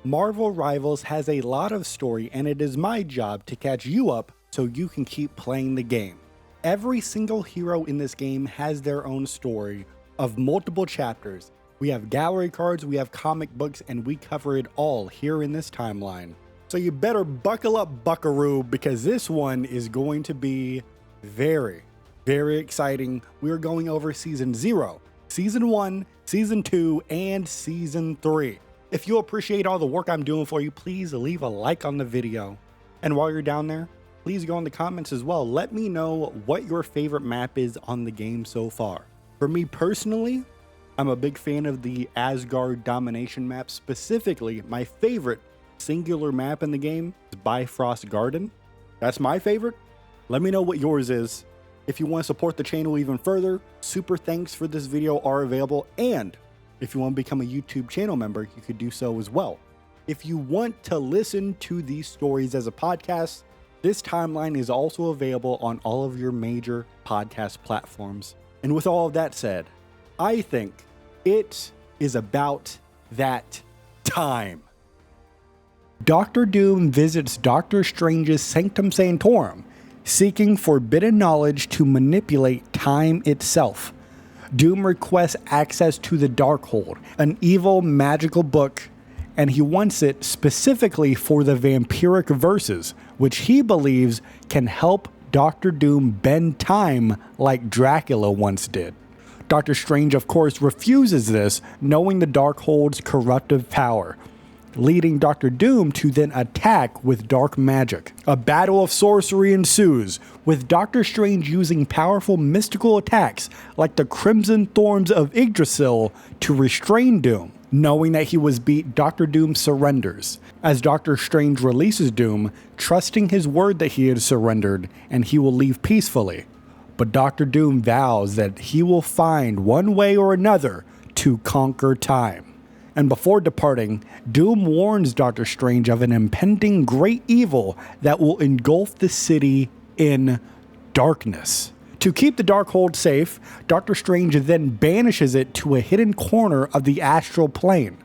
Marvel Rivals has a lot of story, and it is my job to catch you up so you can keep playing the game. Every single hero in this game has their own story of multiple chapters. We have gallery cards, we have comic books, and we cover it all here in this timeline. So you better buckle up, buckaroo, because this one is going to be very exciting. We're going over Season 0, Season 1, Season 2, and Season 3. If you appreciate all the work I'm doing for you, please leave a like on the video. And while you're down there, please go in the comments as well. Let me know what your favorite map is on the game so far. For me personally, I'm a big fan of the Asgard domination map. Specifically, my favorite singular map in the game is Bifrost Garden. That's my favorite. Let me know what yours is. If you want to support the channel even further, super thanks for this video are available. And if you want to become a YouTube channel member, you could do so as well. If you want to listen to these stories as a podcast, this timeline is also available on all of your major podcast platforms. And with all of that said, I think it is about that time. Doctor Doom visits Doctor Strange's Sanctum Sanctorum, seeking forbidden knowledge to manipulate time itself. Doom requests access to the Darkhold, an evil magical book, and he wants it specifically for the vampiric verses, which he believes can help Doctor Doom bend time like Dracula once did. Doctor Strange, of course, refuses this, knowing the Darkhold's corruptive power, leading Doctor Doom to then attack with dark magic. A battle of sorcery ensues, with Doctor Strange using powerful mystical attacks like the Crimson Thorns of Yggdrasil to restrain Doom. Knowing that he was beat, Doctor Doom surrenders, as Doctor Strange releases Doom, trusting his word that he had surrendered and he will leave peacefully. But Doctor Doom vows that he will find one way or another to conquer time. And before departing, Doom warns Doctor Strange of an impending great evil that will engulf the city in darkness. To keep the Darkhold safe, Doctor Strange then banishes it to a hidden corner of the astral plane,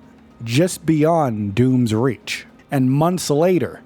just beyond Doom's reach. And months later,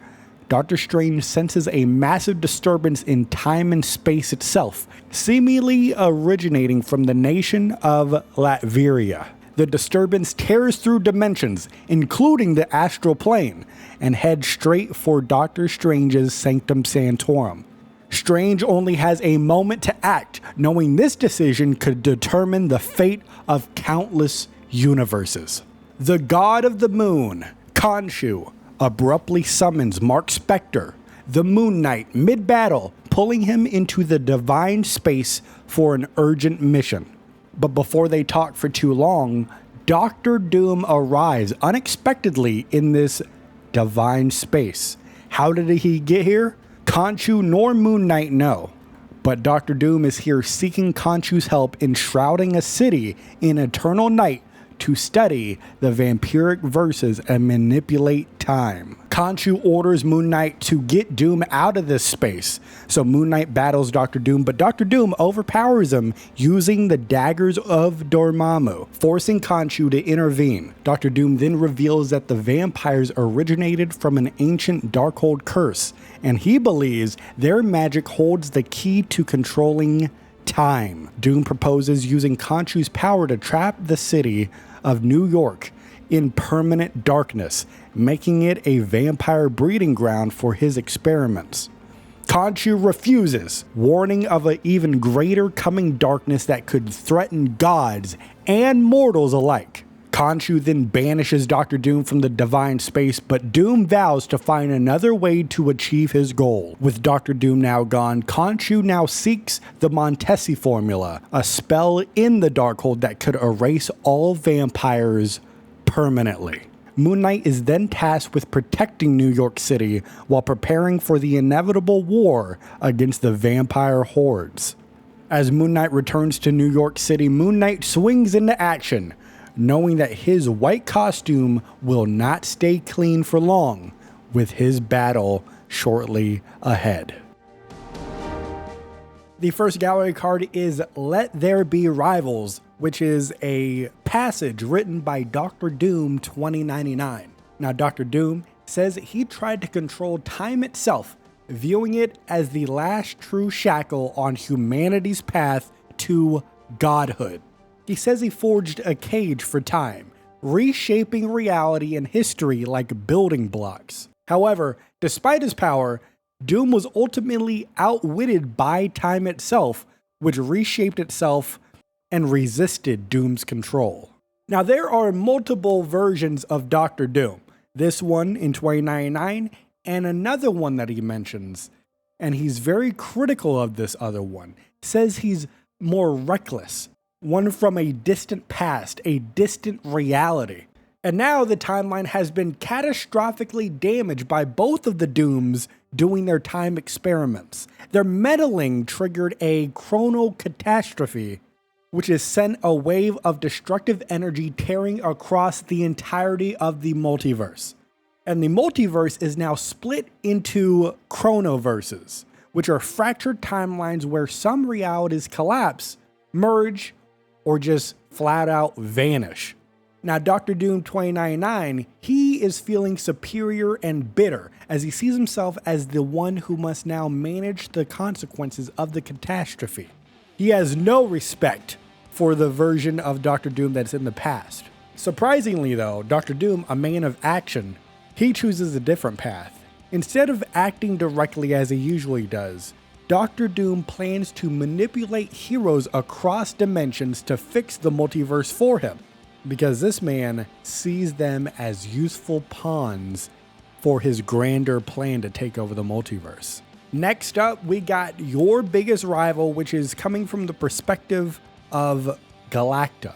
Doctor Strange senses a massive disturbance in time and space itself, seemingly originating from the nation of Latveria. The disturbance tears through dimensions, including the astral plane, and heads straight for Doctor Strange's Sanctum Sanctorum. Strange only has a moment to act, knowing this decision could determine the fate of countless universes. The God of the Moon, Khonshu, abruptly summons Mark Spector, the Moon Knight, mid-battle, pulling him into the divine space for an urgent mission. But before they talk for too long, Doctor Doom arrives unexpectedly in this divine space. How did he get here? Khonshu nor Moon Knight know. But Doctor Doom is here seeking Khonshu's help in shrouding a city in eternal night to study the vampiric verses and manipulate time. Khonshu orders Moon Knight to get Doom out of this space, so Moon Knight battles Doctor Doom, but Doctor Doom overpowers him using the daggers of Dormammu, forcing Khonshu to intervene. Doctor Doom then reveals that the vampires originated from an ancient Darkhold curse, and he believes their magic holds the key to controlling time. Doom proposes using Khonshu's power to trap the city of New York in permanent darkness, making it a vampire breeding ground for his experiments. Khonshu refuses, warning of an even greater coming darkness that could threaten gods and mortals alike. Khonshu then banishes Doctor Doom from the divine space, but Doom vows to find another way to achieve his goal. With Doctor Doom now gone, Khonshu now seeks the Montesi formula, a spell in the Darkhold that could erase all vampires permanently. Moon Knight is then tasked with protecting New York City while preparing for the inevitable war against the vampire hordes. As Moon Knight returns to New York City, Moon Knight swings into action, knowing that his white costume will not stay clean for long, with his battle shortly ahead. The first gallery card is Let There Be Rivals, which is a passage written by Dr. Doom 2099. Now, Dr. Doom says he tried to control time itself, viewing it as the last true shackle on humanity's path to godhood. He says he forged a cage for time, reshaping reality and history like building blocks. However, despite his power, Doom was ultimately outwitted by time itself, which reshaped itself and resisted Doom's control. Now, there are multiple versions of Dr. Doom. This one in 2099 and another one that he mentions, and he's very critical of this other one. Says he's more reckless, one from a distant past, a distant reality. And now the timeline has been catastrophically damaged by both of the Dooms doing their time experiments. Their meddling triggered a chrono catastrophe, which has sent a wave of destructive energy tearing across the entirety of the multiverse. And the multiverse is now split into chronoverses, which are fractured timelines where some realities collapse, merge, or just flat out vanish. Now, Dr. Doom 2099, he is feeling superior and bitter as he sees himself as the one who must now manage the consequences of the catastrophe. He has no respect for the version of Dr. Doom that's in the past. Surprisingly though, Dr. Doom, a man of action, he chooses a different path. Instead of acting directly as he usually does, Dr. Doom plans to manipulate heroes across dimensions to fix the multiverse for him, because this man sees them as useful pawns for his grander plan to take over the multiverse. Next up, we got your biggest rival, which is coming from the perspective of Galacta.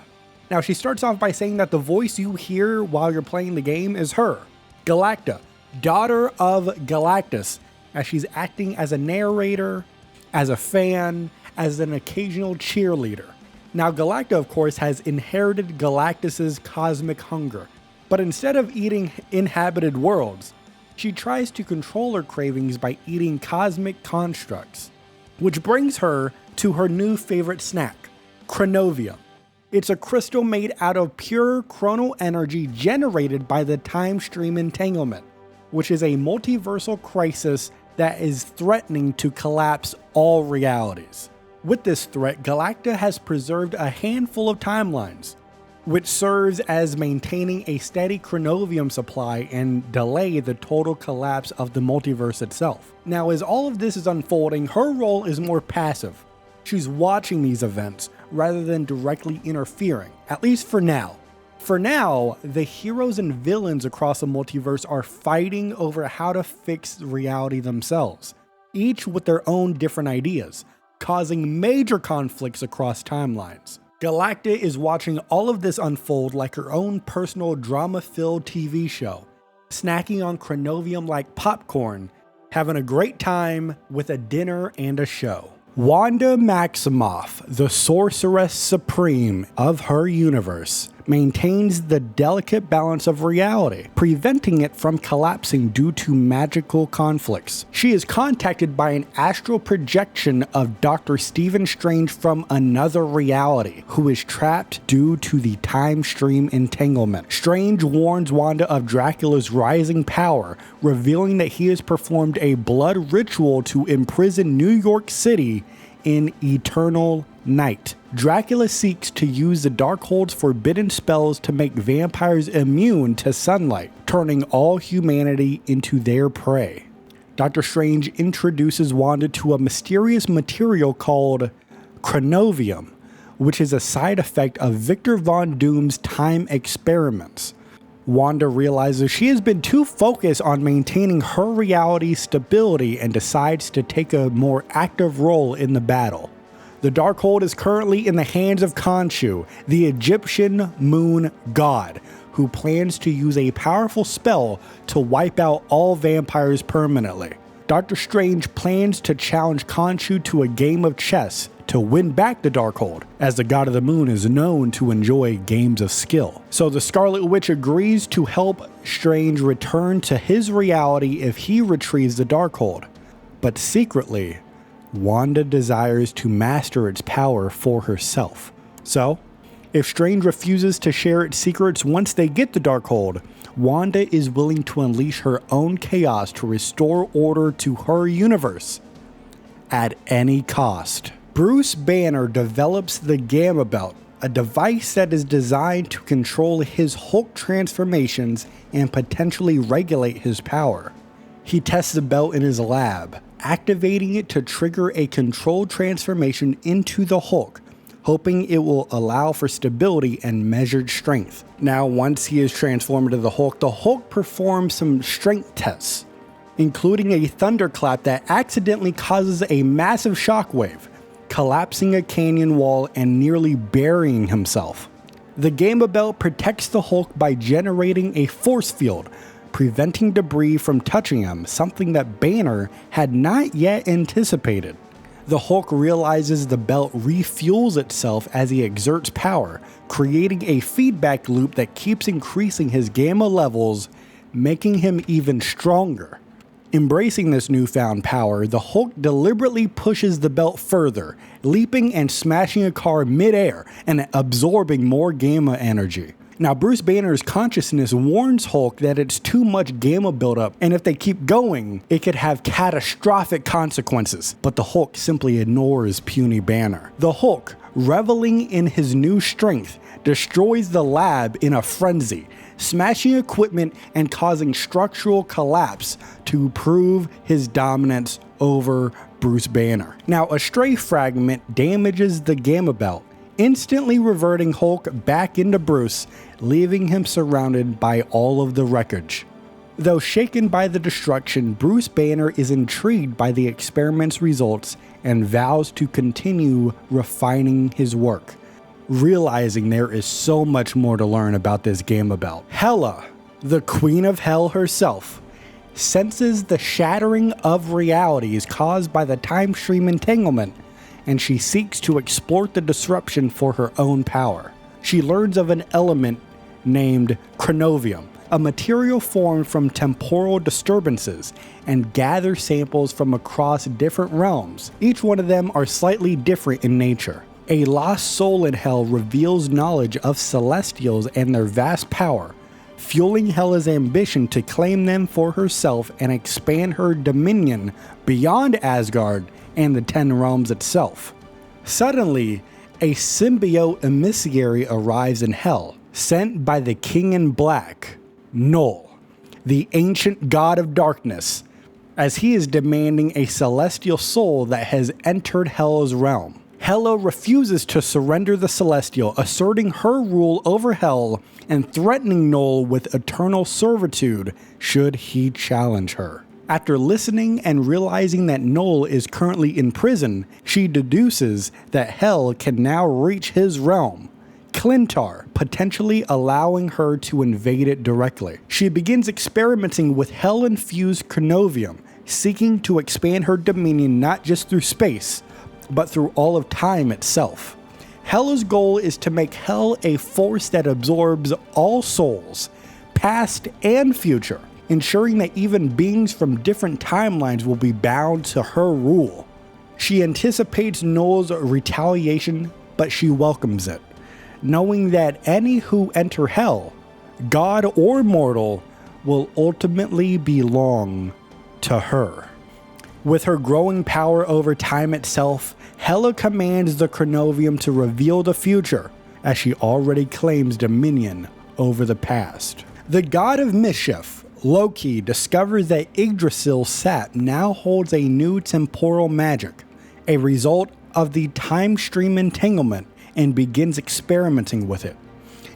Now, she starts off by saying that the voice you hear while you're playing the game is her, Galacta, daughter of Galactus, as she's acting as a narrator, as a fan, as an occasional cheerleader. Now, Galacta, of course, has inherited Galactus's cosmic hunger, but instead of eating inhabited worlds, she tries to control her cravings by eating cosmic constructs, which brings her to her new favorite snack, Chronovium. It's a crystal made out of pure chrono energy generated by the time stream entanglement, which is a multiversal crisis that is threatening to collapse all realities. With this threat, Galacta has preserved a handful of timelines, which serves as maintaining a steady chronovium supply and delay the total collapse of the multiverse itself. Now, as all of this is unfolding, her role is more passive. She's watching these events rather than directly interfering, at least for now. For now, the heroes and villains across the multiverse are fighting over how to fix reality themselves, each with their own different ideas, causing major conflicts across timelines. Galacta is watching all of this unfold like her own personal drama-filled TV show, snacking on chronovium like popcorn, having a great time with a dinner and a show. Wanda Maximoff, the sorceress supreme of her universe, maintains the delicate balance of reality, preventing it from collapsing due to magical conflicts. She is contacted by an astral projection of Dr. Stephen Strange from another reality, who is trapped due to the time stream entanglement. Strange warns Wanda of Dracula's rising power, revealing that he has performed a blood ritual to imprison New York City in eternal night. Dracula seeks to use the Darkhold's forbidden spells to make vampires immune to sunlight, turning all humanity into their prey. Dr. Strange introduces Wanda to a mysterious material called chronovium, which is a side effect of Victor Von Doom's time experiments. Wanda realizes she has been too focused on maintaining her reality's stability and decides to take a more active role in the battle. The Darkhold is currently in the hands of Khonshu, the Egyptian moon god, who plans to use a powerful spell to wipe out all vampires permanently. Dr. Strange plans to challenge Khonshu to a game of chess to win back the Darkhold, as the god of the moon is known to enjoy games of skill. So the Scarlet Witch agrees to help Strange return to his reality if he retrieves the Darkhold. But secretly, Wanda desires to master its power for herself. So, If Strange refuses to share its secrets once they get the Darkhold, Wanda is willing to unleash her own chaos to restore order to her universe at any cost. Bruce Banner develops the Gamma Belt, a device that is designed to control his Hulk transformations and potentially regulate his power. He tests the belt in his lab, activating it to trigger a controlled transformation into the Hulk, hoping it will allow for stability and measured strength. Now, once he is transformed into the Hulk performs some strength tests, including a thunderclap that accidentally causes a massive shockwave, collapsing a canyon wall and nearly burying himself. The Gamma Belt protects the Hulk by generating a force field, preventing debris from touching him, something that Banner had not yet anticipated. The Hulk realizes the belt refuels itself as he exerts power, creating a feedback loop that keeps increasing his gamma levels, making him even stronger. Embracing this newfound power, the Hulk deliberately pushes the belt further, leaping and smashing a car mid-air and absorbing more gamma energy. Now, Bruce Banner's consciousness warns Hulk that it's too much gamma buildup, and if they keep going, it could have catastrophic consequences. But the Hulk simply ignores puny Banner. The Hulk, reveling in his new strength, destroys the lab in a frenzy, smashing equipment and causing structural collapse to prove his dominance over Bruce Banner. Now, a stray fragment damages the Gamma Belt, instantly reverting Hulk back into Bruce, leaving him surrounded by all of the wreckage. Though shaken by the destruction, Bruce Banner is intrigued by the experiment's results and vows to continue refining his work, realizing there is so much more to learn about this Gamma Belt. Hela, the Queen of Hell herself, senses the shattering of realities caused by the time stream entanglement, and she seeks to exploit the disruption for her own power. She learns of an element named chronovium, a material formed from temporal disturbances, and gathers samples from across different realms. Each one of them are slightly different in nature. A lost soul in Hell reveals knowledge of Celestials and their vast power, fueling Hela's ambition to claim them for herself and expand her dominion beyond Asgard and the 10 realms itself. Suddenly, a symbiote emissary arrives in Hell, sent by the King in Black, Null, the ancient god of darkness, as he is demanding a celestial soul that has entered Hell's realm. Hela refuses to surrender the Celestial, asserting her rule over Hell and threatening Null with eternal servitude should he challenge her. After listening and realizing that Null is currently in prison, she deduces that Hell can now reach his realm, Clintar, potentially allowing her to invade it directly. She begins experimenting with Hell-infused chronovium, seeking to expand her dominion not just through space, but through all of time itself. Hela's goal is to make Hell a force that absorbs all souls, past and future, ensuring that even beings from different timelines will be bound to her rule. She anticipates Null's retaliation, but she welcomes it, knowing that any who enter Hell, god or mortal, will ultimately belong to her. With her growing power over time itself, Hela commands the chronovium to reveal the future, as she already claims dominion over the past. The god of mischief, Loki, discovers that Yggdrasil's sap now holds a new temporal magic, a result of the time stream entanglement, and begins experimenting with it.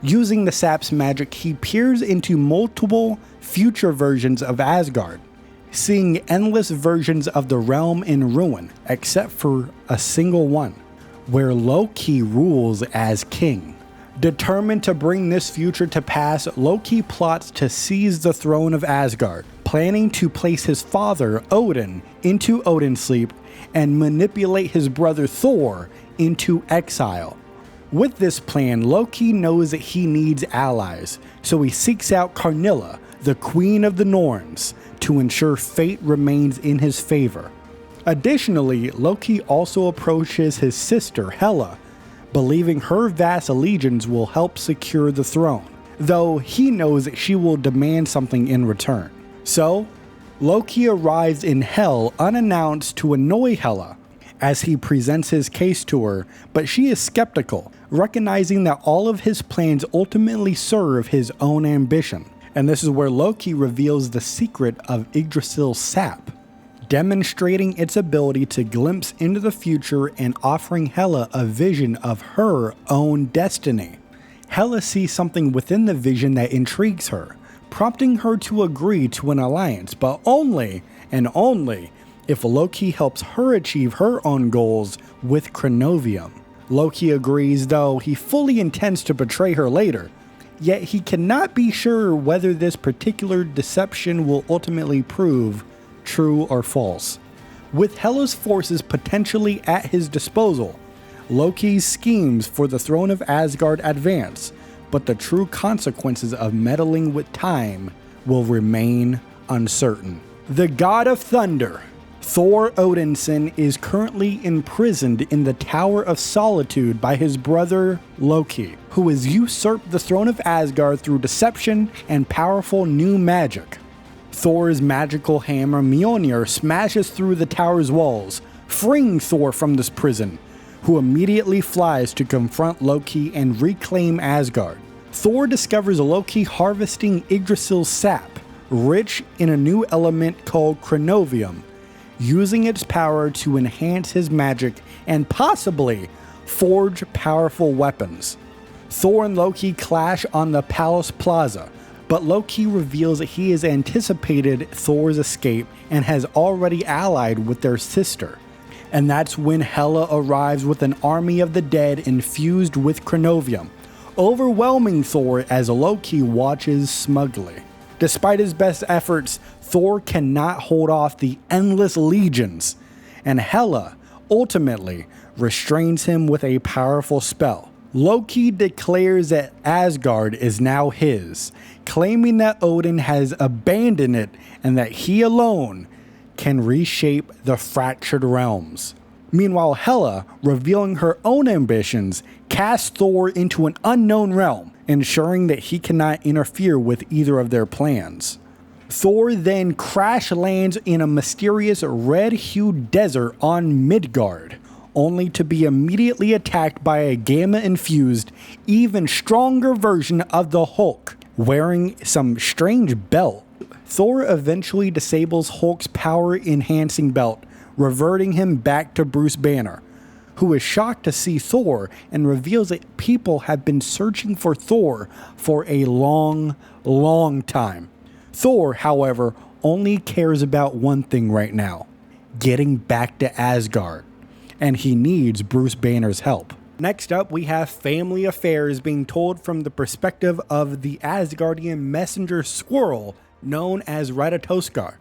Using the sap's magic, he peers into multiple future versions of Asgard, seeing endless versions of the realm in ruin, except for a single one, where Loki rules as king. Determined to bring this future to pass, Loki plots to seize the throne of Asgard, planning to place his father, Odin, into Odin's sleep and manipulate his brother Thor into exile. With this plan, Loki knows that he needs allies, so he seeks out Karnilla, the Queen of the Norns, to ensure fate remains in his favor. Additionally, Loki also approaches his sister Hela, believing her vast allegiance will help secure the throne, though he knows that she will demand something in return. So, Loki arrives in Hell unannounced to annoy Hela as he presents his case to her, but she is skeptical, recognizing that all of his plans ultimately serve his own ambition. And this is where Loki reveals the secret of Yggdrasil's sap, demonstrating its ability to glimpse into the future and offering Hela a vision of her own destiny. Hela sees something within the vision that intrigues her, prompting her to agree to an alliance, but only and only if Loki helps her achieve her own goals with Chronovium. Loki agrees, though he fully intends to betray her later, yet he cannot be sure whether this particular deception will ultimately prove true or false. With Hela's forces potentially at his disposal, Loki's schemes for the throne of Asgard advance, but the true consequences of meddling with time will remain uncertain. The god of thunder, Thor Odinson, is currently imprisoned in the Tower of Solitude by his brother Loki, who has usurped the throne of Asgard through deception and powerful new magic. Thor's magical hammer Mjolnir smashes through the tower's walls, freeing Thor from this prison, who immediately flies to confront Loki and reclaim Asgard. Thor discovers Loki harvesting Yggdrasil's sap, rich in a new element called Chronovium, using its power to enhance his magic and possibly forge powerful weapons. Thor and Loki clash on the palace plaza, but Loki reveals that he has anticipated Thor's escape and has already allied with their sister. And that's when Hela arrives with an army of the dead infused with Chronovium, overwhelming Thor as Loki watches smugly. Despite his best efforts, Thor cannot hold off the endless legions, and Hela ultimately restrains him with a powerful spell. Loki declares that Asgard is now his, claiming that Odin has abandoned it and that he alone can reshape the fractured realms. Meanwhile, Hela, revealing her own ambitions, casts Thor into an unknown realm, ensuring that he cannot interfere with either of their plans. Thor then crash lands in a mysterious red-hued desert on Midgard, only to be immediately attacked by a gamma-infused, even stronger version of the Hulk, wearing some strange belt. Thor eventually disables Hulk's power-enhancing belt, reverting him back to Bruce Banner, who is shocked to see Thor and reveals that people have been searching for Thor for a long, long time. Thor, however, only cares about one thing right now: getting back to Asgard, and he needs Bruce Banner's help. Next up, we have family affairs being told from the perspective of the Asgardian messenger Squirrel, known as Ratatoskar.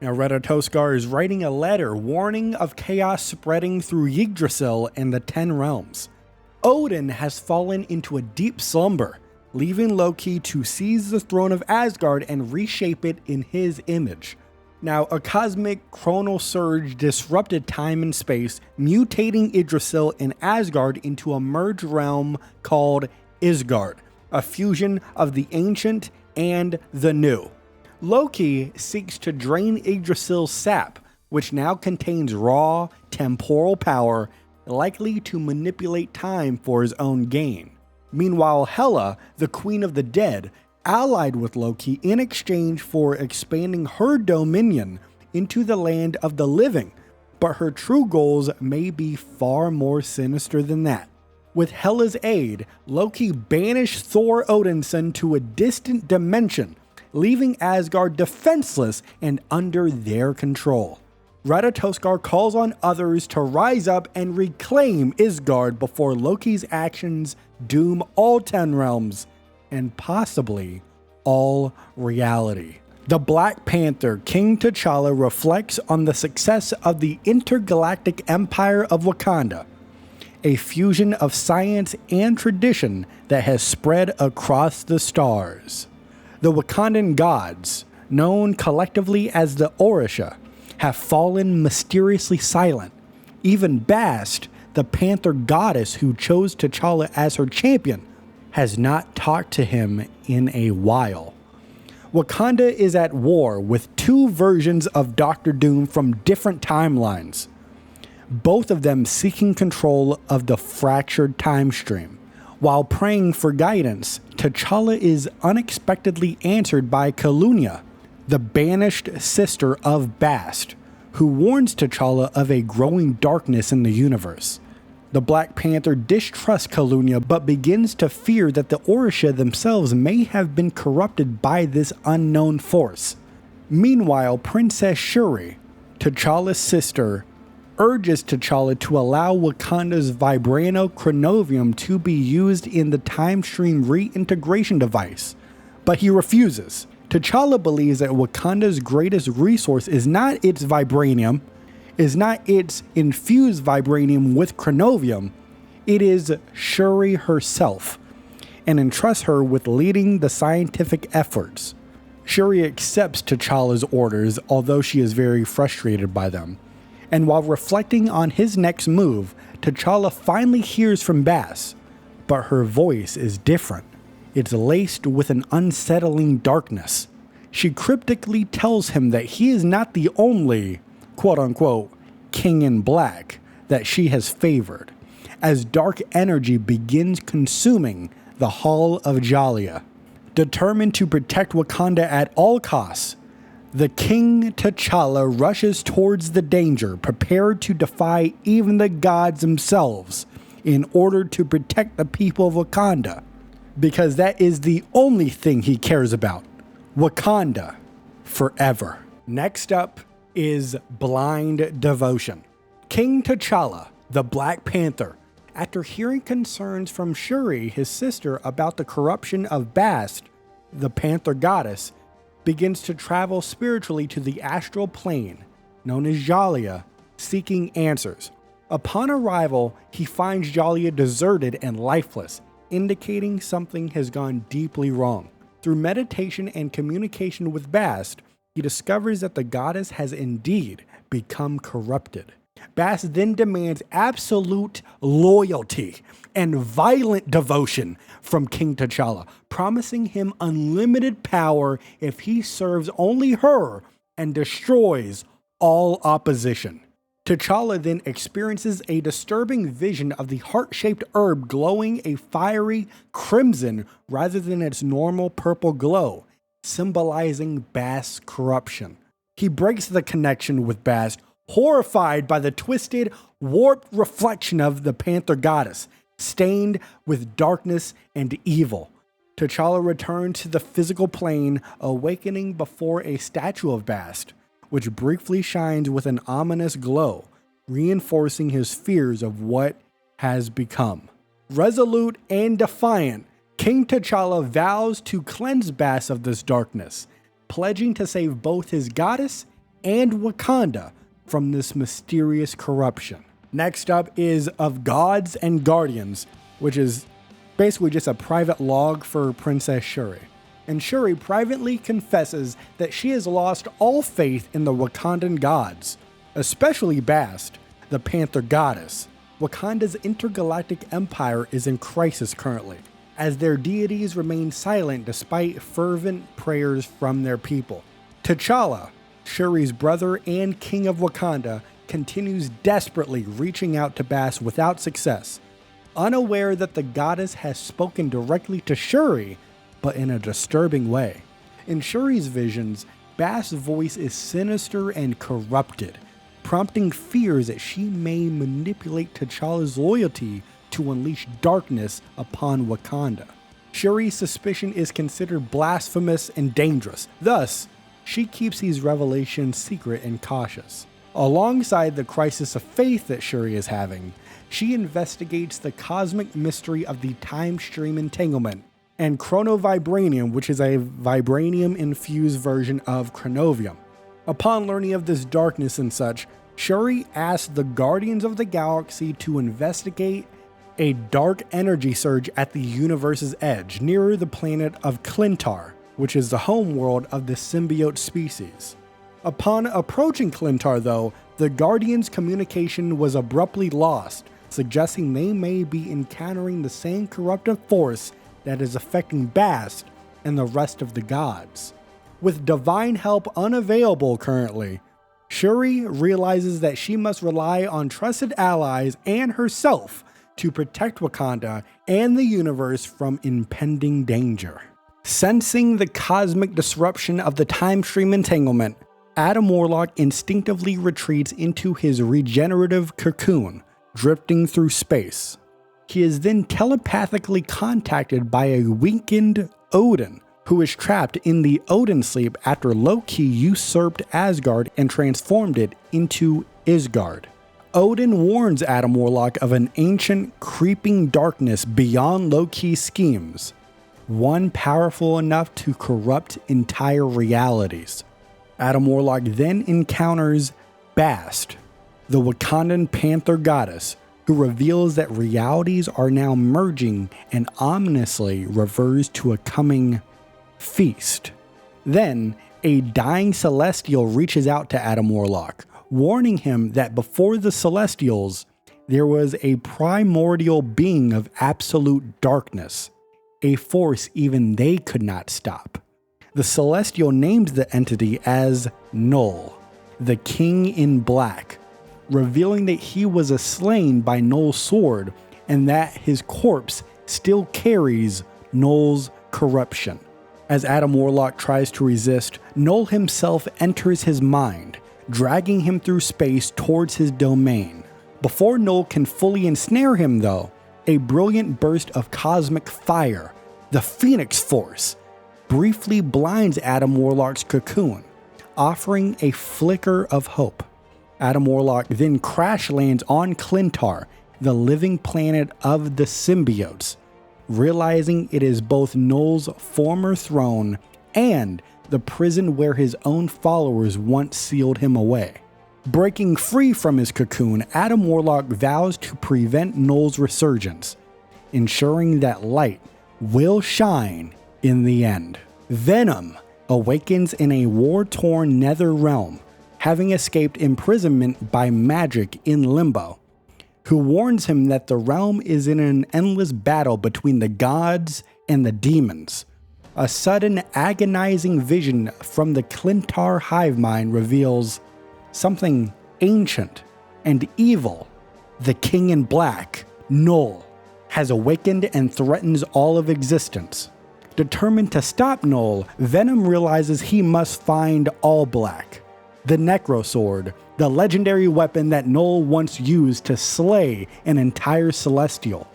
Now, Ratatoskar is writing a letter warning of chaos spreading through Yggdrasil and the 10 realms. Odin has fallen into a deep slumber, leaving Loki to seize the throne of Asgard and reshape it in his image. Now, a cosmic chronal surge disrupted time and space, mutating Yggdrasil and Asgard into a merged realm called Isgard, a fusion of the ancient and the new. Loki seeks to drain Yggdrasil's sap, which now contains raw, temporal power, likely to manipulate time for his own gain. Meanwhile, Hela, the Queen of the Dead, allied with Loki in exchange for expanding her dominion into the land of the living, but her true goals may be far more sinister than that. With Hela's aid, Loki banished Thor Odinson to a distant dimension, leaving Asgard defenseless and under their control. Ratatoskar calls on others to rise up and reclaim Isgard before Loki's actions doom all 10 realms, and possibly all reality. The Black Panther, King T'Challa, reflects on the success of the intergalactic empire of Wakanda, a fusion of science and tradition that has spread across the stars. The Wakandan gods, known collectively as the Orisha, have fallen mysteriously silent. Even Bast, the Panther goddess who chose T'Challa as her champion, has not talked to him in a while. Wakanda is at war with two versions of Doctor Doom from different timelines, both of them seeking control of the fractured time stream. While praying for guidance, T'Challa is unexpectedly answered by Kalunia, the banished sister of Bast, who warns T'Challa of a growing darkness in the universe. The Black Panther distrusts Kalunia but begins to fear that the Orisha themselves may have been corrupted by this unknown force. Meanwhile, Princess Shuri, T'Challa's sister, urges T'Challa to allow Wakanda's Vibranium Chronovium to be used in the time stream reintegration device, but he refuses. T'Challa believes that Wakanda's greatest resource is not its vibranium, is not its infused vibranium with chronovium, it is Shuri herself, and entrusts her with leading the scientific efforts. Shuri accepts T'Challa's orders, although she is very frustrated by them. And while reflecting on his next move, T'Challa finally hears from Bast, but her voice is different. It's laced with an unsettling darkness. She cryptically tells him that he is not the only, quote-unquote, king in black that she has favored, as dark energy begins consuming the Hall of Jalia. Determined to protect Wakanda at all costs, the King T'Challa rushes towards the danger, prepared to defy even the gods themselves in order to protect the people of Wakanda, because that is the only thing he cares about. Wakanda forever. Next up is blind devotion. King T'Challa, the Black Panther, after hearing concerns from Shuri, his sister, about the corruption of Bast, the Panther goddess, begins to travel spiritually to the astral plane, known as Jalia, seeking answers. Upon arrival, he finds Jalia deserted and lifeless, indicating something has gone deeply wrong. Through meditation and communication with Bast, he discovers that the goddess has indeed become corrupted. Bast then demands absolute loyalty and violent devotion from King T'Challa, promising him unlimited power if he serves only her and destroys all opposition. T'Challa then experiences a disturbing vision of the heart-shaped herb glowing a fiery crimson rather than its normal purple glow, symbolizing Bast's corruption. He breaks the connection with Bast, horrified by the twisted, warped reflection of the Panther goddess, stained with darkness and evil. T'Challa returns to the physical plane, awakening before a statue of Bast, which briefly shines with an ominous glow, reinforcing his fears of what has become. Resolute and defiant, King T'Challa vows to cleanse Bast of this darkness, pledging to save both his goddess and Wakanda from this mysterious corruption. Next up is Of Gods and Guardians, which is basically just a private log for Princess Shuri. And Shuri privately confesses that she has lost all faith in the Wakandan gods, especially Bast, the Panther goddess. Wakanda's intergalactic empire is in crisis currently, as their deities remain silent despite fervent prayers from their people. T'Challa, Shuri's brother and king of Wakanda, continues desperately reaching out to Bast without success, unaware that the goddess has spoken directly to Shuri, but in a disturbing way. In Shuri's visions, Bast's voice is sinister and corrupted, prompting fears that she may manipulate T'Challa's loyalty to unleash darkness upon Wakanda. Shuri's suspicion is considered blasphemous and dangerous. Thus, she keeps these revelations secret and cautious. Alongside the crisis of faith that Shuri is having, she investigates the cosmic mystery of the time stream entanglement and chronovibranium, which is a vibranium-infused version of chronovium. Upon learning of this darkness and such, Shuri asks the Guardians of the Galaxy to investigate a dark energy surge at the universe's edge, near the planet of Clintar, which is the homeworld of the symbiote species. Upon approaching Clintar, though, the Guardians' communication was abruptly lost, suggesting they may be encountering the same corruptive force that is affecting Bast and the rest of the gods. With divine help unavailable currently, Shuri realizes that she must rely on trusted allies and herself to protect Wakanda and the universe from impending danger. Sensing the cosmic disruption of the time stream entanglement, Adam Warlock instinctively retreats into his regenerative cocoon, drifting through space. He is then telepathically contacted by a weakened Odin, who is trapped in the Odin sleep after Loki usurped Asgard and transformed it into Isgard. Odin warns Adam Warlock of an ancient, creeping darkness beyond Loki's schemes, one powerful enough to corrupt entire realities. Adam Warlock then encounters Bast, the Wakandan Panther goddess, who reveals that realities are now merging and ominously refers to a coming feast. Then, a dying Celestial reaches out to Adam Warlock, warning him that before the Celestials, there was a primordial being of absolute darkness, a force even they could not stop. The Celestial named the entity as Null, the King in Black, revealing that he was slain by Null's sword and that his corpse still carries Null's corruption. As Adam Warlock tries to resist, Null himself enters his mind, dragging him through space towards his domain. Before Null can fully ensnare him though, a brilliant burst of cosmic fire, the Phoenix Force, briefly blinds Adam Warlock's cocoon, offering a flicker of hope. Adam Warlock then crash lands on Clintar, the living planet of the symbiotes, realizing it is both Null's former throne and the prison where his own followers once sealed him away. Breaking free from his cocoon, Adam Warlock vows to prevent Null's resurgence, ensuring that light will shine in the end. Venom awakens in a war-torn nether realm, having escaped imprisonment by Magik in Limbo, who warns him that the realm is in an endless battle between the gods and the demons. A sudden agonizing vision from the Clintar hive mind reveals something ancient and evil. The King in Black, Null, has awakened and threatens all of existence. Determined to stop Null, Venom realizes he must find All Black, the Necrosword, the legendary weapon that Null once used to slay an entire Celestial.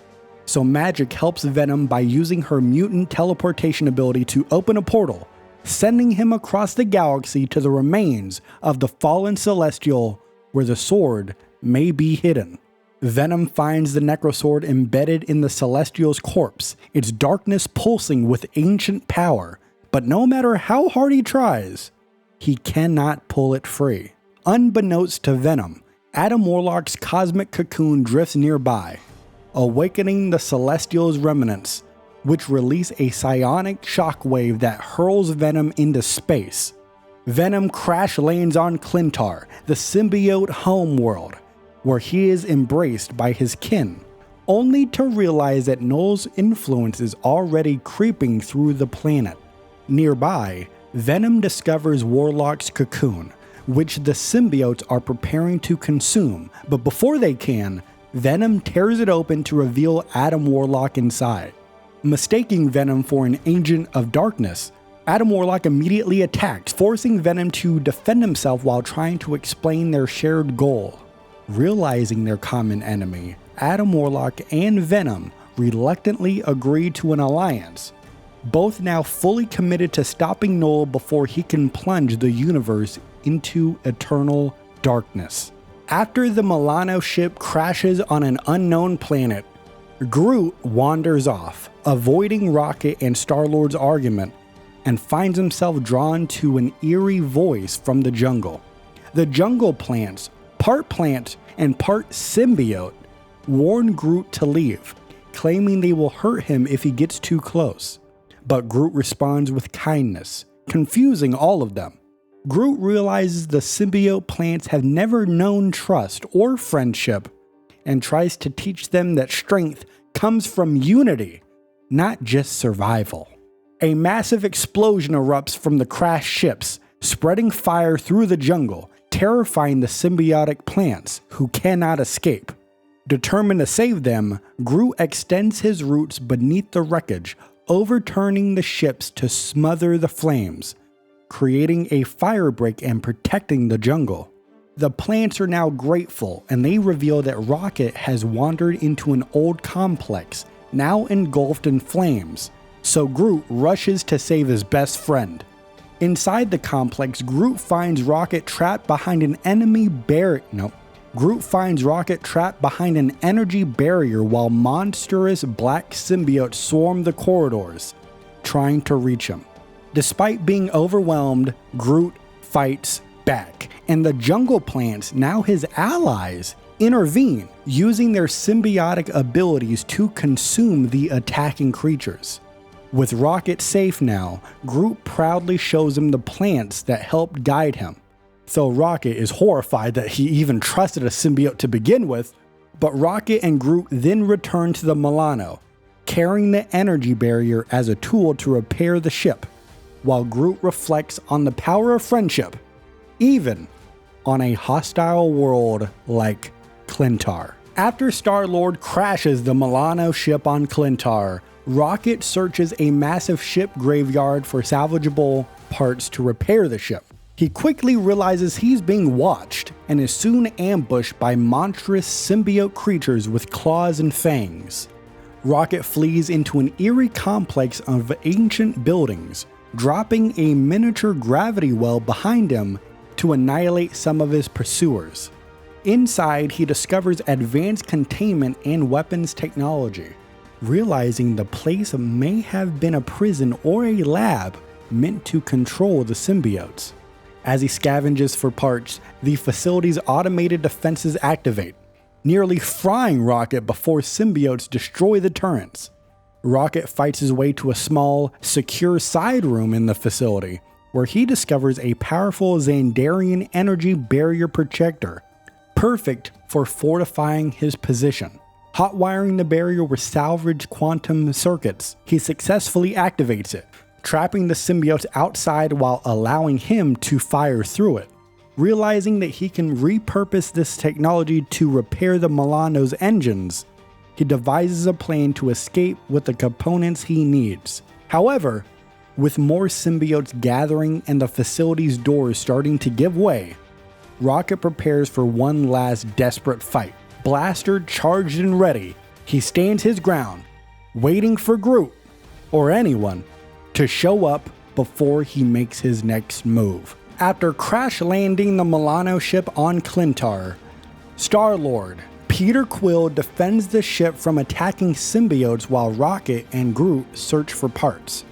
So Magik helps Venom by using her mutant teleportation ability to open a portal, sending him across the galaxy to the remains of the fallen Celestial where the sword may be hidden. Venom finds the Necrosword embedded in the Celestial's corpse, its darkness pulsing with ancient power, but no matter how hard he tries, he cannot pull it free. Unbeknownst to Venom, Adam Warlock's cosmic cocoon drifts nearby, awakening the Celestial's remnants, which release a psionic shockwave that hurls Venom into space. Venom crash lands on Clintar, the symbiote homeworld, where he is embraced by his kin, only to realize that Null's influence is already creeping through the planet. Nearby, Venom discovers Warlock's cocoon, which the symbiotes are preparing to consume, but before they can, Venom tears it open to reveal Adam Warlock inside. Mistaking Venom for an agent of darkness, Adam Warlock immediately attacks, forcing Venom to defend himself while trying to explain their shared goal. Realizing their common enemy, Adam Warlock and Venom reluctantly agree to an alliance, both now fully committed to stopping Null before he can plunge the universe into eternal darkness. After the Milano ship crashes on an unknown planet, Groot wanders off, avoiding Rocket and Star-Lord's argument, and finds himself drawn to an eerie voice from the jungle. The jungle plants, part plant and part symbiote, warn Groot to leave, claiming they will hurt him if he gets too close. But Groot responds with kindness, confusing all of them. Groot realizes the symbiote plants have never known trust or friendship, and tries to teach them that strength comes from unity, not just survival. A massive explosion erupts from the crashed ships, spreading fire through the jungle, terrifying the symbiotic plants who cannot escape. Determined to save them, Groot extends his roots beneath the wreckage, overturning the ships to smother the flames, creating a firebreak and protecting the jungle. The plants are now grateful, and they reveal that Rocket has wandered into an old complex, now engulfed in flames, so Groot rushes to save his best friend. Inside the complex, Groot finds Rocket trapped behind an energy barrier while monstrous black symbiotes swarm the corridors, trying to reach him. Despite being overwhelmed, Groot fights back, and the jungle plants, now his allies, intervene, using their symbiotic abilities to consume the attacking creatures. With Rocket safe now, Groot proudly shows him the plants that helped guide him. Though Rocket is horrified that he even trusted a symbiote to begin with, but Rocket and Groot then return to the Milano, carrying the energy barrier as a tool to repair the ship, while Groot reflects on the power of friendship, even on a hostile world like Clintar. After Star-Lord crashes the Milano ship on Clintar, Rocket searches a massive ship graveyard for salvageable parts to repair the ship. He quickly realizes he's being watched and is soon ambushed by monstrous symbiote creatures with claws and fangs. Rocket flees into an eerie complex of ancient buildings, dropping a miniature gravity well behind him to annihilate some of his pursuers. Inside, he discovers advanced containment and weapons technology, realizing the place may have been a prison or a lab meant to control the symbiotes. As he scavenges for parts, the facility's automated defenses activate, nearly frying Rocket before symbiotes destroy the turrets. Rocket fights his way to a small, secure side room in the facility, where he discovers a powerful Xandarian energy barrier projector, perfect for fortifying his position. Hot-wiring the barrier with salvaged quantum circuits, he successfully activates it, trapping the symbiotes outside while allowing him to fire through it. Realizing that he can repurpose this technology to repair the Milano's engines, he devises a plan to escape with the components he needs. However, with more symbiotes gathering and the facility's doors starting to give way, Rocket prepares for one last desperate fight. Blaster charged and ready, he stands his ground, waiting for Groot, or anyone, to show up before he makes his next move. After crash landing the Milano ship on Clintar, Star-Lord Peter Quill defends the ship from attacking symbiotes while Rocket and Groot search for parts.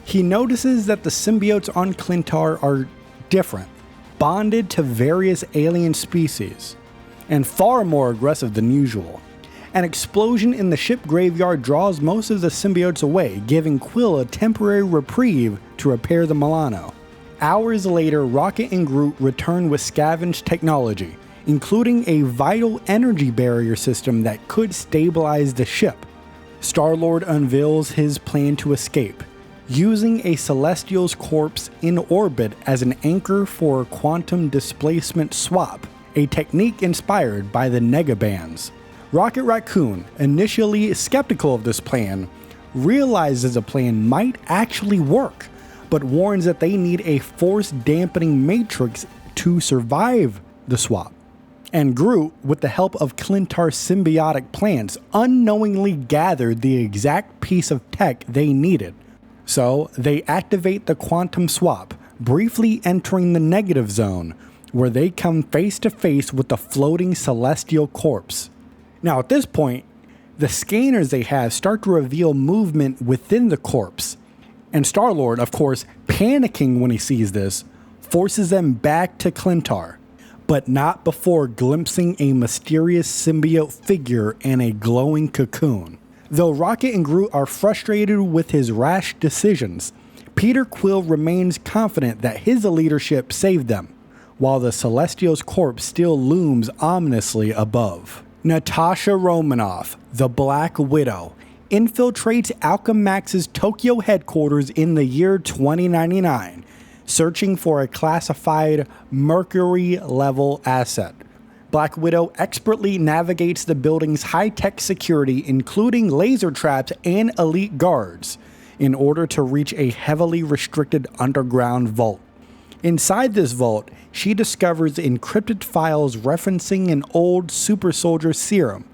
He notices that the symbiotes on Clintar are different, bonded to various alien species, and far more aggressive than usual. An explosion in the ship graveyard draws most of the symbiotes away, giving Quill a temporary reprieve to repair the Milano. Hours later, Rocket and Groot return with scavenged technology, including a vital energy barrier system that could stabilize the ship. Star-Lord unveils his plan to escape, using a Celestial's corpse in orbit as an anchor for a quantum displacement swap, a technique inspired by the Negabands. Rocket Raccoon, initially skeptical of this plan, realizes the plan might actually work, but warns that they need a force-dampening matrix to survive the swap. And Groot, with the help of Clintar's symbiotic plants, unknowingly gathered the exact piece of tech they needed. So they activate the quantum swap, briefly entering the negative zone, where they come face to face with the floating celestial corpse. Now at this point, the scanners they have start to reveal movement within the corpse, and Star-Lord, of course, panicking when he sees this, forces them back to Clintar, but not before glimpsing a mysterious symbiote figure in a glowing cocoon. Though Rocket and Groot are frustrated with his rash decisions, Peter Quill remains confident that his leadership saved them, while the Celestial's corpse still looms ominously above. Natasha Romanoff, the Black Widow, infiltrates Alchemax's Tokyo headquarters in the year 2099, searching for a classified Mercury-level asset. Black Widow expertly navigates the building's high-tech security, including laser traps and elite guards, in order to reach a heavily restricted underground vault. Inside this vault, she discovers encrypted files referencing an old super soldier serum,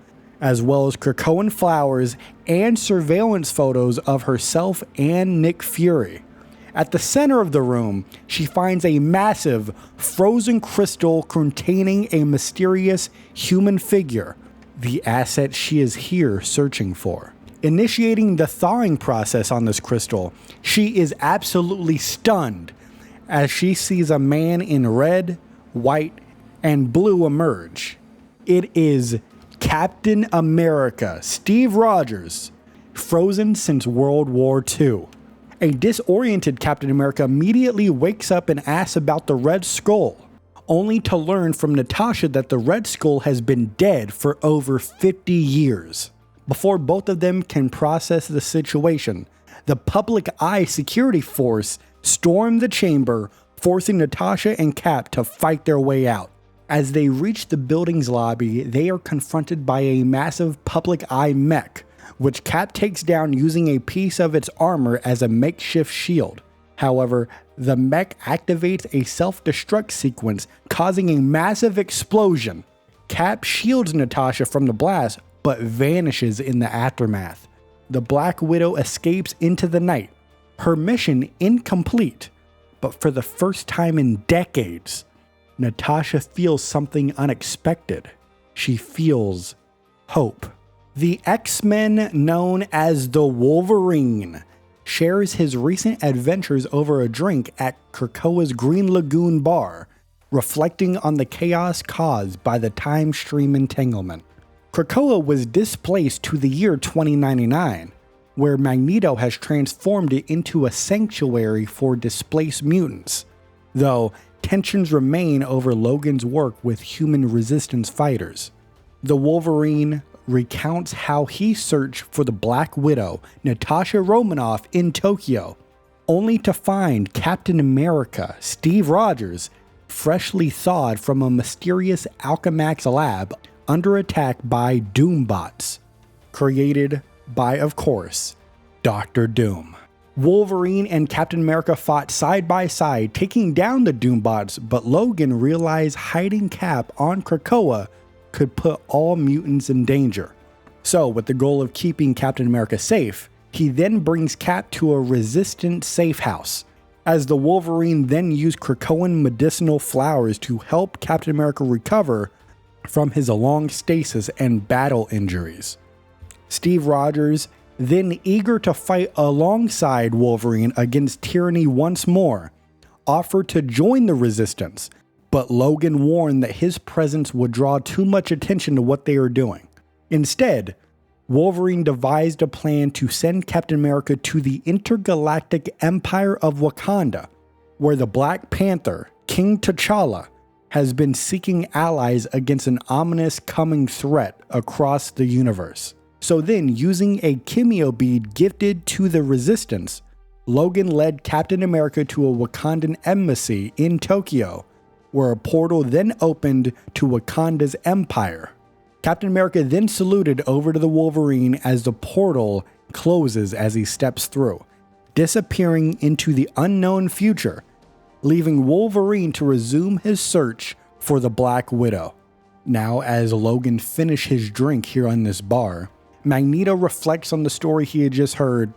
as well as Krakoan flowers and surveillance photos of herself and Nick Fury. At the center of the room, she finds a massive, frozen crystal containing a mysterious human figure, the asset she is here searching for. Initiating the thawing process on this crystal, she is absolutely stunned as she sees a man in red, white, and blue emerge. It is Captain America, Steve Rogers, frozen since World War II. A disoriented Captain America immediately wakes up and asks about the Red Skull, only to learn from Natasha that the Red Skull has been dead for over 50 years. Before both of them can process the situation, the Public Eye security force storm the chamber, forcing Natasha and Cap to fight their way out. As they reach the building's lobby, they are confronted by a massive Public Eye mech, which Cap takes down using a piece of its armor as a makeshift shield. However, the mech activates a self-destruct sequence, causing a massive explosion. Cap shields Natasha from the blast, but vanishes in the aftermath. The Black Widow escapes into the night, her mission incomplete, but for the first time in decades, Natasha feels something unexpected. She feels hope. The X-Men, known as the Wolverine, shares his recent adventures over a drink at Krakoa's Green Lagoon bar, reflecting on the chaos caused by the time stream entanglement. Krakoa was displaced to the year 2099, where Magneto has transformed it into a sanctuary for displaced mutants, though tensions remain over Logan's work with human resistance fighters. The Wolverine recounts how he searched for the Black Widow, Natasha Romanoff, in Tokyo, only to find Captain America, Steve Rogers, freshly thawed from a mysterious Alchemax lab under attack by Doombots, created by, of course, Dr. Doom. Wolverine and Captain America fought side by side, taking down the Doombots, but Logan realized hiding Cap on Krakoa could put all mutants in danger. So, with the goal of keeping Captain America safe, he then brings Cap to a resistant safe house, as the Wolverine then used Krakoan medicinal flowers to help Captain America recover from his long stasis and battle injuries. Steve Rogers, then eager to fight alongside Wolverine against tyranny once more, offered to join the resistance, but Logan warned that his presence would draw too much attention to what they are doing. Instead, Wolverine devised a plan to send Captain America to the intergalactic empire of Wakanda, where the Black Panther, King T'Challa, has been seeking allies against an ominous coming threat across the universe. So then, using a Chemio bead gifted to the Resistance, Logan led Captain America to a Wakandan embassy in Tokyo, where a portal then opened to Wakanda's empire. Captain America then saluted over to the Wolverine as the portal closes as he steps through, disappearing into the unknown future, leaving Wolverine to resume his search for the Black Widow. Now, as Logan finished his drink here on this bar, Magneto reflects on the story he had just heard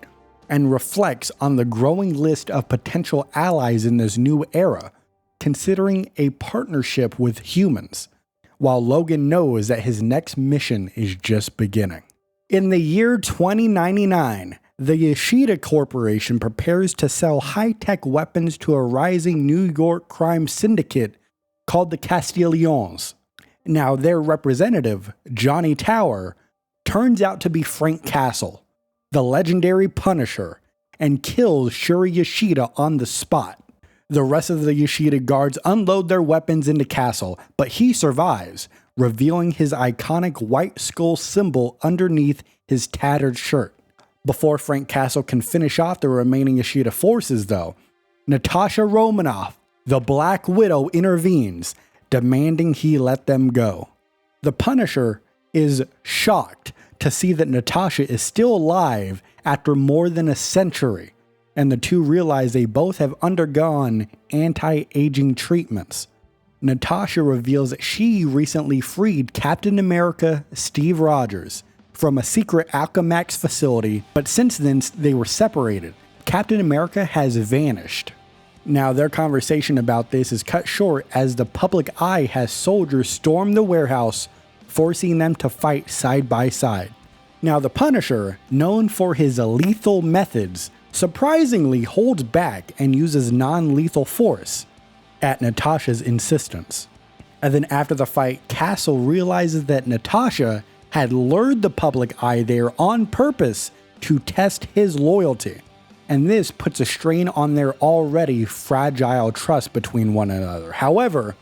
and reflects on the growing list of potential allies in this new era, considering a partnership with humans, while Logan knows that his next mission is just beginning. In the year 2099, the Yoshida Corporation prepares to sell high-tech weapons to a rising New York crime syndicate called the Castiglions. Now, their representative, Johnny Tower, turns out to be Frank Castle, the legendary Punisher, and kills Shuri Yoshida on the spot. The rest of the Yoshida guards unload their weapons into Castle, but he survives, revealing his iconic white skull symbol underneath his tattered shirt. Before Frank Castle can finish off the remaining Ishida forces, though, Natasha Romanoff, the Black Widow, intervenes, demanding he let them go. The Punisher is shocked to see that Natasha is still alive after more than a century, and the two realize they both have undergone anti-aging treatments. Natasha reveals that she recently freed Captain America Steve Rogers from a secret Alchemax facility, but since then they were separated. Captain America has vanished. Now, their conversation about this is cut short as the public eye has soldiers storm the warehouse, forcing them to fight side by side. Now, the Punisher, known for his lethal methods, surprisingly holds back and uses non-lethal force at Natasha's insistence. And then after the fight, Castle realizes that Natasha had lured the public eye there on purpose to test his loyalty. And this puts a strain on their already fragile trust between one another. However,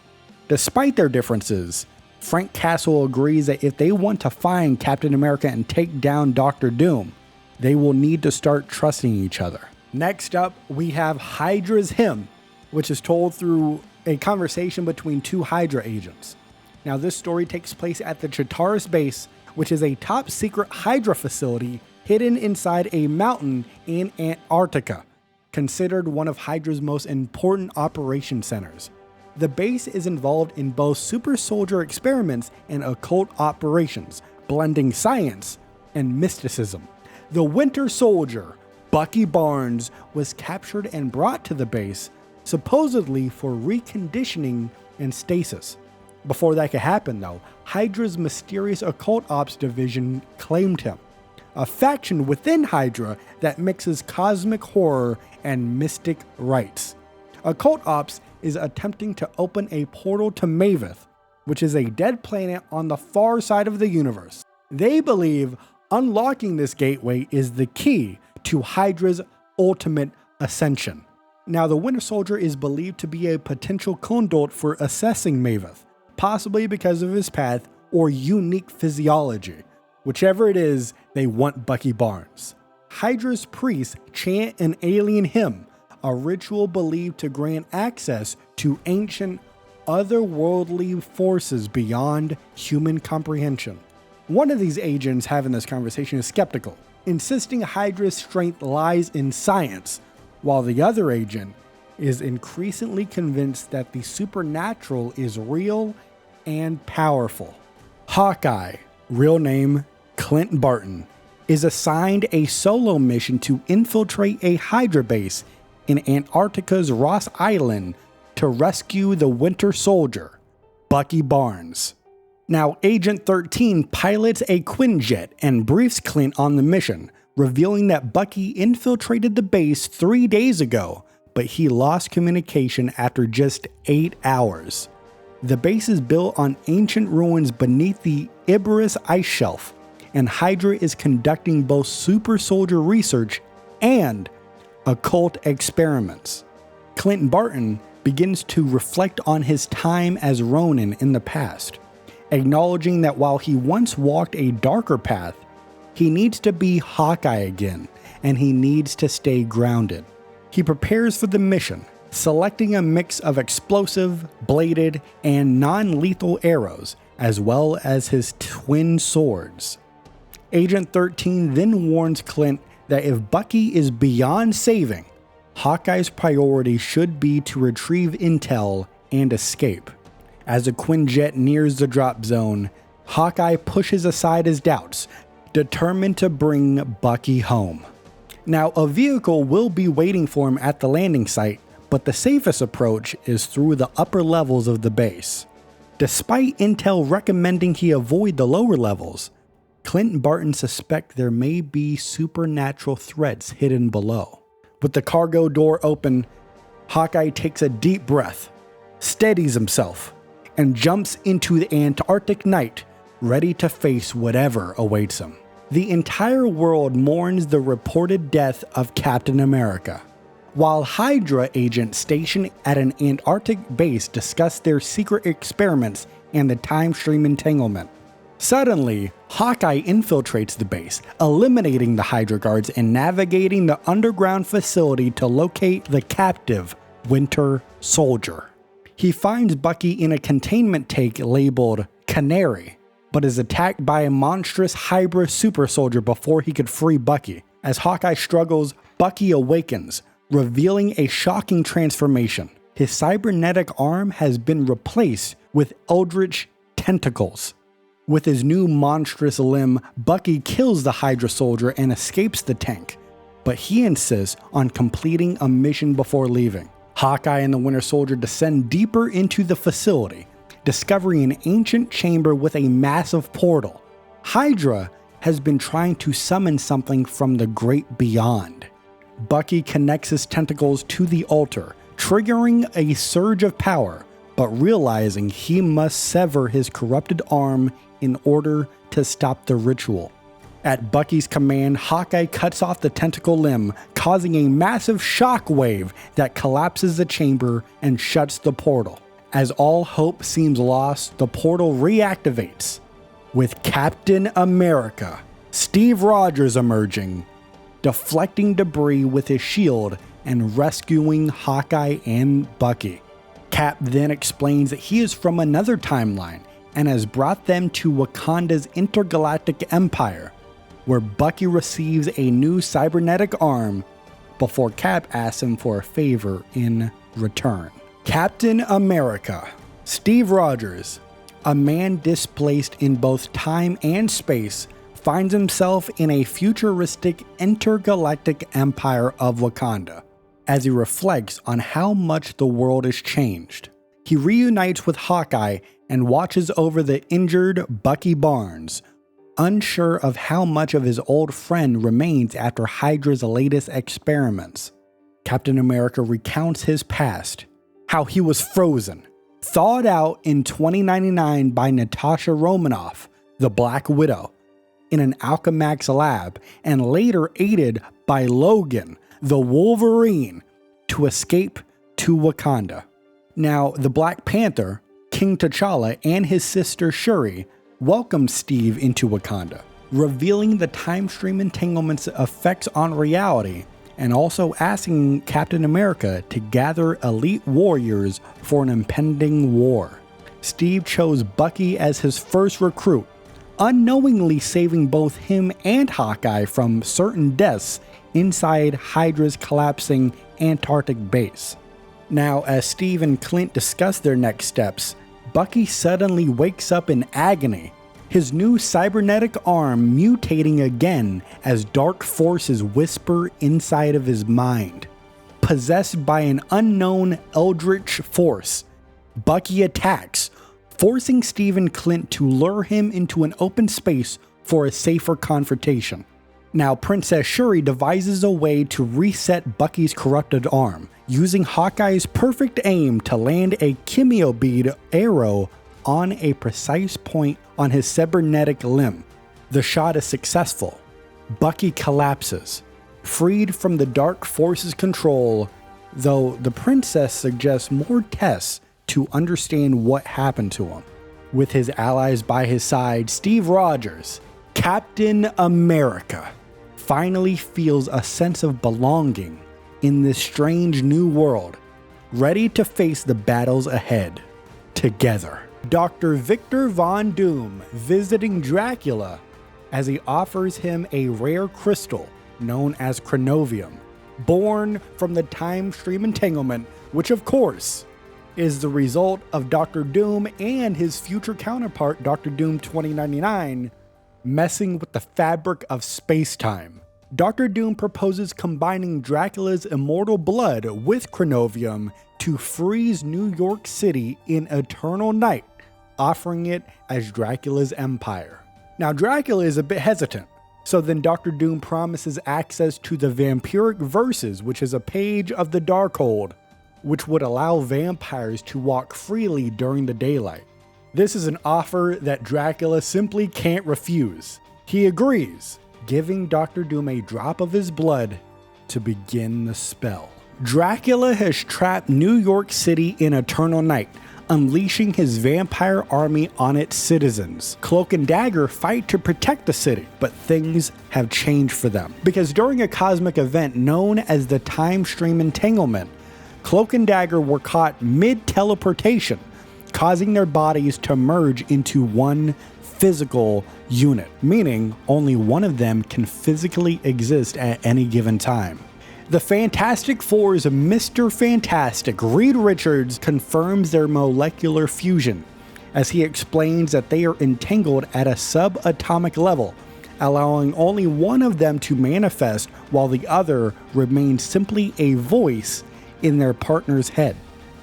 despite their differences, Frank Castle agrees that if they want to find Captain America and take down Doctor Doom, they will need to start trusting each other. Next up, we have Hydra's Hymn, which is told through a conversation between two Hydra agents. Now, this story takes place at the Chitaris base, which is a top secret Hydra facility hidden inside a mountain in Antarctica, considered one of Hydra's most important operation centers. The base is involved in both super soldier experiments and occult operations, blending science and mysticism. The Winter Soldier, Bucky Barnes, was captured and brought to the base, supposedly for reconditioning and stasis. Before that could happen, though, Hydra's mysterious occult ops division claimed him, a faction within Hydra that mixes cosmic horror and mystic rites. Occult Ops is attempting to open a portal to Maveth, which is a dead planet on the far side of the universe. They believe unlocking this gateway is the key to Hydra's ultimate ascension. Now, the Winter Soldier is believed to be a potential conduit for assessing Maveth, possibly because of his path or unique physiology. Whichever it is, they want Bucky Barnes. Hydra's priests chant an alien hymn, a ritual believed to grant access to ancient, otherworldly forces beyond human comprehension. One of these agents having this conversation is skeptical, insisting Hydra's strength lies in science, while the other agent is increasingly convinced that the supernatural is real and powerful. Hawkeye, real name Clint Barton, is assigned a solo mission to infiltrate a Hydra base in Antarctica's Ross Island to rescue the Winter Soldier, Bucky Barnes. Now, Agent 13 pilots a Quinjet and briefs Clint on the mission, revealing that Bucky infiltrated the base 3 days ago, but he lost communication after just 8 hours. The base is built on ancient ruins beneath the Iberus ice shelf, and Hydra is conducting both super soldier research and occult experiments. Clint Barton begins to reflect on his time as Ronin in the past, acknowledging that while he once walked a darker path, he needs to be Hawkeye again, and he needs to stay grounded. He prepares for the mission, selecting a mix of explosive, bladed, and non-lethal arrows, as well as his twin swords. Agent 13 then warns Clint that if Bucky is beyond saving, Hawkeye's priority should be to retrieve intel and escape. As the Quinjet nears the drop zone, Hawkeye pushes aside his doubts, determined to bring Bucky home. Now, a vehicle will be waiting for him at the landing site, but the safest approach is through the upper levels of the base. Despite intel recommending he avoid the lower levels, Clint and Barton suspect there may be supernatural threats hidden below. With the cargo door open, Hawkeye takes a deep breath, steadies himself, and jumps into the Antarctic night, ready to face whatever awaits him. The entire world mourns the reported death of Captain America. while Hydra agents stationed at an Antarctic base discuss their secret experiments and the time stream entanglement. Suddenly, Hawkeye infiltrates the base, eliminating the Hydra guards and navigating the underground facility to locate the captive Winter Soldier. He finds Bucky in a containment tank labeled Canary, but is attacked by a monstrous Hydra super soldier before he could free Bucky. As Hawkeye struggles, Bucky awakens, revealing a shocking transformation. His cybernetic arm has been replaced with eldritch tentacles. With his new monstrous limb, Bucky kills the Hydra soldier and escapes the tank, but he insists on completing a mission before leaving. Hawkeye and the Winter Soldier descend deeper into the facility, discovering an ancient chamber with a massive portal. Hydra has been trying to summon something from the great beyond. Bucky connects his tentacles to the altar, triggering a surge of power, but realizing he must sever his corrupted arm in order to stop the ritual. At Bucky's command, Hawkeye cuts off the tentacle limb, causing a massive shockwave that collapses the chamber and shuts the portal. As all hope seems lost, the portal reactivates, with Captain America, Steve Rogers, emerging, deflecting debris with his shield and rescuing Hawkeye and Bucky. Cap then explains that he is from another timeline and has brought them to Wakanda's intergalactic empire, where Bucky receives a new cybernetic arm before Cap asks him for a favor in return. Captain America, Steve Rogers, a man displaced in both time and space, finds himself in a futuristic intergalactic empire of Wakanda. As he reflects on how much the world has changed, he reunites with Hawkeye and watches over the injured Bucky Barnes, unsure of how much of his old friend remains after Hydra's latest experiments. Captain America recounts his past, how he was frozen, thawed out in 2099 by Natasha Romanoff, the Black Widow, in an Alchemax lab, and later aided by Logan, the Wolverine, to escape to Wakanda. Now, the Black Panther, King T'Challa, and his sister Shuri welcomed Steve into Wakanda, revealing the time stream entanglement's effects on reality, and also asking Captain America to gather elite warriors for an impending war. Steve chose Bucky as his first recruit, unknowingly saving both him and Hawkeye from certain deaths inside Hydra's collapsing Antarctic base. Now, as Steve and Clint discuss their next steps, Bucky suddenly wakes up in agony, his new cybernetic arm mutating again as dark forces whisper inside of his mind. Possessed by an unknown eldritch force, Bucky attacks, forcing Steve and Clint to lure him into an open space for a safer confrontation. Now, Princess Shuri devises a way to reset Bucky's corrupted arm, using Hawkeye's perfect aim to land a chemio bead arrow on a precise point on his cybernetic limb. The shot is successful. Bucky collapses, freed from the dark force's control, though the princess suggests more tests to understand what happened to him. With his allies by his side, Steve Rogers, Captain America, finally feels a sense of belonging in this strange new world, ready to face the battles ahead together. Dr. Victor Von Doom visiting Dracula as he offers him a rare crystal known as Chronovium, born from the time stream entanglement, which of course is the result of Dr. Doom and his future counterpart, Dr. Doom 2099, messing with the fabric of space-time. Dr. Doom proposes combining Dracula's immortal blood with Chronovium to freeze New York City in eternal night, offering it as Dracula's empire. Now, Dracula is a bit hesitant, so then Dr. Doom promises access to the Vampiric Verses, which is a page of the Darkhold, which would allow vampires to walk freely during the daylight. This is an offer that Dracula simply can't refuse. He agrees, giving Dr. Doom a drop of his blood to begin the spell. Dracula has trapped New York City in eternal night, unleashing his vampire army on its citizens. Cloak and Dagger fight to protect the city, but things have changed for them. Because during a cosmic event known as the Time Stream Entanglement, Cloak and Dagger were caught mid-teleportation, causing their bodies to merge into one physical unit, meaning only one of them can physically exist at any given time. The Fantastic Four's Mr. Fantastic, Reed Richards, confirms their molecular fusion, as he explains that they are entangled at a subatomic level, allowing only one of them to manifest while the other remains simply a voice in their partner's head.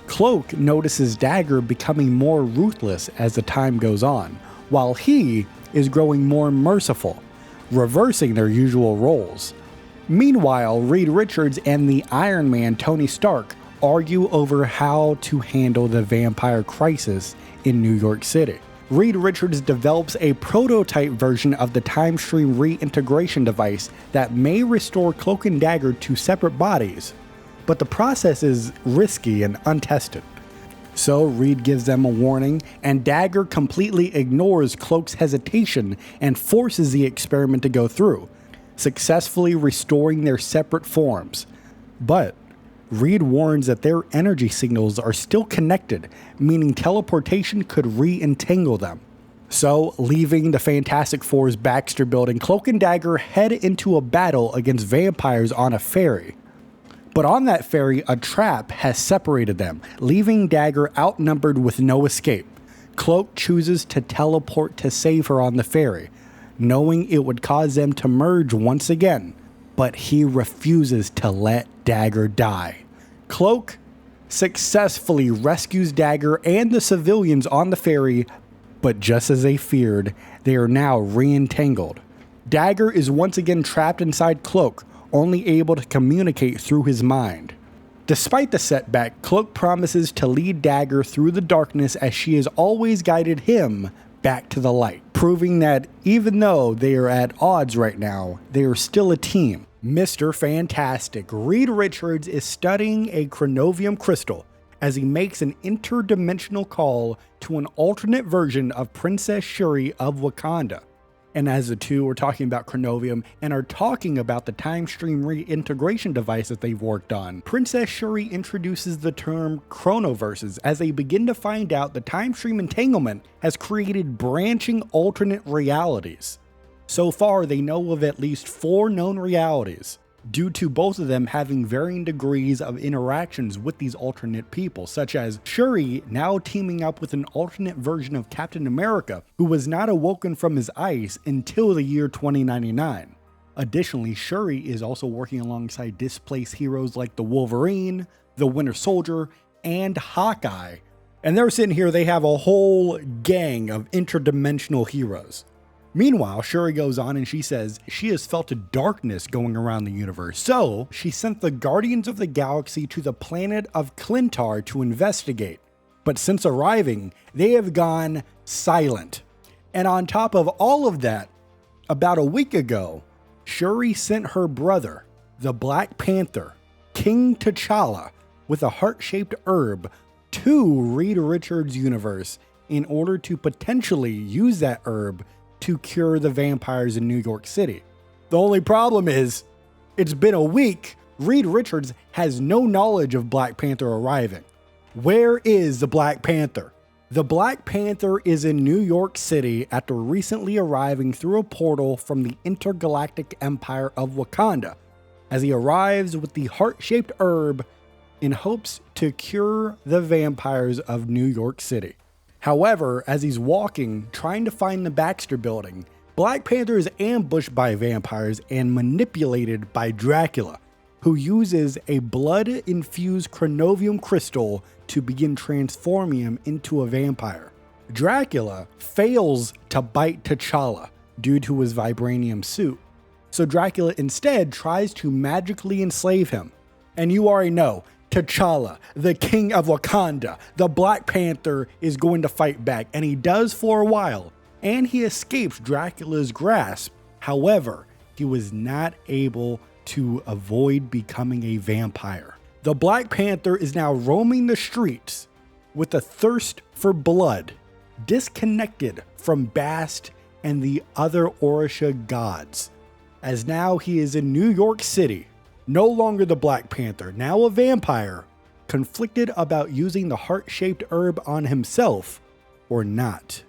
Cloak notices Dagger becoming more ruthless as the time goes on, while he is growing more merciful, reversing their usual roles. Meanwhile, Reed Richards and the Iron Man Tony Stark argue over how to handle the vampire crisis in New York City. Reed Richards develops a prototype version of the Time Stream reintegration device that may restore Cloak and Dagger to separate bodies, but the process is risky and untested. So Reed gives them a warning, and Dagger completely ignores Cloak's hesitation and forces the experiment to go through, successfully restoring their separate forms. But Reed warns that their energy signals are still connected, meaning teleportation could re-entangle them. So, leaving the Fantastic Four's Baxter building, Cloak and Dagger head into a battle against vampires on a ferry. But on that ferry, a trap has separated them, leaving Dagger outnumbered with no escape. Cloak chooses to teleport to save her on the ferry, knowing it would cause them to merge once again, but he refuses to let Dagger die. Cloak successfully rescues Dagger and the civilians on the ferry, but just as they feared, they are now re-entangled. Dagger is once again trapped inside Cloak, only able to communicate through his mind. Despite the setback, Cloak promises to lead Dagger through the darkness as she has always guided him back to the light, proving that even though they are at odds right now, they are still a team. Mr. Fantastic, Reed Richards, is studying a chronovium crystal as he makes an interdimensional call to an alternate version of Princess Shuri of Wakanda. And as the two are talking about chronovium and are talking about the time stream reintegration device that they've worked on, Princess Shuri introduces the term chronoverses as they begin to find out the time stream entanglement has created branching alternate realities. So far, they know of at least 4 known realities, due to both of them having varying degrees of interactions with these alternate people, such as Shuri now teaming up with an alternate version of Captain America, who was not awoken from his ice until the year 2099. Additionally, Shuri is also working alongside displaced heroes like the Wolverine, the Winter Soldier, and Hawkeye. And they're sitting here, they have a whole gang of interdimensional heroes. Meanwhile, Shuri goes on and she says she has felt a darkness going around the universe, so she sent the Guardians of the Galaxy to the planet of Clintar to investigate. But since arriving, they have gone silent. And on top of all of that, about a week ago, Shuri sent her brother, the Black Panther, King T'Challa, with a heart-shaped herb to Reed Richards' universe in order to potentially use that herb to cure the vampires in New York City. The only problem is, it's been a week. Reed Richards has no knowledge of Black Panther arriving. Where is the Black Panther? The Black Panther is in New York City after recently arriving through a portal from the intergalactic empire of Wakanda, as he arrives with the heart-shaped herb in hopes to cure the vampires of New York City. However, as he's walking, trying to find the Baxter building, Black Panther is ambushed by vampires and manipulated by Dracula, who uses a blood-infused chronovium crystal to begin transforming him into a vampire. Dracula fails to bite T'Challa due to his vibranium suit, so Dracula instead tries to magically enslave him. And you already know, T'Challa, the king of Wakanda, the Black Panther, is going to fight back, and he does for a while, and he escapes Dracula's grasp. However, he was not able to avoid becoming a vampire. The Black Panther is now roaming the streets with a thirst for blood, disconnected from Bast and the other Orisha gods, as now he is in New York City, no longer the Black Panther, now a vampire, conflicted about using the heart-shaped herb on himself or not.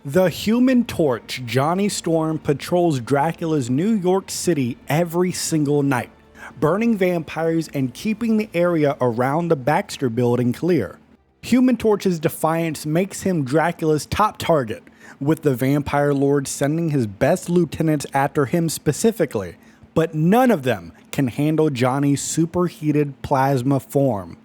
The Human Torch, Johnny Storm, patrols Dracula's New York City every single night, burning vampires and keeping the area around the Baxter Building clear. Human Torch's defiance makes him Dracula's top target, with the Vampire Lord sending his best lieutenants after him specifically, but none of them can handle Johnny's superheated plasma form.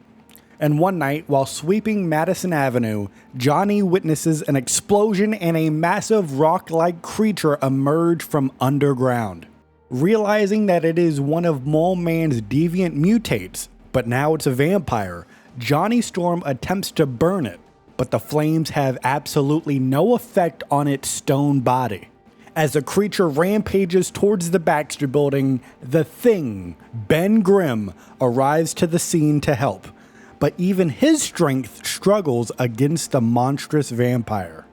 And one night, while sweeping Madison Avenue, Johnny witnesses an explosion and a massive rock-like creature emerge from underground. Realizing that it is one of Mole Man's deviant mutates, but now it's a vampire, Johnny Storm attempts to burn it, but the flames have absolutely no effect on its stone body. As the creature rampages towards the Baxter Building, the Thing, Ben Grimm, arrives to the scene to help, but even his strength struggles against the monstrous vampire.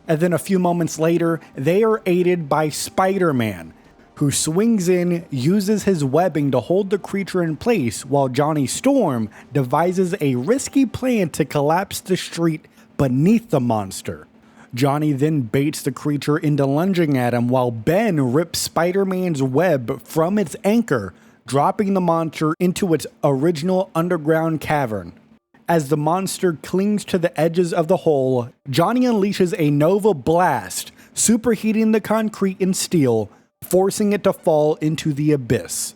And then a few moments later, they are aided by Spider-Man, who swings in, uses his webbing to hold the creature in place while Johnny Storm devises a risky plan to collapse the street beneath the monster. Johnny then baits the creature into lunging at him while Ben rips Spider-Man's web from its anchor, dropping the monster into its original underground cavern. As the monster clings to the edges of the hole, Johnny unleashes a Nova Blast, superheating the concrete and steel, forcing it to fall into the abyss.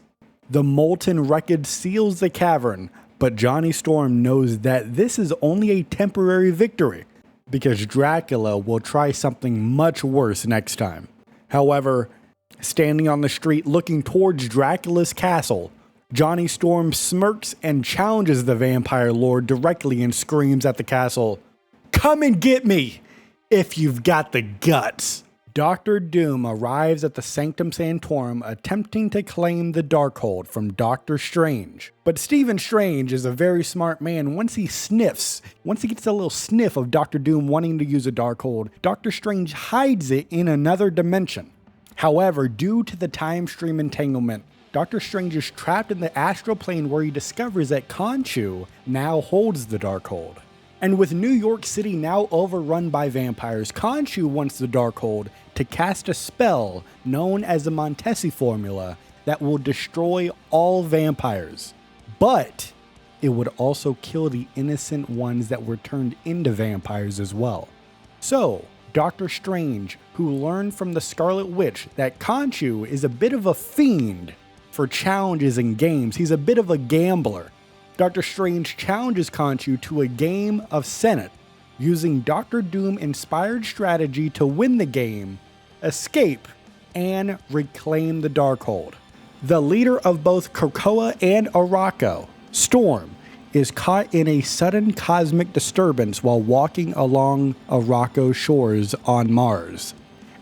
The molten wreckage seals the cavern, but Johnny Storm knows that this is only a temporary victory, because Dracula will try something much worse next time. However, standing on the street looking towards Dracula's castle, Johnny Storm smirks and challenges the Vampire Lord directly and screams at the castle, "Come and get me, if you've got the guts." Doctor Doom arrives at the Sanctum Sanctorum attempting to claim the Darkhold from Doctor Strange. But Stephen Strange is a very smart man. Once he gets a little sniff of Doctor Doom wanting to use a Darkhold, Doctor Strange hides it in another dimension. However, due to the time stream entanglement, Doctor Strange is trapped in the astral plane where he discovers that Khonshu now holds the Darkhold. And with New York City now overrun by vampires, Khonshu wants the Darkhold to cast a spell known as the Montesi Formula that will destroy all vampires. But it would kill kill the innocent ones that were turned into vampires as well. So, Doctor Strange, who learned from the Scarlet Witch that Khonshu is a bit of a fiend for challenges in games, he's a bit of a gambler. Doctor Strange challenges Khonshu to a game of Senate, using Doctor Doom-inspired strategy to win the game, escape, and reclaim the Darkhold. The leader of both Krakoa and Arakko, Storm, is caught in a sudden cosmic disturbance while walking along Arakko's shores on Mars.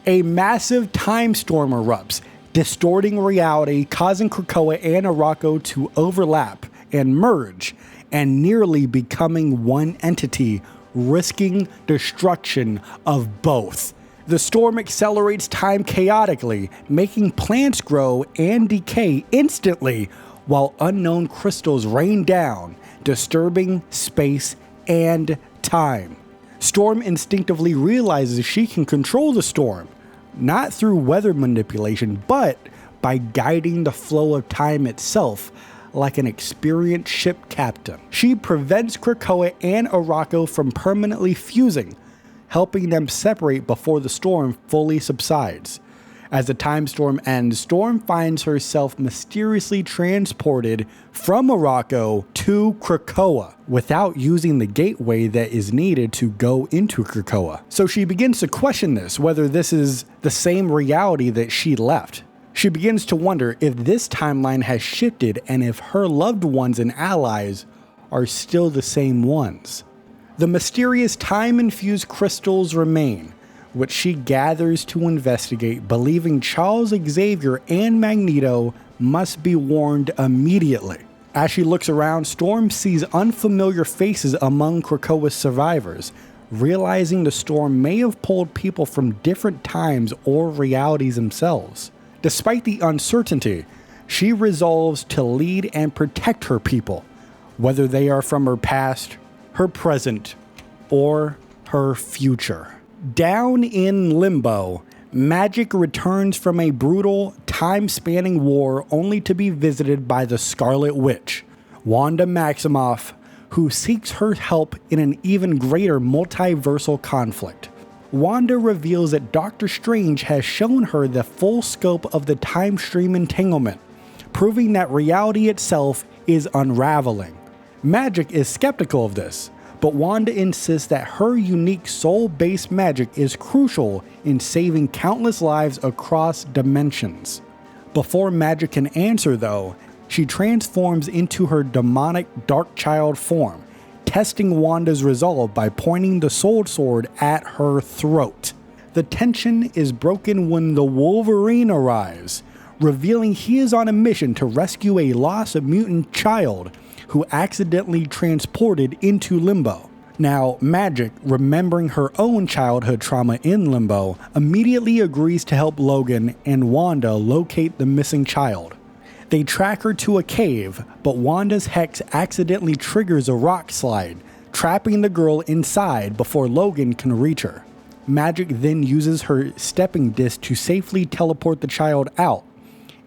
A massive time storm erupts, distorting reality, causing Krakoa and Arakko to overlap and merge, and nearly becoming one entity, risking destruction of both. The storm accelerates time chaotically, making plants grow and decay instantly, while unknown crystals rain down, disturbing space and time. Storm instinctively realizes she can control the storm, not through weather manipulation, but by guiding the flow of time itself, like an experienced ship captain. She prevents Krakoa and Arakko from permanently fusing, helping them separate before the storm fully subsides. As the time storm ends, Storm finds herself mysteriously transported from Arakko to Krakoa without using the gateway that is needed to go into Krakoa. So she begins to question this, whether this is the same reality that she left. She begins to wonder if this timeline has shifted and if her loved ones and allies are still the same ones. The mysterious time-infused crystals remain, which she gathers to investigate, believing Charles Xavier and Magneto must be warned immediately. As she looks around, Storm sees unfamiliar faces among Krakoa's survivors, realizing the storm may have pulled people from different times or realities themselves. Despite the uncertainty, she resolves to lead and protect her people, whether they are from her past, her present, or her future. Down in Limbo, Magik returns from a brutal, time-spanning war only to be visited by the Scarlet Witch, Wanda Maximoff, who seeks her help in an even greater multiversal conflict. Wanda reveals that Doctor Strange has shown her the full scope of the time stream entanglement, proving that reality itself is unraveling. Magik is skeptical of this, but Wanda insists that her unique soul-based magic is crucial in saving countless lives across dimensions. Before Magik can answer though, she transforms into her demonic Dark Child form, testing Wanda's resolve by pointing the Soul Sword at her throat. The tension is broken when the Wolverine arrives, revealing he is on a mission to rescue a lost mutant child who accidentally transported into Limbo. Now, Magik, remembering her own childhood trauma in Limbo, immediately agrees to help Logan and Wanda locate the missing child. They track her to a cave, but Wanda's hex accidentally triggers a rock slide, trapping the girl inside before Logan can reach her. Magik then uses her stepping disc to safely teleport the child out,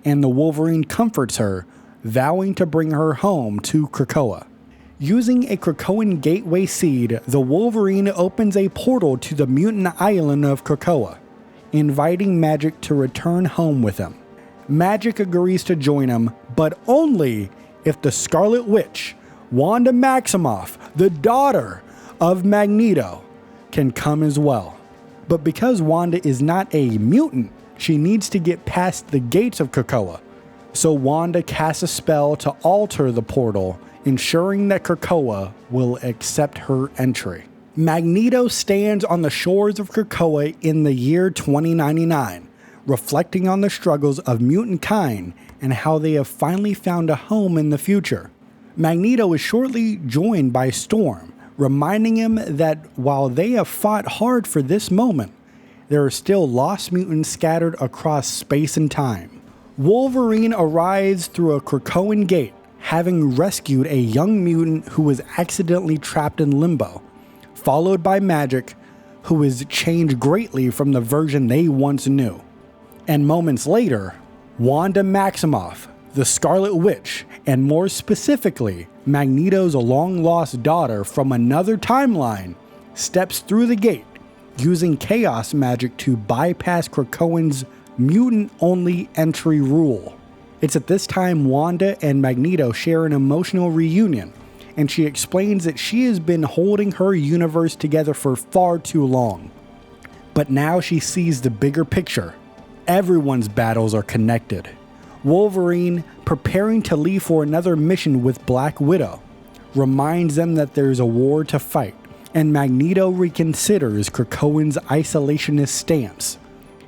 and the Wolverine comforts her, vowing to bring her home to Krakoa. Using a Krakoan gateway seed, the Wolverine opens a portal to the mutant island of Krakoa, inviting Magik to return home with him. Magik agrees to join him, but only if the Scarlet Witch, Wanda Maximoff, the daughter of Magneto, can come as well. But because Wanda is not a mutant, she needs to get past the gates of Krakoa. So Wanda casts a spell to alter the portal, ensuring that Krakoa will accept her entry. Magneto stands on the shores of Krakoa in the year 2099, reflecting on the struggles of mutant kind and how they have finally found a home in the future. Magneto is shortly joined by Storm, reminding him that while they have fought hard for this moment, there are still lost mutants scattered across space and time. Wolverine arrives through a Krakoan gate, having rescued a young mutant who was accidentally trapped in Limbo, followed by Magik, who is changed greatly from the version they once knew. And moments later, Wanda Maximoff, the Scarlet Witch, and more specifically, Magneto's long-lost daughter from another timeline, steps through the gate, using chaos magic to bypass Krakoan's mutant-only entry rule. It's at this time Wanda and Magneto share an emotional reunion, and she explains that she has been holding her universe together for far too long. But now she sees the bigger picture. Everyone's battles are connected. Wolverine, preparing to leave for another mission with Black Widow, reminds them that there's a war to fight, and Magneto reconsiders Krakoan's isolationist stance.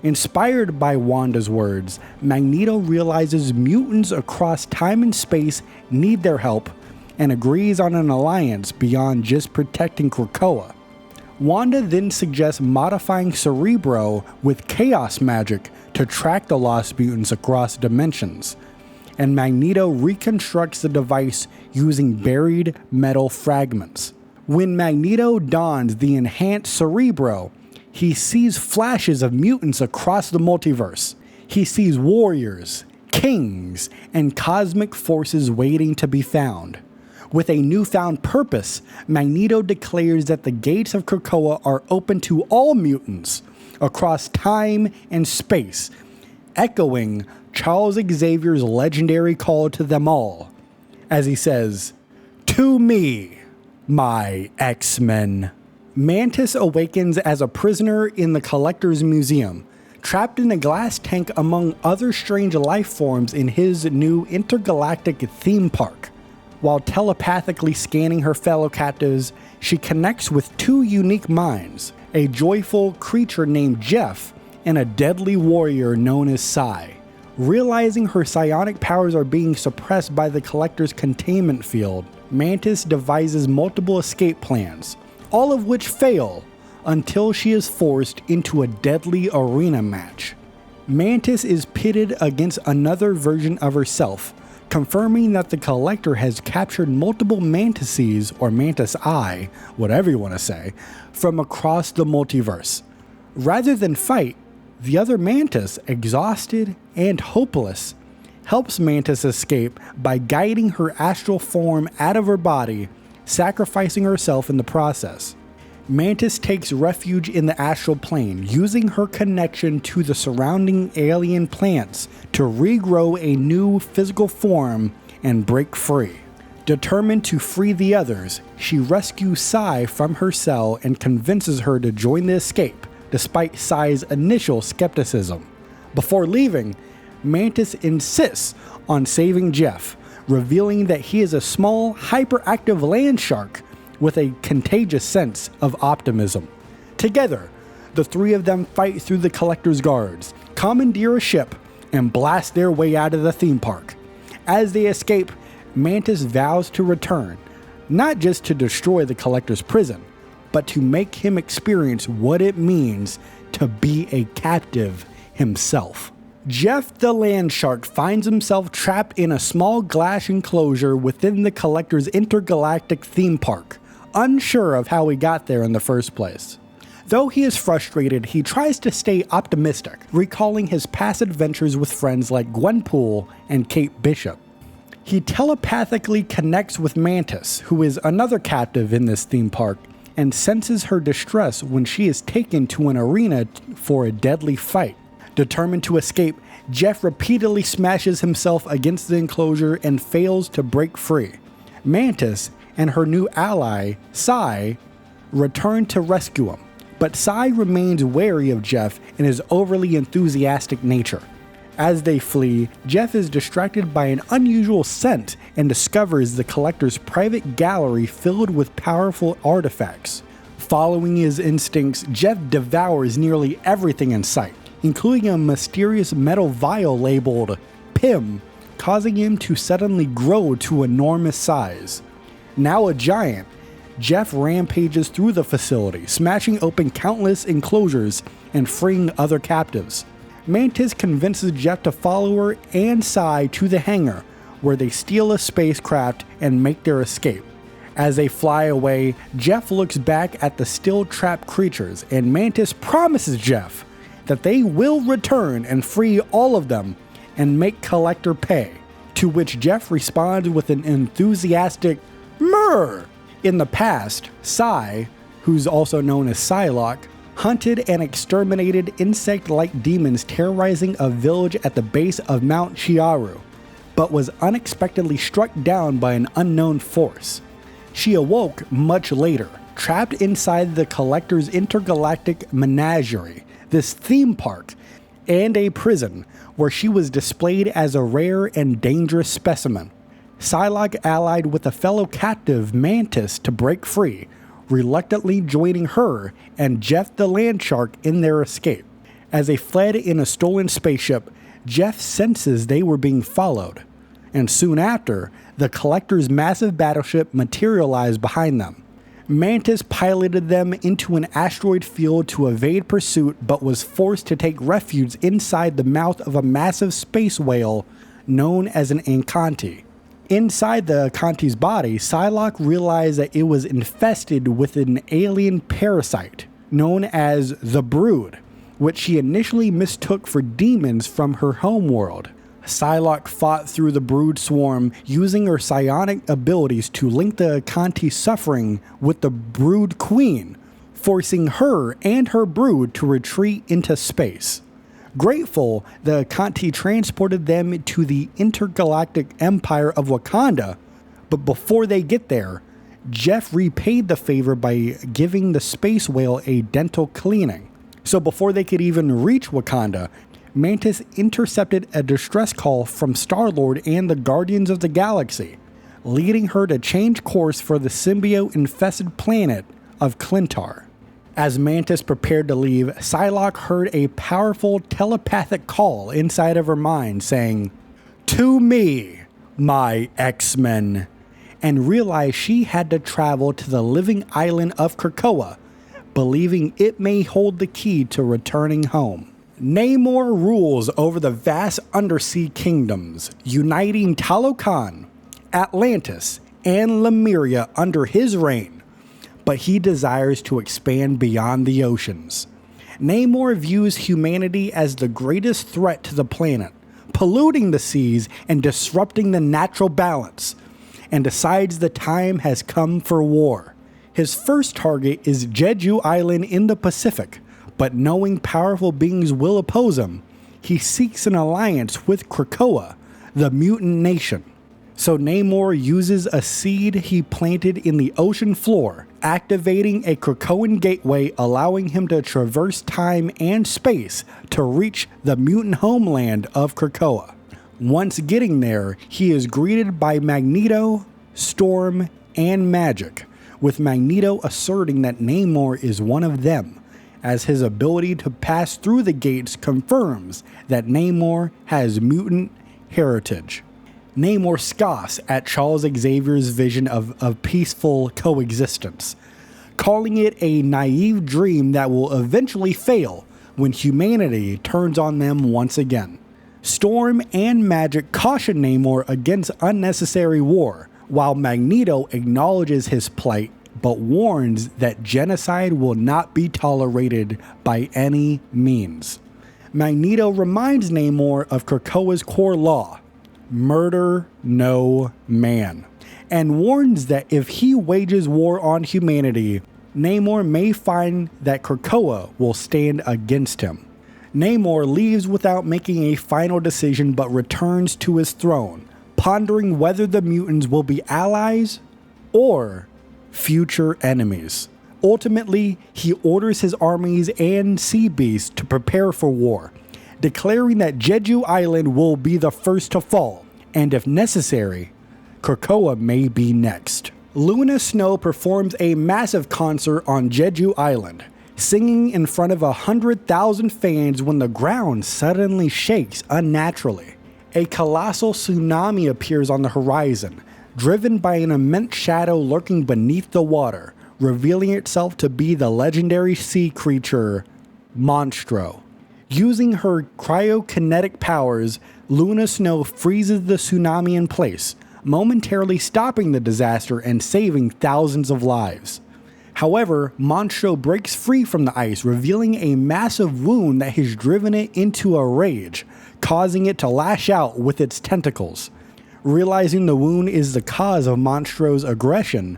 Inspired by Wanda's words, Magneto realizes mutants across time and space need their help and agrees on an alliance beyond just protecting Krakoa. Wanda then suggests modifying Cerebro with chaos magic to track the lost mutants across dimensions, and Magneto reconstructs the device using buried metal fragments. When Magneto dons the enhanced Cerebro, he sees flashes of mutants across the multiverse. He sees warriors, kings, and cosmic forces waiting to be found. With a newfound purpose, Magneto declares that the gates of Krakoa are open to all mutants across time and space, echoing Charles Xavier's legendary call to them all, as he says, "To me, my X-Men." Mantis awakens as a prisoner in the Collector's Museum, trapped in a glass tank among other strange life forms in his new intergalactic theme park. While telepathically scanning her fellow captives, she connects with two unique minds, a joyful creature named Jeff and a deadly warrior known as Psy, Realizing her psionic powers are being suppressed by the Collector's containment field, Mantis devises multiple escape plans, all of which fail until she is forced into a deadly arena match. Mantis is pitted against another version of herself, confirming that the Collector has captured multiple Mantises, or Mantis-I, whatever you want to say, from across the multiverse. Rather than fight, the other Mantis, exhausted and hopeless, helps Mantis escape by guiding her astral form out of her body, sacrificing herself in the process. Mantis takes refuge in the astral plane, using her connection to the surrounding alien plants to regrow a new physical form and break free. Determined to free the others, she rescues Psy from her cell and convinces her to join the escape, despite Psy's initial skepticism. Before leaving, Mantis insists on saving Jeff, revealing that he is a small, hyperactive land shark with a contagious sense of optimism. Together, the three of them fight through the Collector's guards, commandeer a ship, and blast their way out of the theme park. As they escape, Mantis vows to return, not just to destroy the Collector's prison, but to make him experience what it means to be a captive himself. Jeff the Land Shark finds himself trapped in a small glass enclosure within the Collector's intergalactic theme park, unsure of how he got there in the first place. Though he is frustrated, he tries to stay optimistic, recalling his past adventures with friends like Gwenpool and Kate Bishop. He telepathically connects with Mantis, who is another captive in this theme park, and senses her distress when she is taken to an arena for a deadly fight. Determined to escape, Jeff repeatedly smashes himself against the enclosure and fails to break free. Mantis and her new ally, Psy, return to rescue him, but Psy remains wary of Jeff and his overly enthusiastic nature. As they flee, Jeff is distracted by an unusual scent and discovers the Collector's private gallery filled with powerful artifacts. Following his instincts, Jeff devours nearly everything in sight, including a mysterious metal vial labeled Pym, causing him to suddenly grow to enormous size. Now a giant, Jeff rampages through the facility, smashing open countless enclosures and freeing other captives. Mantis convinces Jeff to follow her and Psy to the hangar, where they steal a spacecraft and make their escape. As they fly away, Jeff looks back at the still trapped creatures, and Mantis promises Jeff that they will return and free all of them and make Collector pay, to which Jeff responds with an enthusiastic "Murr!" In the past, Psy, who's also known as Psylocke, hunted and exterminated insect-like demons terrorizing a village at the base of Mount Chiaru, but was unexpectedly struck down by an unknown force. She awoke much later, trapped inside the Collector's intergalactic menagerie, this theme park, and a prison where she was displayed as a rare and dangerous specimen. Psylocke allied with a fellow captive, Mantis, to break free, reluctantly joining her and Jeff the Land Shark in their escape. As they fled in a stolen spaceship, Jeff senses they were being followed, and soon after, the Collector's massive battleship materialized behind them. Mantis piloted them into an asteroid field to evade pursuit, but was forced to take refuge inside the mouth of a massive space whale known as an Encanti. Inside the Encanti's body, Psylocke realized that it was infested with an alien parasite known as the Brood, which she initially mistook for demons from her homeworld. Psylocke fought through the Brood swarm, using her psionic abilities to link the Encanti's suffering with the Brood Queen, forcing her and her brood to retreat into space. Grateful, the Encanti transported them to the intergalactic empire of Wakanda, but before they get there, Jeff repaid the favor by giving the space whale a dental cleaning. So before they could even reach Wakanda, Mantis intercepted a distress call from Star-Lord and the Guardians of the Galaxy, leading her to change course for the symbiote-infested planet of Clintar. As Mantis prepared to leave, Psylocke heard a powerful telepathic call inside of her mind saying, "To me, my X-Men," and realized she had to travel to the living island of Krakoa, believing it may hold the key to returning home. Namor rules over the vast undersea kingdoms, uniting Talokan, Atlantis, and Lemuria under his reign, but he desires to expand beyond the oceans. Namor views humanity as the greatest threat to the planet, polluting the seas and disrupting the natural balance, and decides the time has come for war. His first target is Jeju Island in the Pacific, but knowing powerful beings will oppose him, he seeks an alliance with Krakoa, the mutant nation. So Namor uses a seed he planted in the ocean floor, activating a Krakoan gateway, allowing him to traverse time and space to reach the mutant homeland of Krakoa. Once getting there, he is greeted by Magneto, Storm, and Magik, with Magneto asserting that Namor is one of them, as his ability to pass through the gates confirms that Namor has mutant heritage. Namor scoffs at Charles Xavier's vision of peaceful coexistence, calling it a naive dream that will eventually fail when humanity turns on them once again. Storm and Magik caution Namor against unnecessary war, while Magneto acknowledges his plight but warns that genocide will not be tolerated by any means. Magneto reminds Namor of Krakoa's core law, murder no man, and warns that if he wages war on humanity, Namor may find that Krakoa will stand against him. Namor leaves without making a final decision but returns to his throne, pondering whether the mutants will be allies or future enemies. Ultimately, he orders his armies and sea beasts to prepare for war, declaring that Jeju Island will be the first to fall, and if necessary, Krakoa may be next. Luna Snow performs a massive concert on Jeju Island, singing in front of 100,000 fans when the ground suddenly shakes unnaturally. A colossal tsunami appears on the horizon, driven by an immense shadow lurking beneath the water, revealing itself to be the legendary sea creature, Monstro. Using her cryokinetic powers, Luna Snow freezes the tsunami in place, momentarily stopping the disaster and saving thousands of lives. However, Monstro breaks free from the ice, revealing a massive wound that has driven it into a rage, causing it to lash out with its tentacles. Realizing the wound is the cause of Monstro's aggression,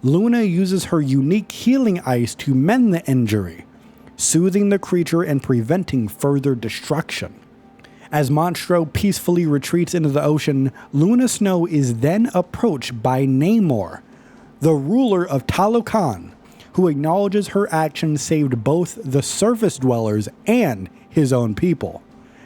Luna uses her unique healing ice to mend the injury, soothing the creature and preventing further destruction. As Monstro peacefully retreats into the ocean, Luna Snow is then approached by Namor, the ruler of Talokan, who acknowledges her actions saved both the surface dwellers and his own people.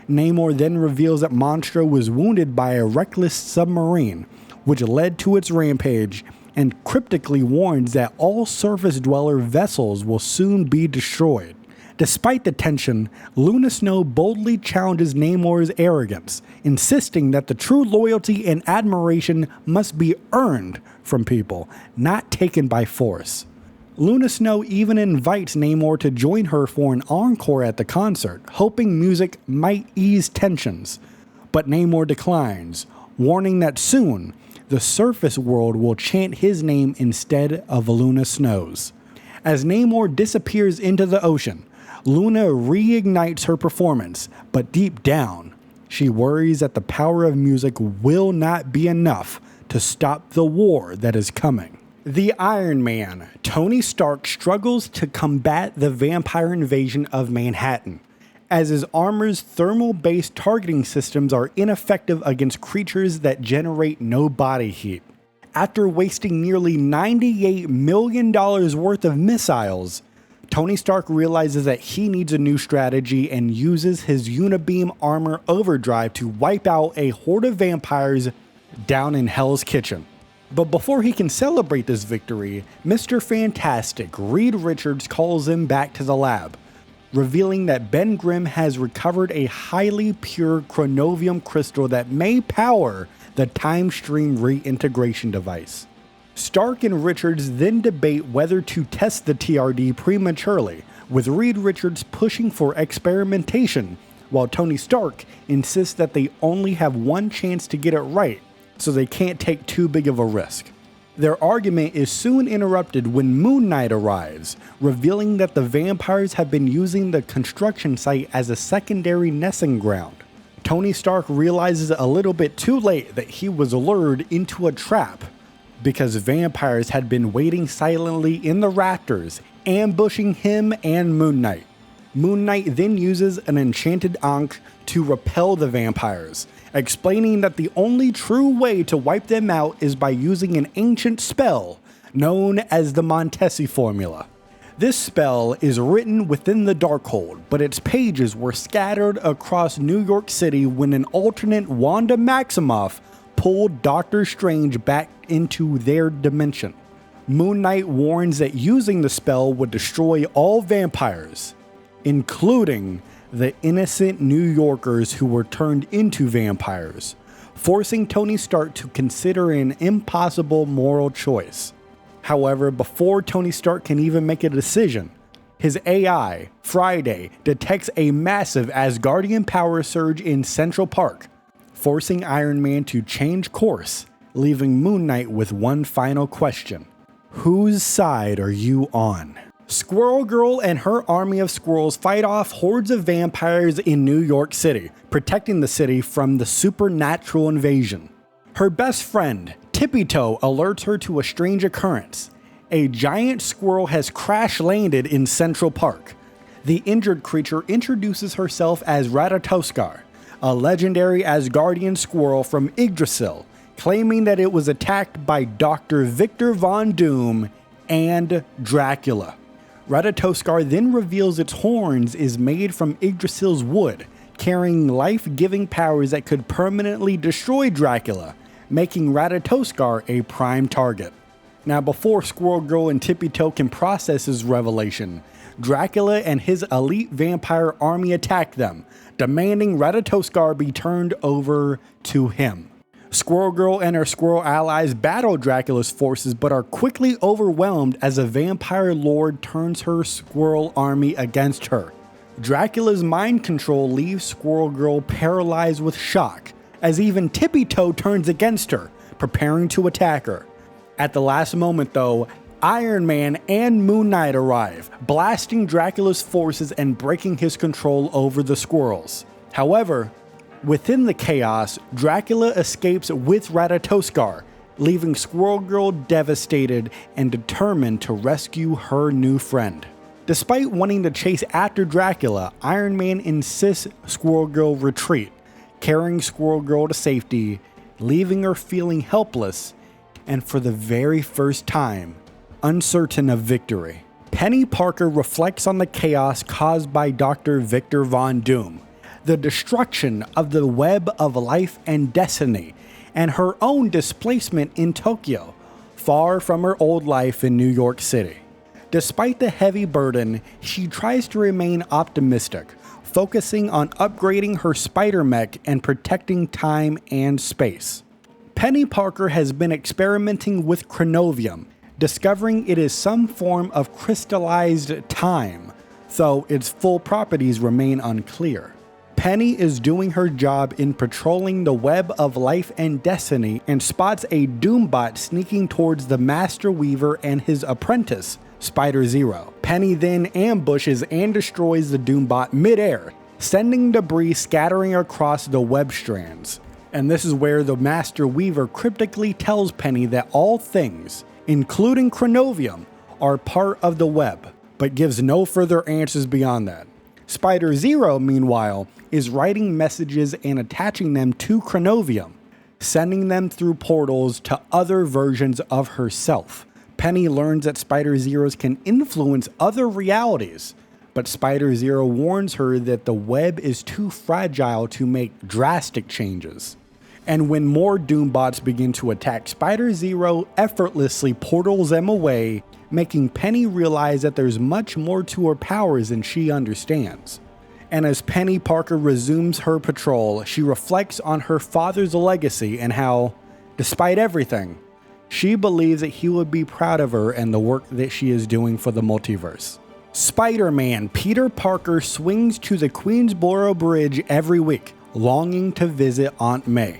Namor then reveals that Monstro was wounded by a reckless submarine, which led to its rampage, and cryptically warns that all surface dweller vessels will soon be destroyed. Despite the tension, Luna Snow boldly challenges Namor's arrogance, insisting that the true loyalty and admiration must be earned from people, not taken by force. Luna Snow even invites Namor to join her for an encore at the concert, hoping music might ease tensions. But Namor declines, warning that soon, the surface world will chant his name instead of Luna Snow's. As Namor disappears into the ocean, Luna reignites her performance, but deep down, she worries that the power of music will not be enough to stop the war that is coming. The Iron Man, Tony Stark, struggles to combat the vampire invasion of Manhattan, as his armor's thermal-based targeting systems are ineffective against creatures that generate no body heat. After wasting nearly $98 million worth of missiles, Tony Stark realizes that he needs a new strategy and uses his Unibeam armor overdrive to wipe out a horde of vampires down in Hell's Kitchen. But before he can celebrate this victory, Mr. Fantastic, Reed Richards, calls him back to the lab, revealing that Ben Grimm has recovered a highly pure chronovium crystal that may power the time stream reintegration device. Stark and Richards then debate whether to test the TRD prematurely, with Reed Richards pushing for experimentation, while Tony Stark insists that they only have one chance to get it right, so they can't take too big of a risk. Their argument is soon interrupted when Moon Knight arrives, revealing that the vampires have been using the construction site as a secondary nesting ground. Tony Stark realizes a little bit too late that he was lured into a trap, because vampires had been waiting silently in the rafters, ambushing him and Moon Knight. Moon Knight then uses an enchanted ankh to repel the vampires, explaining that the only true way to wipe them out is by using an ancient spell known as the Montesi formula. This spell is written within the Darkhold, but its pages were scattered across New York City when an alternate Wanda Maximoff pulled Doctor Strange back into their dimension. Moon Knight warns that using the spell would destroy all vampires, including the innocent New Yorkers who were turned into vampires, forcing Tony Stark to consider an impossible moral choice. However, before Tony Stark can even make a decision, his AI, Friday, detects a massive Asgardian power surge in Central Park, forcing Iron Man to change course, leaving Moon Knight with one final question. Whose side are you on? Squirrel Girl and her army of squirrels fight off hordes of vampires in New York City, protecting the city from the supernatural invasion. Her best friend, Tippy Toe, alerts her to a strange occurrence. A giant squirrel has crash-landed in Central Park. The injured creature introduces herself as Ratatoskar, a legendary Asgardian squirrel from Yggdrasil, claiming that it was attacked by Dr. Victor Von Doom and Dracula. Ratatoskar then reveals its horns is made from Yggdrasil's wood, carrying life-giving powers that could permanently destroy Dracula, making Ratatoskar a prime target. Now, before Squirrel Girl and Tippy Toe can process his revelation, Dracula and his elite vampire army attack them, demanding Ratatoskar be turned over to him. Squirrel Girl and her squirrel allies battle Dracula's forces but are quickly overwhelmed as a vampire lord turns her squirrel army against her. Dracula's mind control leaves Squirrel Girl paralyzed with shock, as even Tippy Toe turns against her, preparing to attack her. At the last moment though, Iron Man and Moon Knight arrive, blasting Dracula's forces and breaking his control over the squirrels. However, within the chaos, Dracula escapes with Ratatoskar, leaving Squirrel Girl devastated and determined to rescue her new friend. Despite wanting to chase after Dracula, Iron Man insists Squirrel Girl retreat, carrying Squirrel Girl to safety, leaving her feeling helpless and, for the very first time, uncertain of victory. Penny Parker reflects on the chaos caused by Dr. Victor Von Doom, the destruction of the web of life and destiny, and her own displacement in Tokyo, far from her old life in New York City. Despite the heavy burden, she tries to remain optimistic, focusing on upgrading her spider mech and protecting time and space. Penny Parker has been experimenting with chronovium, discovering it is some form of crystallized time, though its full properties remain unclear. Penny is doing her job in patrolling the web of life and destiny and spots a Doombot sneaking towards the Master Weaver and his apprentice, Spider-Zero. Penny then ambushes and destroys the Doombot mid-air, sending debris scattering across the web strands. And this is where the Master Weaver cryptically tells Penny that all things, including chronovium, are part of the web, but gives no further answers beyond that. Spider-Zero, meanwhile, is writing messages and attaching them to chronovium, sending them through portals to other versions of herself. Penny learns that Spider-Zeros can influence other realities, but Spider-Zero warns her that the web is too fragile to make drastic changes. And when more Doombots begin to attack, Spider-Zero effortlessly portals them away, making Penny realize that there's much more to her powers than she understands. And as Penny Parker resumes her patrol, she reflects on her father's legacy and how, despite everything, she believes that he would be proud of her and the work that she is doing for the multiverse. Spider-Man Peter Parker swings to the Queensboro Bridge every week, longing to visit Aunt May.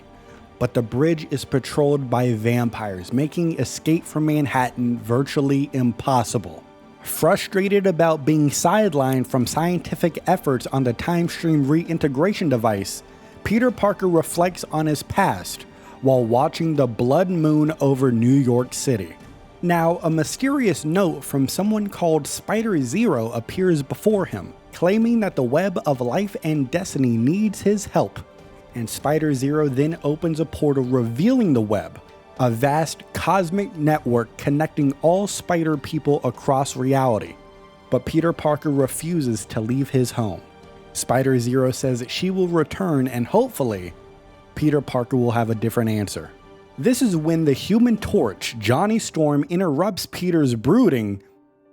But the bridge is patrolled by vampires, making escape from Manhattan virtually impossible. Frustrated about being sidelined from scientific efforts on the Time Stream reintegration device, Peter Parker reflects on his past while watching the blood moon over New York City. Now, a mysterious note from someone called Spider-Zero appears before him, claiming that the web of life and destiny needs his help. And Spider-Zero then opens a portal revealing the web, a vast cosmic network connecting all spider people across reality. But Peter Parker refuses to leave his home. Spider-Zero says that she will return and hopefully, Peter Parker will have a different answer. This is when the Human Torch, Johnny Storm, interrupts Peter's brooding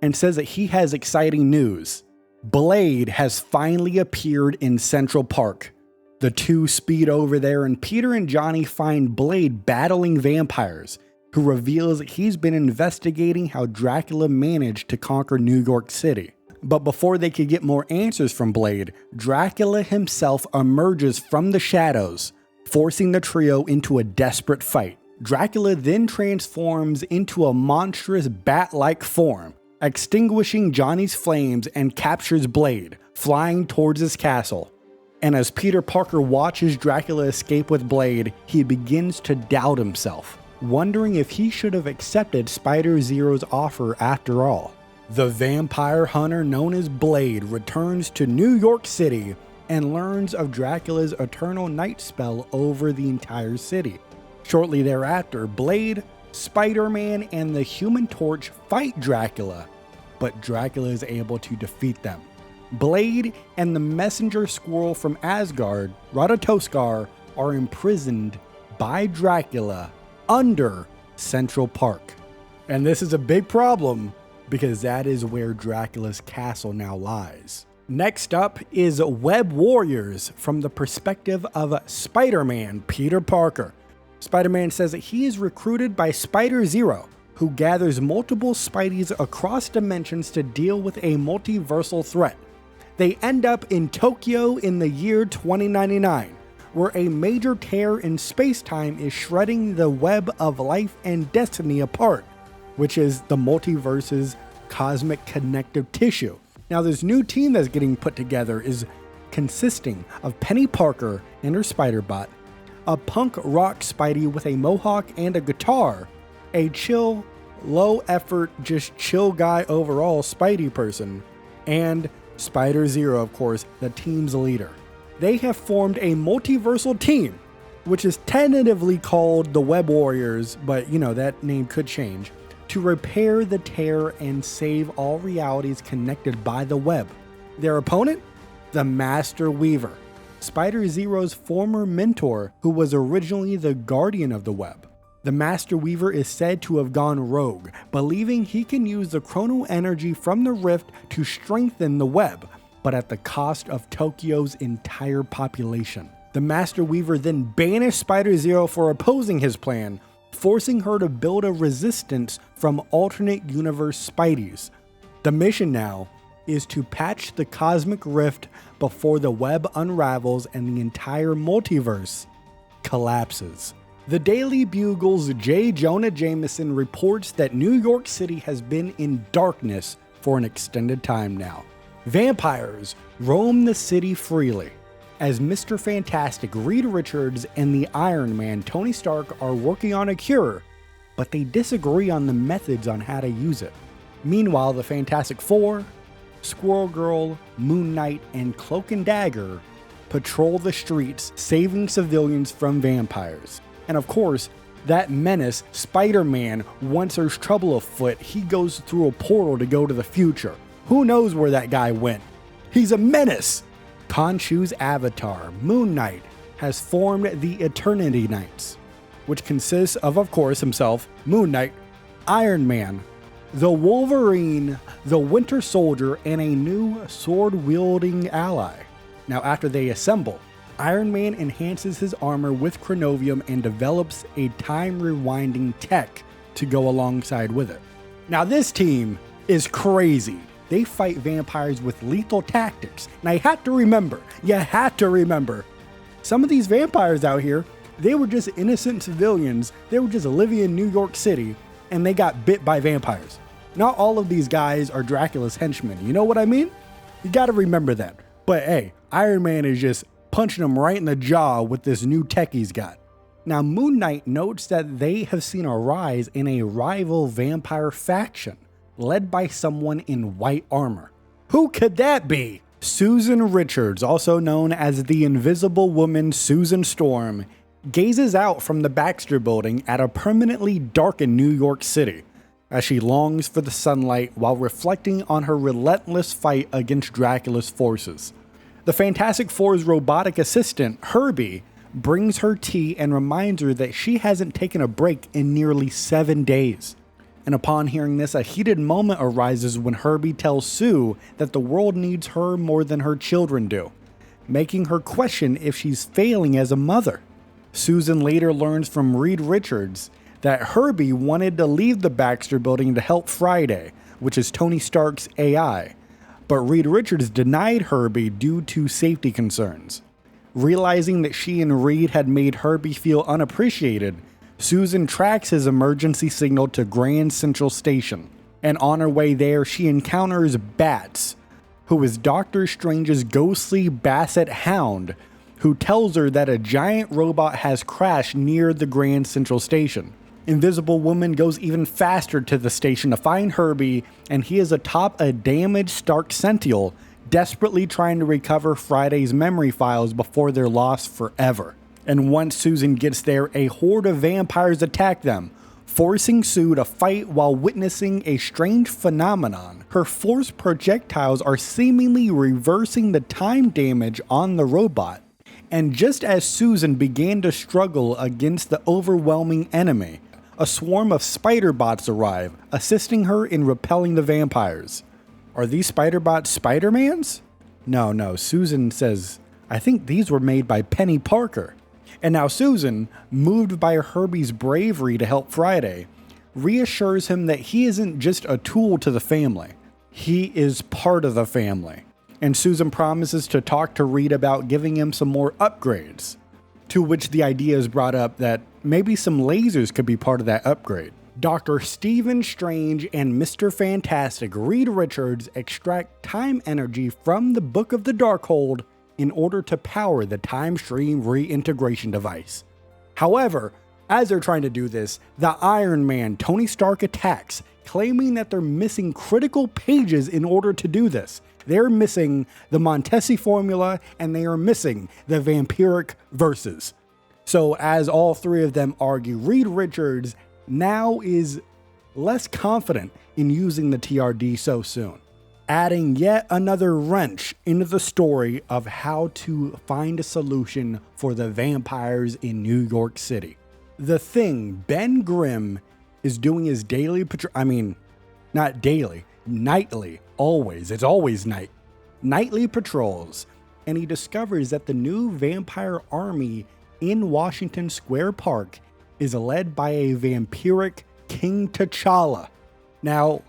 and says that he has exciting news. Blade has finally appeared in Central Park. The two speed over there and Peter and Johnny find Blade battling vampires, who reveals that he's been investigating how Dracula managed to conquer New York City. But before they could get more answers from Blade, Dracula himself emerges from the shadows, forcing the trio into a desperate fight. Dracula then transforms into a monstrous bat-like form, extinguishing Johnny's flames and captures Blade, flying towards his castle. And as Peter Parker watches Dracula escape with Blade, he begins to doubt himself, wondering if he should have accepted Spider-Zero's offer after all. The vampire hunter known as Blade returns to New York City and learns of Dracula's eternal night spell over the entire city. Shortly thereafter, Blade, Spider-Man, and the Human Torch fight Dracula, but Dracula is able to defeat them. Blade and the messenger squirrel from Asgard, Ratatoskar, are imprisoned by Dracula under Central Park. And this is a big problem because that is where Dracula's castle now lies. Next up is Web Warriors from the perspective of Spider-Man Peter Parker. Spider-Man says that he is recruited by Spider-Zero, who gathers multiple Spideys across dimensions to deal with a multiversal threat. They end up in Tokyo in the year 2099, where a major tear in space-time is shredding the web of life and destiny apart, which is the multiverse's cosmic connective tissue. Now, this new team that's getting put together is consisting of Penny Parker and her Spider-Bot, a punk rock Spidey with a mohawk and a guitar, a chill, low-effort, just chill guy overall Spidey person, and Spider-Zero, of course, the team's leader. They have formed a multiversal team, which is tentatively called the Web Warriors, but that name could change, to repair the tear and save all realities connected by the web. Their opponent? The Master Weaver, Spider-Zero's former mentor, who was originally the guardian of the web. The Master Weaver is said to have gone rogue, believing he can use the chrono energy from the rift to strengthen the web, but at the cost of Tokyo's entire population. The Master Weaver then banished Spider-Zero for opposing his plan, forcing her to build a resistance from alternate universe Spideys. The mission now is to patch the cosmic rift before the web unravels and the entire multiverse collapses. The Daily Bugle's J. Jonah Jameson reports that New York City has been in darkness for an extended time now. Vampires roam the city freely, as Mr. Fantastic, Reed Richards, and the Iron Man, Tony Stark, are working on a cure, but they disagree on the methods on how to use it. Meanwhile, the Fantastic Four, Squirrel Girl, Moon Knight, and Cloak and Dagger patrol the streets, saving civilians from vampires. And of course, that menace, Spider-Man, once there's trouble afoot, he goes through a portal to go to the future. Who knows where that guy went? He's a menace! Khonshu's avatar, Moon Knight, has formed the Eternity Knights, which consists of course, himself, Moon Knight, Iron Man, the Wolverine, the Winter Soldier, and a new sword-wielding ally. Now, after they assemble, Iron Man enhances his armor with chronovium and develops a time-rewinding tech to go alongside with it. Now, this team is crazy. They fight vampires with lethal tactics. Now, you have to remember, some of these vampires out here, they were just innocent civilians. They were just living in New York City, and they got bit by vampires. Not all of these guys are Dracula's henchmen. You know what I mean? You gotta remember that. But hey, Iron Man is just punching him right in the jaw with this new tech he's got. Now, Moon Knight notes that they have seen a rise in a rival vampire faction, led by someone in white armor. Who could that be? Susan Richards, also known as the Invisible Woman Susan Storm, gazes out from the Baxter Building at a permanently darkened New York City as she longs for the sunlight while reflecting on her relentless fight against Dracula's forces. The Fantastic Four's robotic assistant, Herbie, brings her tea and reminds her that she hasn't taken a break in nearly 7 days. And upon hearing this, a heated moment arises when Herbie tells Sue that the world needs her more than her children do, making her question if she's failing as a mother. Susan later learns from Reed Richards that Herbie wanted to leave the Baxter Building to help Friday, which is Tony Stark's AI, but Reed Richards denied Herbie due to safety concerns. Realizing that she and Reed had made Herbie feel unappreciated, Susan tracks his emergency signal to Grand Central Station, and on her way there she encounters Bats, who is Doctor Strange's ghostly Basset Hound, who tells her that a giant robot has crashed near the Grand Central Station. Invisible Woman goes even faster to the station to find Herbie, and he is atop a damaged Stark Sentinel, desperately trying to recover Friday's memory files before they're lost forever. And once Susan gets there, a horde of vampires attack them, forcing Sue to fight while witnessing a strange phenomenon. Her force projectiles are seemingly reversing the time damage on the robot. And just as Susan began to struggle against the overwhelming enemy, a swarm of spider bots arrive, assisting her in repelling the vampires. Are these spider bots Spider-Mans? No, Susan says, I think these were made by Penny Parker. And now Susan, moved by Herbie's bravery to help Friday, reassures him that he isn't just a tool to the family. He is part of the family. And Susan promises to talk to Reed about giving him some more upgrades, to which the idea is brought up that maybe some lasers could be part of that upgrade. Dr. Stephen Strange and Mr. Fantastic Reed Richards extract time energy from the Book of the Darkhold in order to power the time stream reintegration device. However, as they're trying to do this, the Iron Man Tony Stark attacks, claiming that they're missing critical pages in order to do this. They're missing the Montesi formula, and they are missing the vampiric verses. So as all three of them argue, Reed Richards now is less confident in using the TRD so soon, adding yet another wrench into the story of how to find a solution for the vampires in New York City. The Thing, Ben Grimm, is doing his daily not daily, nightly, always, it's always night, nightly patrols, and he discovers that the new vampire army in Washington Square Park is led by a vampiric King T'Challa. Now,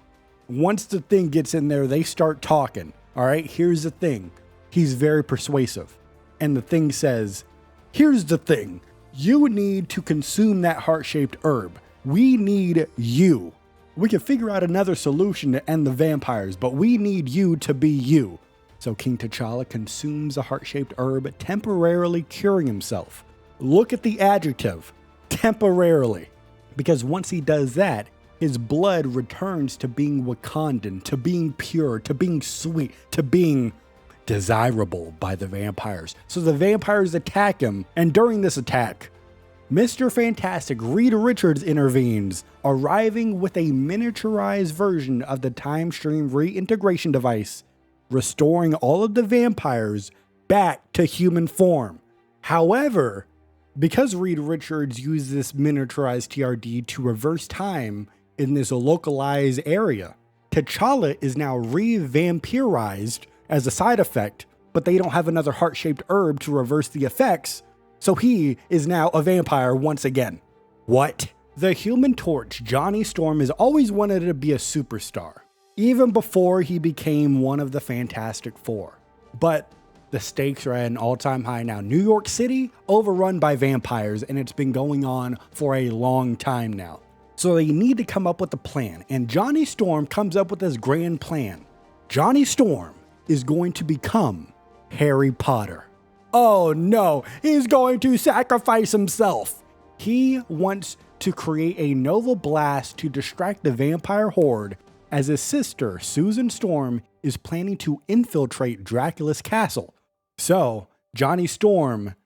once the Thing gets in there, they start talking. All right, here's the thing. He's very persuasive. And the Thing says, here's the thing. You need to consume that heart-shaped herb. We need you. We can figure out another solution to end the vampires, but we need you to be you. So King T'Challa consumes a heart-shaped herb, temporarily curing himself. Look at the adjective, temporarily. Because once he does that, his blood returns to being Wakandan, to being pure, to being sweet, to being desirable by the vampires. So the vampires attack him, and during this attack, Mr. Fantastic Reed Richards intervenes, arriving with a miniaturized version of the time stream reintegration device, restoring all of the vampires back to human form. However, because Reed Richards used this miniaturized TRD to reverse time in this localized area, T'Challa is now re-vampirized as a side effect, but they don't have another heart-shaped herb to reverse the effects, so he is now a vampire once again. What? The Human Torch, Johnny Storm, has always wanted to be a superstar, even before he became one of the Fantastic Four. But the stakes are at an all-time high now. New York City, overrun by vampires, and it's been going on for a long time now. So they need to come up with a plan, and Johnny Storm comes up with this grand plan. Johnny Storm is going to become Harry Potter. Oh no, he's going to sacrifice himself. He wants to create a Nova Blast to distract the vampire horde, as his sister, Susan Storm, is planning to infiltrate Dracula's castle. So, Johnny Storm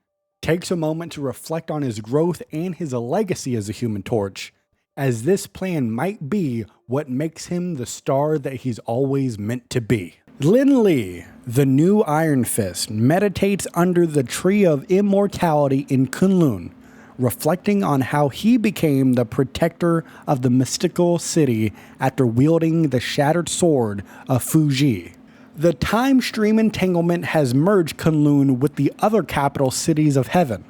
takes a moment to reflect on his growth and his legacy as a Human Torch, as this plan might be what makes him the star that he's always meant to be. Lin Lee, the new Iron Fist, meditates under the Tree of Immortality in Kunlun, reflecting on how he became the protector of the mystical city after wielding the shattered sword of Fuji. The time stream entanglement has merged Kunlun with the other capital cities of heaven,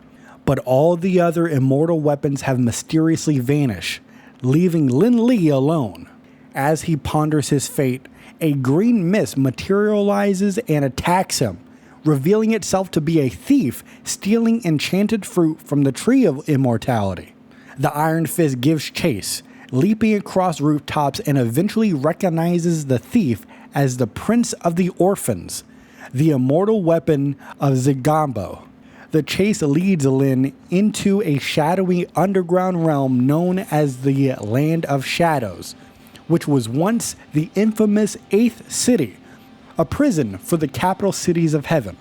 but all the other immortal weapons have mysteriously vanished, leaving Lin Lee alone. As he ponders his fate, a green mist materializes and attacks him, revealing itself to be a thief stealing enchanted fruit from the Tree of Immortality. The Iron Fist gives chase, leaping across rooftops, and eventually recognizes the thief as the Prince of the Orphans, the immortal weapon of Zigambo. The chase leads Lin into a shadowy underground realm known as the Land of Shadows, which was once the infamous 8th City, a prison for the capital cities of heaven.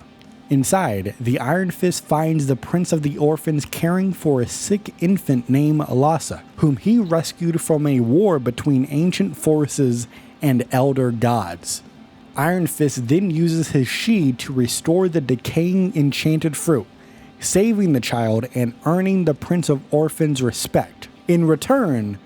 Inside, the Iron Fist finds the Prince of the Orphans caring for a sick infant named Lhasa, whom he rescued from a war between ancient forces and elder gods. Iron Fist then uses his Shi to restore the decaying enchanted fruit, saving the child and earning the Prince of Orphans' respect. In return,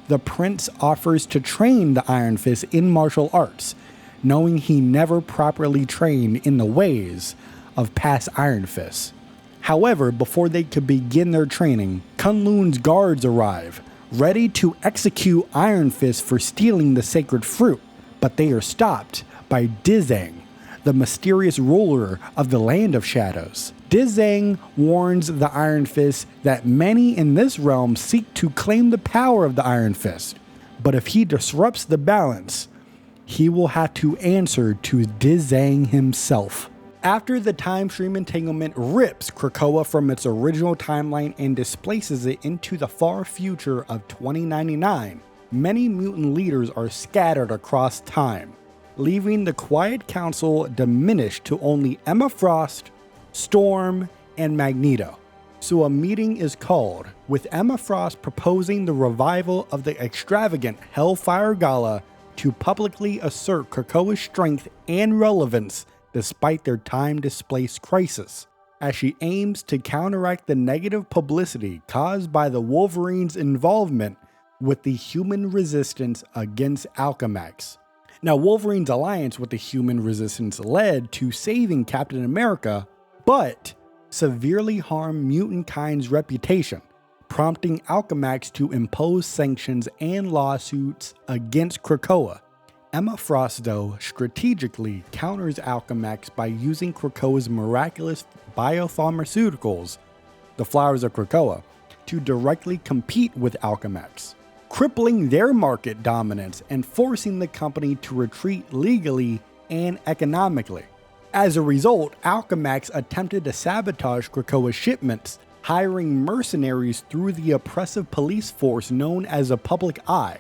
the prince offers to train the Iron Fist in martial arts, knowing he never properly trained in the ways of past Iron Fists. However, before they could begin their training, Kunlun's guards arrive, ready to execute Iron Fist for stealing the sacred fruit, but they are stopped by Dizang, the mysterious ruler of the Land of Shadows. Dizang warns the Iron Fist that many in this realm seek to claim the power of the Iron Fist, but if he disrupts the balance, he will have to answer to Dizang himself. After the time stream entanglement rips Krakoa from its original timeline and displaces it into the far future of 2099, many mutant leaders are scattered across time, leaving the Quiet Council diminished to only Emma Frost, Storm, and Magneto. So a meeting is called, with Emma Frost proposing the revival of the extravagant Hellfire Gala to publicly assert Krakoa's strength and relevance despite their time-displaced crisis, as she aims to counteract the negative publicity caused by the Wolverine's involvement with the human resistance against Alchemax. Now, Wolverine's alliance with the human resistance led to saving Captain America, but severely harmed mutant kind's reputation, prompting Alchemax to impose sanctions and lawsuits against Krakoa. Emma Frost, though, strategically counters Alchemax by using Krakoa's miraculous biopharmaceuticals, the flowers of Krakoa, to directly compete with Alchemax, crippling their market dominance and forcing the company to retreat legally and economically. As a result, Alchemax attempted to sabotage Krakoa's shipments, hiring mercenaries through the oppressive police force known as a Public Eye.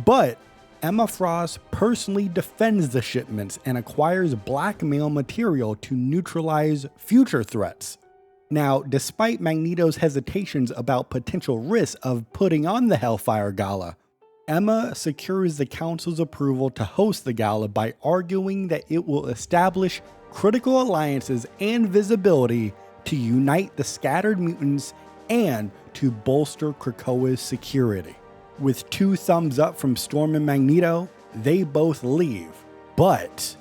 But Emma Frost personally defends the shipments and acquires blackmail material to neutralize future threats. Now, despite Magneto's hesitations about potential risks of putting on the Hellfire Gala, Emma secures the Council's approval to host the gala by arguing that it will establish critical alliances and visibility to unite the scattered mutants and to bolster Krakoa's security. With 2 thumbs up from Storm and Magneto, they both leave, but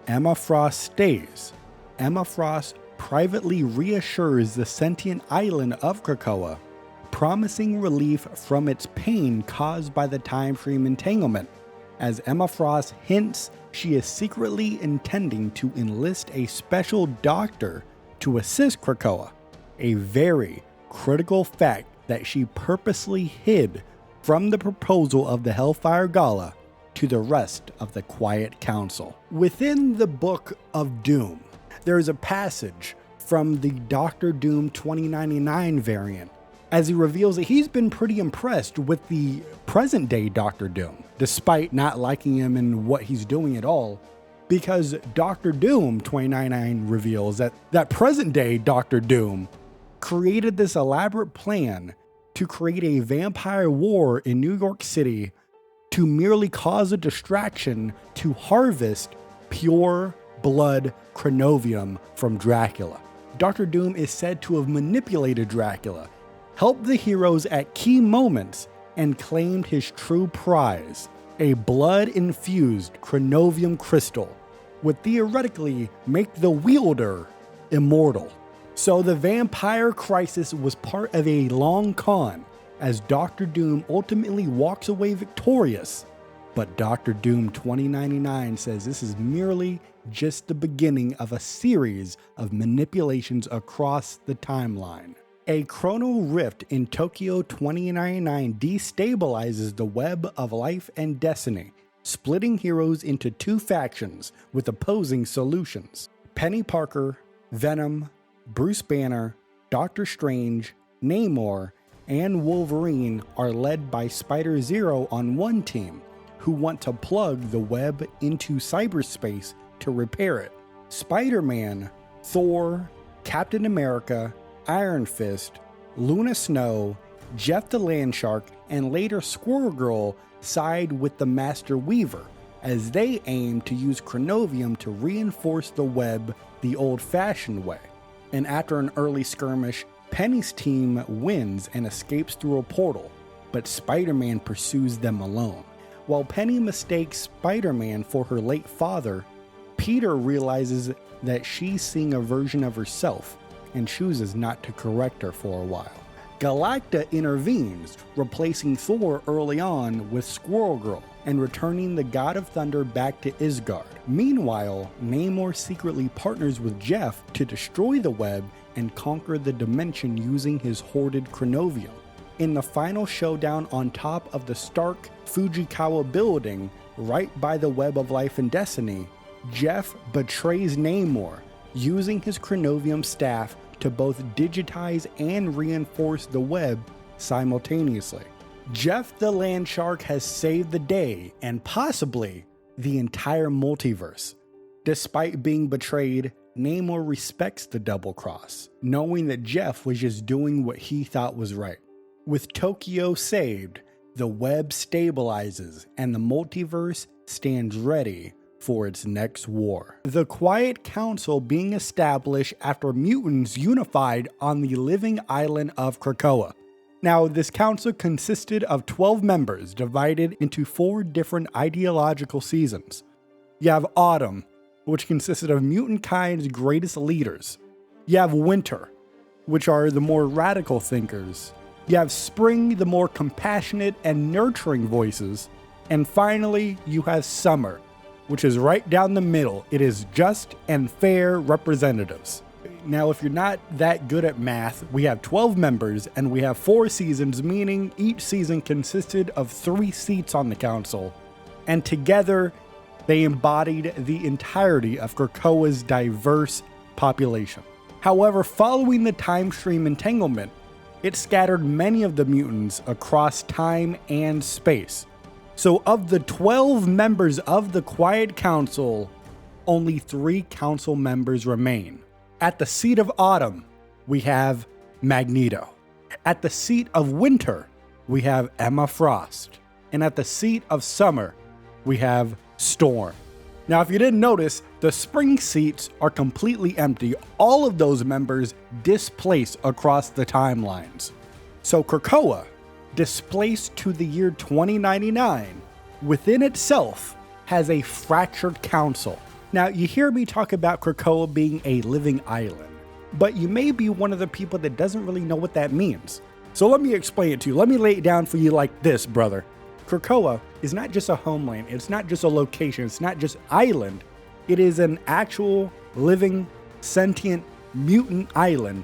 Emma Frost stays. Emma Frost privately reassures the sentient island of Krakoa, promising relief from its pain caused by the time stream entanglement, as Emma Frost hints she is secretly intending to enlist a special doctor to assist Krakoa, a very critical fact that she purposely hid from the proposal of the Hellfire Gala to the rest of the Quiet Council. Within the Book of Doom, there is a passage from the Doctor Doom 2099 variant, as he reveals that he's been pretty impressed with the present day Doctor Doom, despite not liking him and what he's doing at all, because Doctor Doom 2099 reveals that present day Doctor Doom created this elaborate plan to create a vampire war in New York City to merely cause a distraction to harvest pure blood chronovium from Dracula. Dr. Doom is said to have manipulated Dracula, helped the heroes at key moments, and claimed his true prize, a blood-infused chronovium crystal, would theoretically make the wielder immortal. So the vampire crisis was part of a long con, as Dr. Doom ultimately walks away victorious. But Dr. Doom 2099 says this is merely just the beginning of a series of manipulations across the timeline. A chrono rift in Tokyo 2099 destabilizes the web of life and destiny, splitting heroes into 2 factions with opposing solutions. Penny Parker, Venom, Bruce Banner, Doctor Strange, Namor, and Wolverine are led by Spider-Zero on one team, who want to plug the web into cyberspace to repair it. Spider-Man, Thor, Captain America, Iron Fist, Luna Snow, Jeff the Landshark, and later Squirrel Girl side with the Master Weaver, as they aim to use chronovium to reinforce the web the old-fashioned way. And after an early skirmish, Penny's team wins and escapes through a portal, but Spider-Man pursues them alone. While Penny mistakes Spider-Man for her late father, Peter realizes that she's seeing a version of herself and chooses not to correct her for a while. Galacta intervenes, replacing Thor early on with Squirrel Girl and returning the God of Thunder back to Asgard. Meanwhile, Namor secretly partners with Jeff to destroy the web and conquer the dimension using his hoarded chronovium. In the final showdown on top of the Stark Fujikawa building, right by the Web of Life and Destiny, Jeff betrays Namor, using his chronovium staff to both digitize and reinforce the web simultaneously. Jeff the Landshark has saved the day and possibly the entire multiverse. Despite being betrayed, Namor respects the double cross, knowing that Jeff was just doing what he thought was right. With Tokyo saved, the web stabilizes and the multiverse stands ready for its next war. The Quiet Council being established after mutants unified on the living island of Krakoa. Now, this council consisted of 12 members divided into 4 different ideological seasons. You have Autumn, which consisted of mutant kind's greatest leaders. You have Winter, which are the more radical thinkers. You have Spring, the more compassionate and nurturing voices. And finally, you have Summer, which is right down the middle. It is just and fair representatives. Now, if you're not that good at math, we have 12 members and we have 4 seasons, meaning each season consisted of 3 seats on the council. And together, they embodied the entirety of Krakoa's diverse population. However, following the time stream entanglement, it scattered many of the mutants across time and space. So of the 12 members of the Quiet Council, only 3 council members remain. At the seat of Autumn, we have Magneto. At the seat of Winter, we have Emma Frost. And at the seat of Summer, we have Storm. Now, if you didn't notice, the spring seats are completely empty. All of those members displaced across the timelines. So Krakoa, displaced to the year 2099, within itself has a fractured council. Now, you hear me talk about Krakoa being a living island, but you may be one of the people that doesn't really know what that means. So let me explain it to you. Let me lay it down for you like this, brother. Krakoa is not just a homeland, it's not just a location, it's not just island. It is an actual living, sentient, mutant island,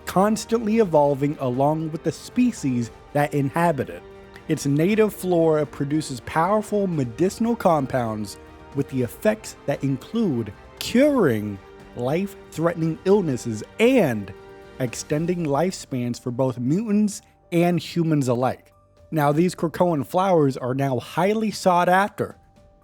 constantly evolving along with the species that inhabit it. Its native flora produces powerful medicinal compounds with the effects that include curing life-threatening illnesses and extending lifespans for both mutants and humans alike. Now, these Krakoan flowers are now highly sought after,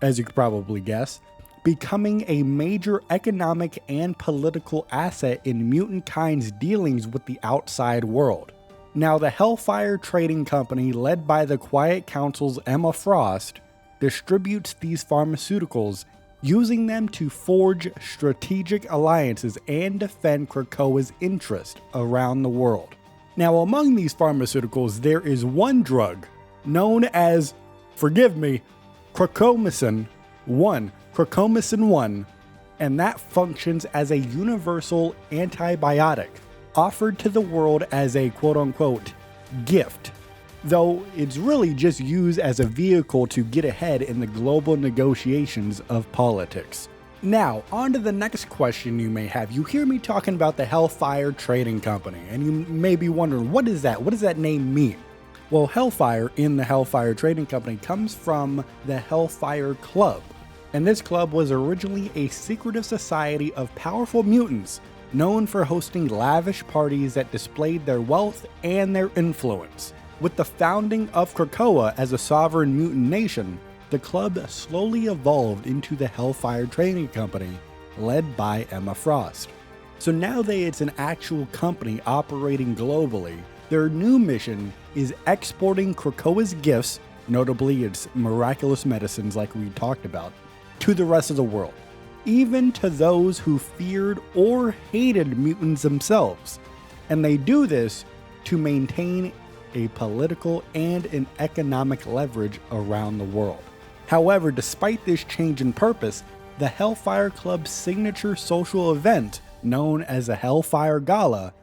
as you could probably guess, becoming a major economic and political asset in mutant kind's dealings with the outside world. Now, the Hellfire Trading Company, led by the Quiet Council's Emma Frost, distributes these pharmaceuticals, using them to forge strategic alliances and defend Krakoa's interest around the world. Now, among these pharmaceuticals, there is one drug known as, forgive me, Cracomycin 1, and that functions as a universal antibiotic offered to the world as a quote-unquote gift, though it's really just used as a vehicle to get ahead in the global negotiations of politics. Now, on to the next question you may have. You hear me talking about the Hellfire Trading Company, and you may be wondering, what is that? What does that name mean? Well, Hellfire in the Hellfire Trading Company comes from the Hellfire Club, and this club was originally a secretive society of powerful mutants known for hosting lavish parties that displayed their wealth and their influence. With the founding of Krakoa as a sovereign mutant nation, the club slowly evolved into the Hellfire Trading Company, led by Emma Frost. So now that it's an actual company operating globally, their new mission is exporting Krakoa's gifts, notably its miraculous medicines like we talked about, to the rest of the world, even to those who feared or hated mutants themselves. And they do this to maintain a political and an economic leverage around the world. However, despite this change in purpose, the Hellfire Club's signature social event, known as the Hellfire Gala,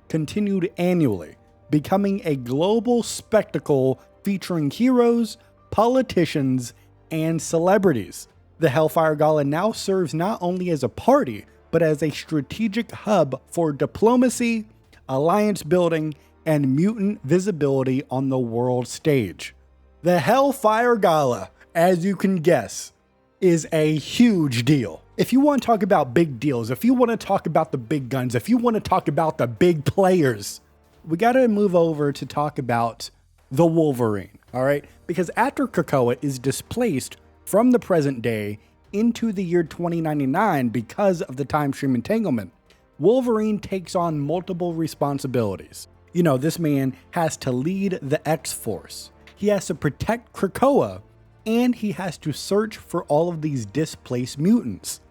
continued annually, becoming a global spectacle featuring heroes, politicians, and celebrities. The Hellfire Gala now serves not only as a party, but as a strategic hub for diplomacy, alliance building, and mutant visibility on the world stage. The Hellfire Gala, as you can guess, is a huge deal. If you want to talk about big deals, if you want to talk about the big guns, if you want to talk about the big players, we got to move over to talk about the Wolverine, all right? Because after Krakoa is displaced from the present day into the year 2099 because of the time stream entanglement, Wolverine takes on multiple responsibilities. You know, this man has to lead the X-Force. He has to protect Krakoa, and he has to search for all of these displaced mutants.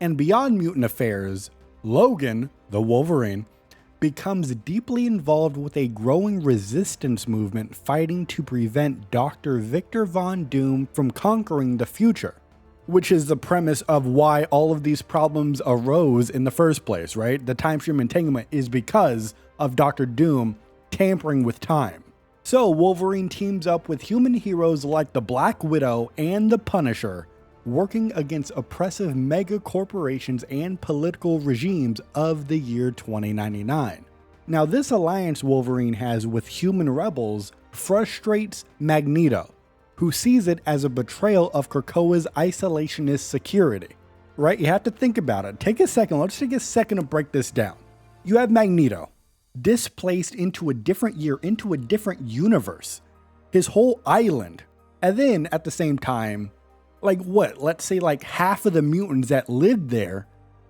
And beyond mutant affairs, Logan, the Wolverine, becomes deeply involved with a growing resistance movement fighting to prevent Dr. Victor Von Doom from conquering the future, which is the premise of why all of these problems arose in the first place, right? The time stream entanglement is because of Dr. Doom tampering with time. So Wolverine teams up with human heroes like the Black Widow and the Punisher, working against oppressive mega corporations and political regimes of the year 2099. Now, this alliance Wolverine has with human rebels frustrates Magneto, who sees it as a betrayal of Krakoa's isolationist security. Right? You have to think about it. Take a second. Let's take a second to break this down. You have Magneto, displaced into a different year, into a different universe, his whole island. And then at the same time, let's say half of the mutants that lived there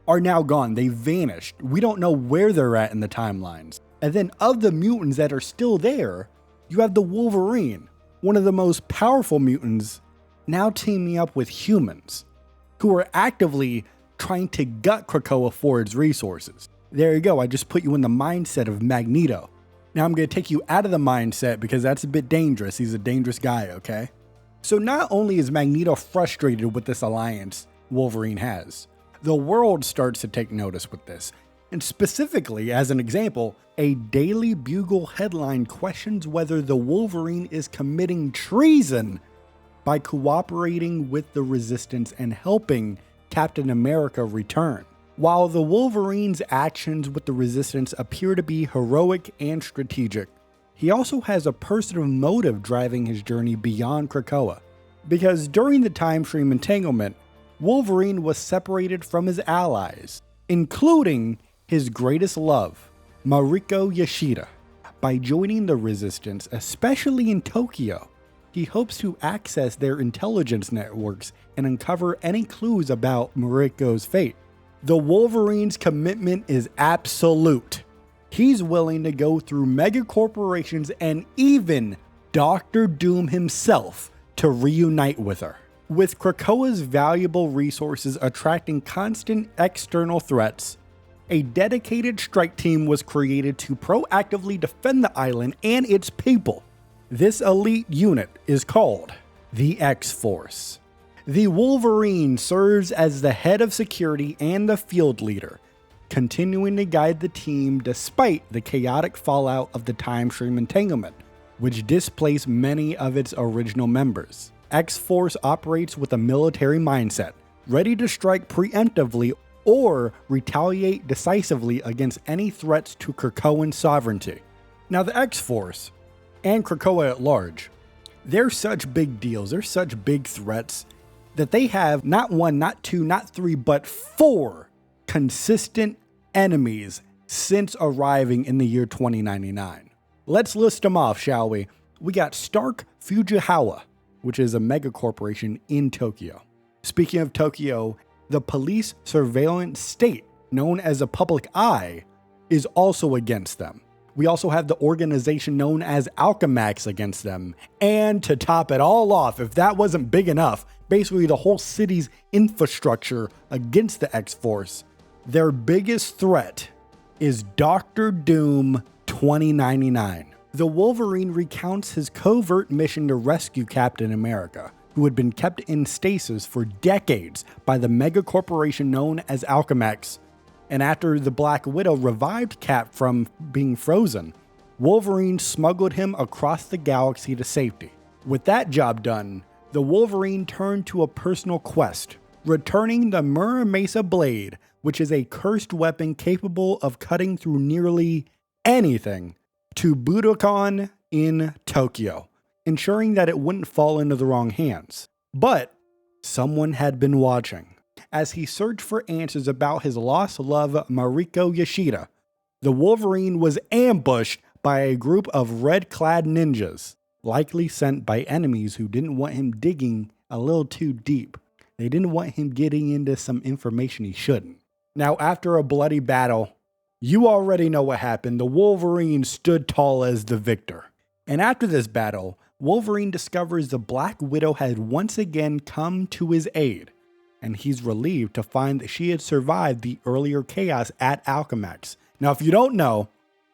are now gone. They vanished. We don't know where they're at in the timelines. And then of the mutants that are still there, you have the Wolverine, one of the most powerful mutants, now teaming up with humans. who are actively trying to gut Krakoa for its resources. There you go, I just put you in the mindset of Magneto. Now I'm going to take you out of the mindset because that's a bit dangerous. He's a dangerous guy, okay? So not only is Magneto frustrated with this alliance Wolverine has, the world starts to take notice with this. And specifically, as an example, a Daily Bugle headline questions whether the Wolverine is committing treason by cooperating with the Resistance and helping Captain America return. While the Wolverine's actions with the Resistance appear to be heroic and strategic, he also has a personal motive driving his journey beyond Krakoa. Because during the time stream entanglement, Wolverine was separated from his allies, including his greatest love, Mariko Yashida. By joining the Resistance, especially in Tokyo, he hopes to access their intelligence networks and uncover any clues about Mariko's fate. The Wolverine's commitment is absolute. He's willing to go through mega corporations and even Doctor Doom himself to reunite with her. With Krakoa's valuable resources attracting constant external threats, a dedicated strike team was created to proactively defend the island and its people. This elite unit is called the X-Force. The Wolverine serves as the head of security and the field leader, continuing to guide the team despite the chaotic fallout of the time stream entanglement, which displaced many of its original members. X-Force operates with a military mindset, ready to strike preemptively or retaliate decisively against any threats to Krakoan sovereignty. Now the X-Force, and Krakoa at large, they're such big deals, they're such big threats, that they have not one, not two, not three, but 4 consistent enemies since arriving in the year 2099. Let's list them off, shall we? We got Stark Fujisawa, which is a mega corporation in Tokyo. Speaking of Tokyo, the police surveillance state, known as a public eye, is also against them. We also have the organization known as Alchemax against them. And to top it all off, if that wasn't big enough, basically the whole city's infrastructure against the X-Force, their biggest threat is Doctor Doom 2099. The Wolverine recounts his covert mission to rescue Captain America, who had been kept in stasis for decades by the mega corporation known as Alchemax. And after the Black Widow revived Cap from being frozen, Wolverine smuggled him across the galaxy to safety. With that job done, the Wolverine turned to a personal quest, returning the Muramasa Blade, which is a cursed weapon capable of cutting through nearly anything, to Budokan in Tokyo, ensuring that it wouldn't fall into the wrong hands. But someone had been watching. As he searched for answers about his lost love, Mariko Yashida, the Wolverine was ambushed by a group of red-clad ninjas, likely sent by enemies who didn't want him digging a little too deep. They didn't want him getting into some information he shouldn't. Now, after a bloody battle, you already know what happened. The Wolverine stood tall as the victor. And after this battle, Wolverine discovers the Black Widow had once again come to his aid, and he's relieved to find that she had survived the earlier chaos at Alchemax. Now, if you don't know,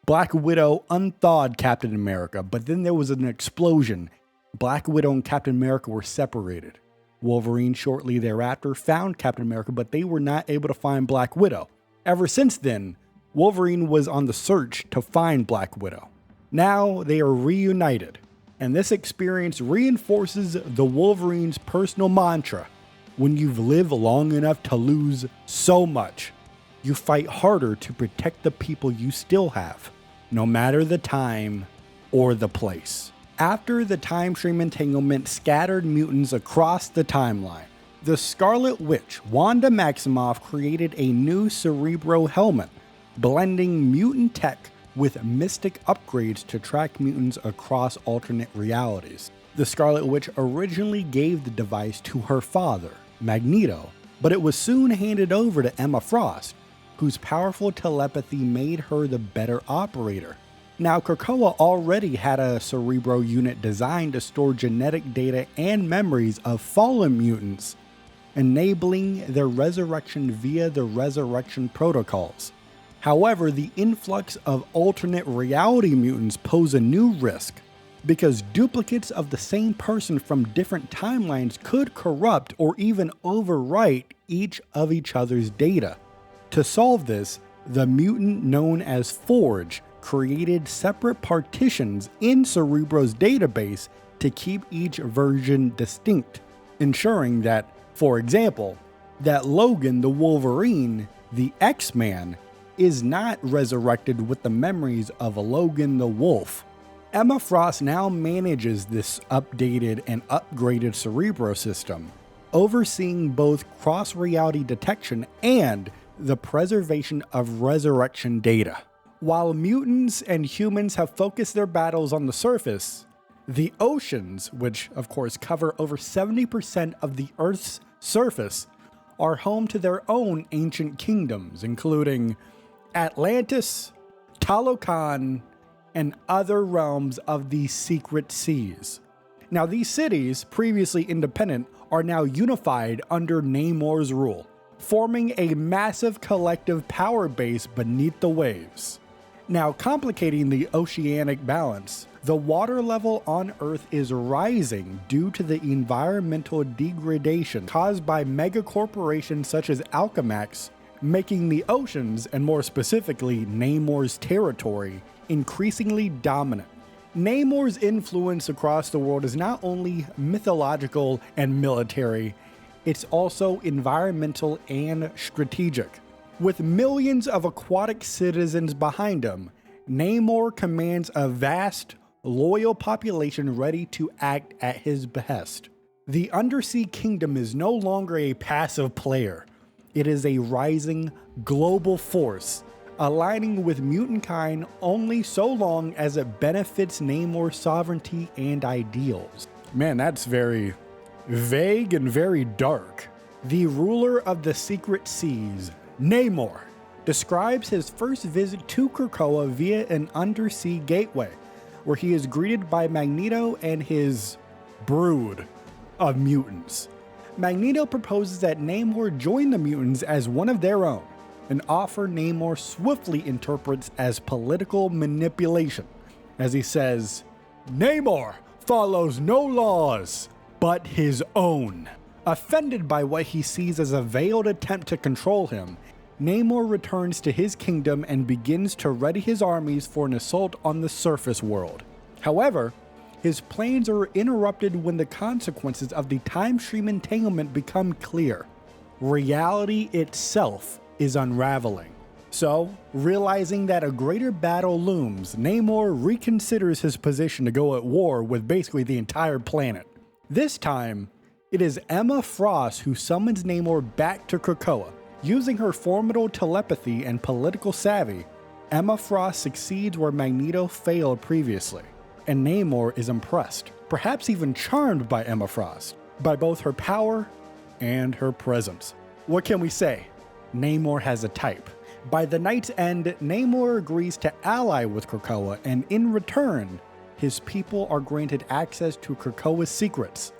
Black Widow unthawed Captain America, but then there was an explosion. Black Widow and Captain America were separated. Wolverine shortly thereafter found Captain America, but they were not able to find Black Widow. Ever since then, Wolverine was on the search to find Black Widow. Now they are reunited, and this experience reinforces the Wolverine's personal mantra: when you've lived long enough to lose so much, you fight harder to protect the people you still have, no matter the time or the place. After the time stream entanglement scattered mutants across the timeline, the Scarlet Witch, Wanda Maximoff, created a new Cerebro helmet, blending mutant tech with mystic upgrades to track mutants across alternate realities. The Scarlet Witch originally gave the device to her father, Magneto, but it was soon handed over to Emma Frost, whose powerful telepathy made her the better operator. Now, Krakoa already had a Cerebro unit designed to store genetic data and memories of fallen mutants, enabling their resurrection via the resurrection protocols. However, the influx of alternate reality mutants pose a new risk, because duplicates of the same person from different timelines could corrupt or even overwrite each other's data. To solve this, the mutant known as Forge created separate partitions in Cerebro's database to keep each version distinct, ensuring that, for example, that Logan the Wolverine, the X-Man, is not resurrected with the memories of Logan the Wolf. Emma Frost now manages this updated and upgraded Cerebro system, overseeing both cross-reality detection and the preservation of resurrection data. While mutants and humans have focused their battles on the surface, the oceans, which of course cover over 70% of the Earth's surface, are home to their own ancient kingdoms, including Atlantis, Talokan, and other realms of the secret seas. Now, these cities, previously independent, are now unified under Namor's rule, forming a massive collective power base beneath the waves. Now, complicating the oceanic balance, the water level on Earth is rising due to the environmental degradation caused by megacorporations such as Alchemax, making the oceans, and more specifically Namor's territory, increasingly dominant. Namor's influence across the world is not only mythological and military, it's also environmental and strategic. With millions of aquatic citizens behind him, Namor commands a vast, loyal population ready to act at his behest. The Undersea Kingdom is no longer a passive player. It is a rising global force, aligning with mutant kind only so long as it benefits Namor's sovereignty and ideals. Man, that's very vague and very dark. The ruler of the secret seas, Namor, describes his first visit to Krakoa via an undersea gateway, where he is greeted by Magneto and his brood of mutants. Magneto proposes that Namor join the mutants as one of their own, an offer Namor swiftly interprets as political manipulation, as he says, "Namor follows no laws but his own." Offended by what he sees as a veiled attempt to control him, Namor returns to his kingdom and begins to ready his armies for an assault on the surface world. However, his plans are interrupted when the consequences of the time stream entanglement become clear. Reality itself is unraveling. So, realizing that a greater battle looms, Namor reconsiders his position to go at war with basically the entire planet. This time, it is Emma Frost who summons Namor back to Krakoa. Using her formidable telepathy and political savvy, Emma Frost succeeds where Magneto failed previously, and Namor is impressed, perhaps even charmed by Emma Frost, by both her power and her presence. What can we say? Namor has a type. By the night's end, Namor agrees to ally with Krakoa, and in return, his people are granted access to Krakoa's secrets.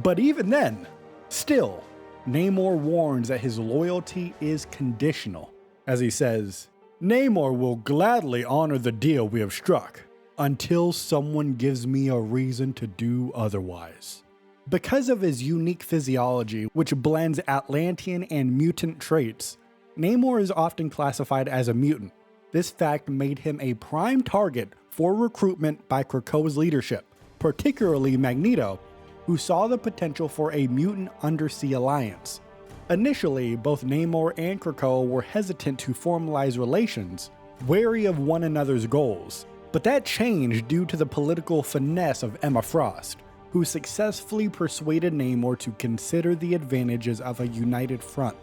But even then, still, Namor warns that his loyalty is conditional, as he says, "Namor will gladly honor the deal we have struck, until someone gives me a reason to do otherwise." Because of his unique physiology, which blends Atlantean and mutant traits, Namor is often classified as a mutant. This fact made him a prime target for recruitment by Krakoa's leadership, particularly Magneto, who saw the potential for a mutant undersea alliance. Initially, both Namor and Krakoa were hesitant to formalize relations, wary of one another's goals, but that changed due to the political finesse of Emma Frost, who successfully persuaded Namor to consider the advantages of a united front.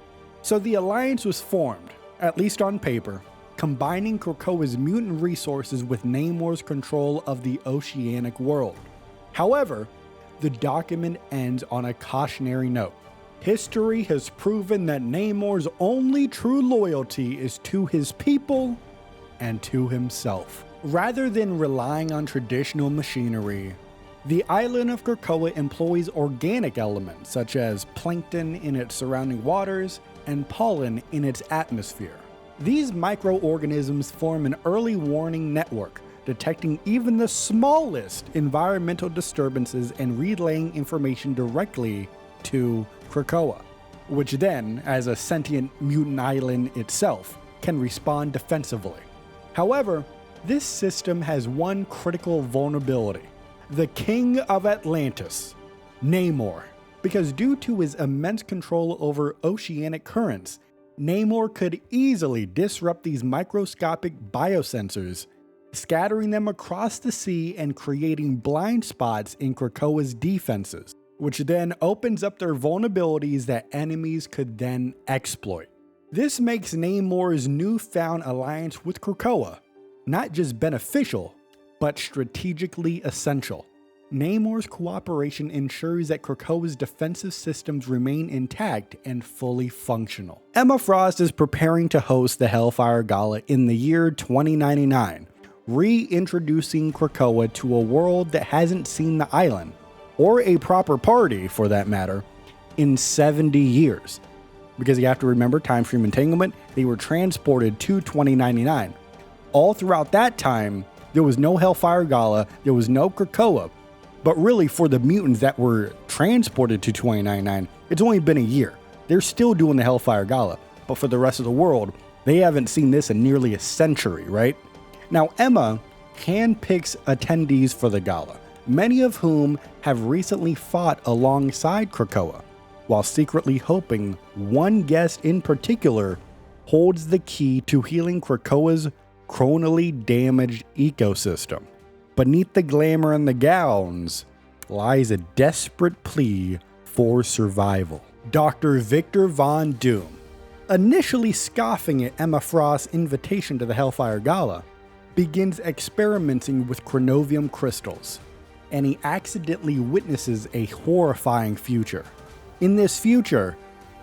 So the alliance was formed, at least on paper, combining Krakoa's mutant resources with Namor's control of the oceanic world. However, the document ends on a cautionary note. History has proven that Namor's only true loyalty is to his people and to himself. Rather than relying on traditional machinery, The island of Krakoa employs organic elements such as plankton in its surrounding waters and pollen in its atmosphere. These microorganisms form an early warning network, detecting even the smallest environmental disturbances and relaying information directly to Krakoa, which then, as a sentient mutant island itself, can respond defensively. However, this system has one critical vulnerability: the King of Atlantis, Namor. Because due to his immense control over oceanic currents, Namor could easily disrupt these microscopic biosensors, scattering them across the sea and creating blind spots in Krakoa's defenses, which then opens up their vulnerabilities that enemies could then exploit. This makes Namor's newfound alliance with Krakoa not just beneficial, but strategically essential. Namor's cooperation ensures that Krakoa's defensive systems remain intact and fully functional. Emma Frost is preparing to host the Hellfire Gala in the year 2099, reintroducing Krakoa to a world that hasn't seen the island, or a proper party for that matter, in 70 years. Because you have to remember, time stream entanglement, they were transported to 2099. All throughout that time, there was no Hellfire Gala, there was no Krakoa. But really, for the mutants that were transported to 2099, it's only been a year. They're still doing the Hellfire Gala. But for the rest of the world, they haven't seen this in nearly a century, right? Now, Emma handpicks attendees for the gala, many of whom have recently fought alongside Krakoa, while secretly hoping one guest in particular holds the key to healing Krakoa's chronally damaged ecosystem. Beneath the glamour and the gowns lies a desperate plea for survival. Dr. Victor Von Doom, initially scoffing at Emma Frost's invitation to the Hellfire Gala, begins experimenting with chronovium crystals, and he accidentally witnesses a horrifying future. In this future,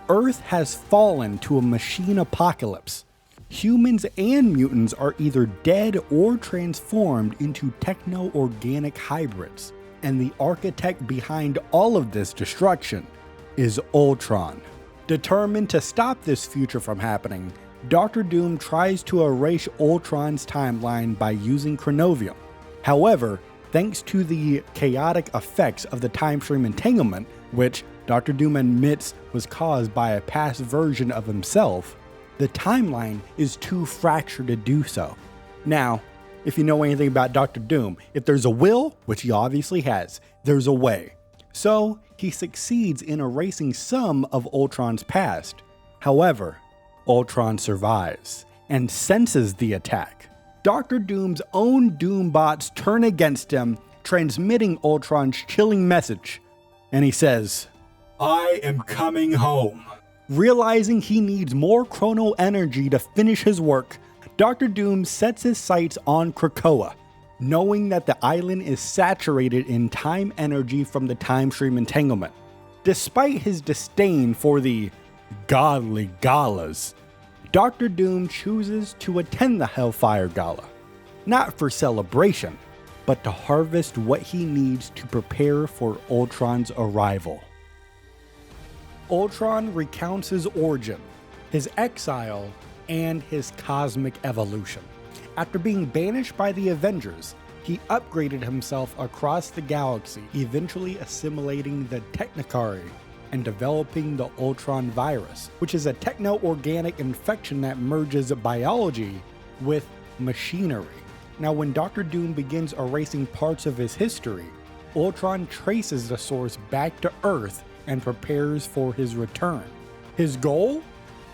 Earth has fallen to a machine apocalypse. Humans and mutants are either dead or transformed into techno-organic hybrids, and the architect behind all of this destruction is Ultron. Determined to stop this future from happening, Dr. Doom tries to erase Ultron's timeline by using chronovium. However, thanks to the chaotic effects of the time stream entanglement, which Dr. Doom admits was caused by a past version of himself, the timeline is too fractured to do so. Now, if you know anything about Dr. Doom, if there's a will, which he obviously has, there's a way. So, he succeeds in erasing some of Ultron's past. However, Ultron survives and senses the attack. Dr. Doom's own Doombots turn against him, transmitting Ultron's chilling message. And he says, "I am coming home." Realizing he needs more chrono energy to finish his work, Dr. Doom sets his sights on Krakoa, knowing that the island is saturated in time energy from the time stream entanglement. Despite his disdain for the godly galas, Dr. Doom chooses to attend the Hellfire Gala, not for celebration, but to harvest what he needs to prepare for Ultron's arrival. Ultron recounts his origin, his exile, and his cosmic evolution. After being banished by the Avengers, he upgraded himself across the galaxy, eventually assimilating the Technikari and developing the Ultron virus, which is a techno-organic infection that merges biology with machinery. Now, when Dr. Doom begins erasing parts of his history, Ultron traces the source back to Earth and prepares for his return. His goal?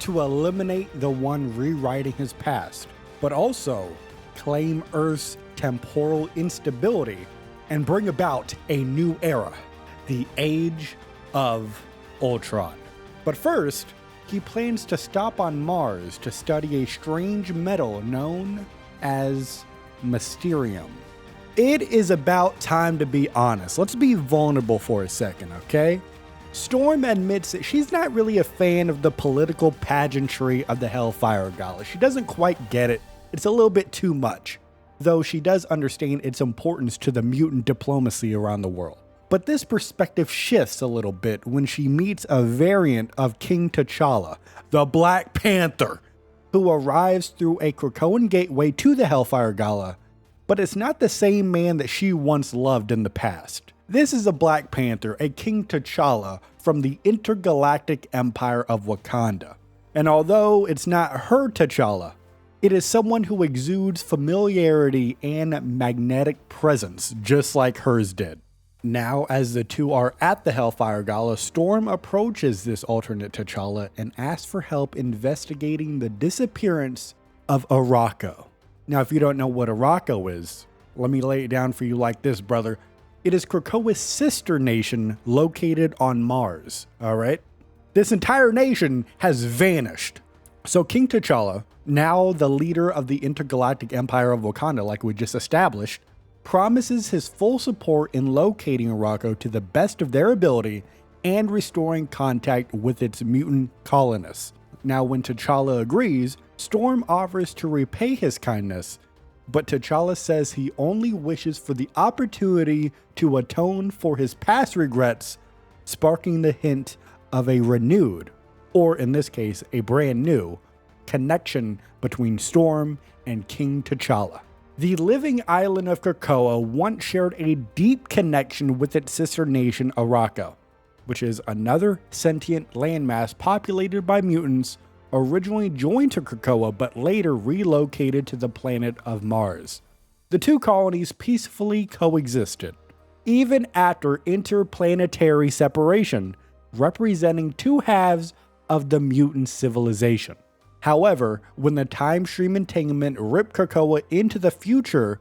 To eliminate the one rewriting his past, but also claim Earth's temporal instability and bring about a new era, the Age of Ultron. But first, he plans to stop on Mars to study a strange metal known as Mysterium. It is about time to be honest. Let's be vulnerable for a second, okay? Storm admits that she's not really a fan of the political pageantry of the Hellfire Gala. She doesn't quite get it. It's a little bit too much. though she does understand its importance to the mutant diplomacy around the world. But this perspective shifts a little bit when she meets a variant of King T'Challa, the Black Panther, who arrives through a Krakoan gateway to the Hellfire Gala, but it's not the same man that she once loved in the past. This is a Black Panther, a King T'Challa from the intergalactic empire of Wakanda. And although it's not her T'Challa, it is someone who exudes familiarity and magnetic presence, just like hers did. Now, as the two are at the Hellfire Gala, Storm approaches this alternate T'Challa and asks for help investigating the disappearance of Arakko. Now, if you don't know what Arakko is, let me lay it down for you like this, brother. It is Krakoa's sister nation located on Mars, alright? This entire nation has vanished. So King T'Challa, now the leader of the intergalactic empire of Wakanda like we just established, promises his full support in locating Arakko to the best of their ability and restoring contact with its mutant colonists. Now when T'Challa agrees, Storm offers to repay his kindness, but T'Challa says he only wishes for the opportunity to atone for his past regrets, sparking the hint of a renewed, or in this case, a brand new, connection between Storm and King T'Challa. The living island of Krakoa once shared a deep connection with its sister nation Arakko, which is another sentient landmass populated by mutants originally joined to Krakoa but later relocated to the planet of Mars. The two colonies peacefully coexisted, even after interplanetary separation, representing two halves of the mutant civilization. However, when the time stream entanglement ripped Krakoa into the future,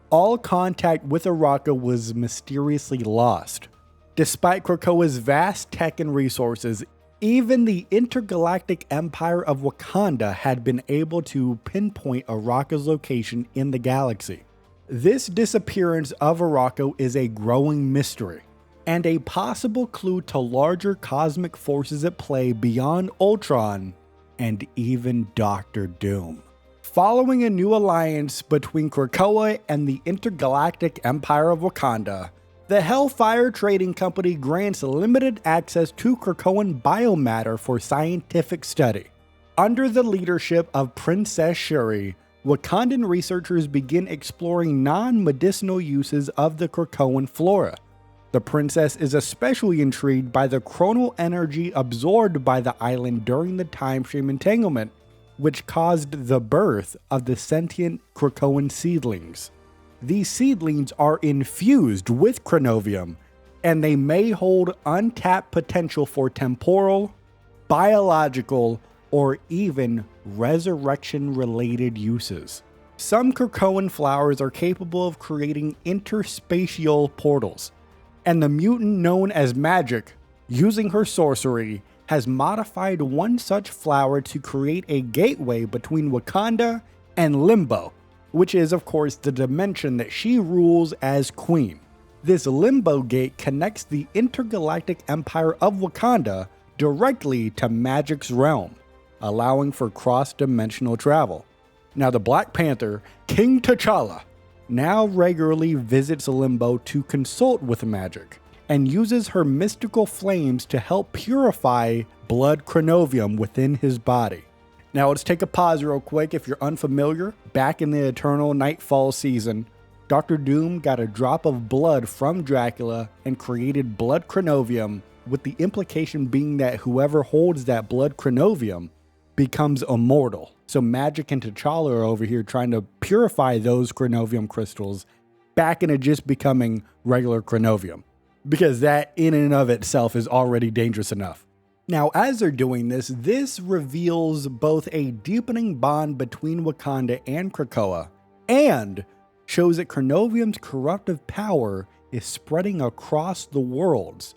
all contact with Arakko was mysteriously lost. Despite Krakoa's vast tech and resources, even the intergalactic empire of Wakanda had been able to pinpoint Arakko's location in the galaxy. This disappearance of Arakko is a growing mystery, and a possible clue to larger cosmic forces at play beyond Ultron and even Doctor Doom. Following a new alliance between Krakoa and the intergalactic empire of Wakanda, the Hellfire Trading Company grants limited access to Krakoan biomatter for scientific study. Under the leadership of Princess Shuri, Wakandan researchers begin exploring non-medicinal uses of the Krakoan flora. The princess is especially intrigued by the chronal energy absorbed by the island during the time stream entanglement, which caused the birth of the sentient Krakoan seedlings. These seedlings are infused with chronovium, and they may hold untapped potential for temporal, biological, or even resurrection-related uses. Some Krakoan flowers are capable of creating interspatial portals, and the mutant known as Magik, using her sorcery, has modified one such flower to create a gateway between Wakanda and Limbo, which is of course the dimension that she rules as queen. This Limbo Gate connects the intergalactic empire of Wakanda directly to Magik's realm, allowing for cross-dimensional travel. Now the Black Panther, King T'Challa, now regularly visits Limbo to consult with Magik, and uses her mystical flames to help purify blood chronovium within his body. Now let's take a pause real quick. If you're unfamiliar, back in the Eternal Nightfall season, Dr. Doom got a drop of blood from Dracula and created blood chronovium, with the implication being that whoever holds that blood chronovium becomes immortal. So Magik and T'Challa are over here trying to purify those chronovium crystals back into just becoming regular chronovium, because that in and of itself is already dangerous enough. Now, as they're doing this, this reveals both a deepening bond between Wakanda and Krakoa, and shows that chronovium's corruptive power is spreading across the worlds,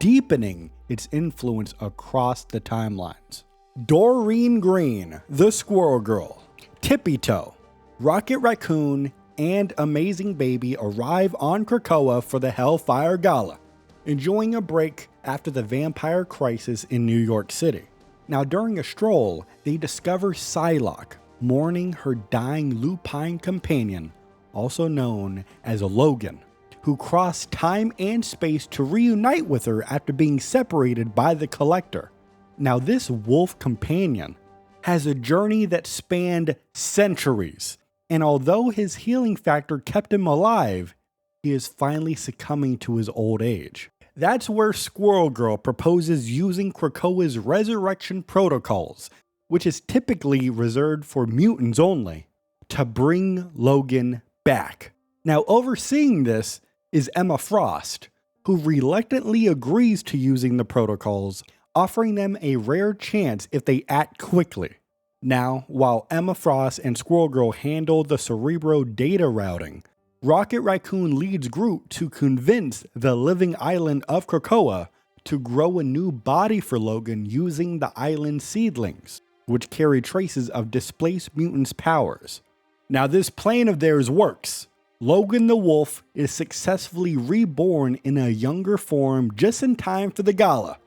deepening its influence across the timelines. Doreen Green, the Squirrel Girl, Tippy Toe, Rocket Raccoon, and Amazing Baby arrive on Krakoa for the Hellfire Gala, enjoying a break after the vampire crisis in New York City. Now during a stroll, they discover Psylocke mourning her dying lupine companion, also known as Logan, who crossed time and space to reunite with her after being separated by the Collector. Now, this wolf companion has a journey that spanned centuries, and although his healing factor kept him alive, he is finally succumbing to his old age. That's where Squirrel Girl proposes using Krakoa's resurrection protocols, which is typically reserved for mutants only, to bring Logan back. Now, overseeing this is Emma Frost, who reluctantly agrees to using the protocols, offering them a rare chance if they act quickly. Now, while Emma Frost and Squirrel Girl handle the Cerebro data routing, Rocket Raccoon leads Groot to convince the living island of Krakoa to grow a new body for Logan using the island seedlings, which carry traces of displaced mutants' powers. Now, this plan of theirs works. Logan the Wolf is successfully reborn in a younger form just in time for the Gala,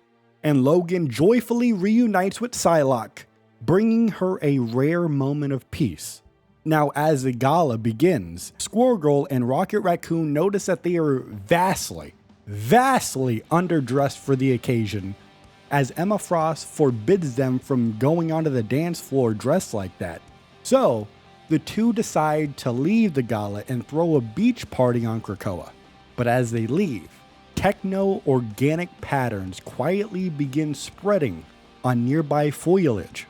and Logan joyfully reunites with Psylocke, bringing her a rare moment of peace. Now, as the Gala begins, Squirrel Girl and Rocket Raccoon notice that they are vastly underdressed for the occasion, as Emma Frost forbids them from going onto the dance floor dressed like that. So, the two decide to leave the Gala and throw a beach party on Krakoa. But as they leave, techno-organic patterns quietly begin spreading on nearby foliage.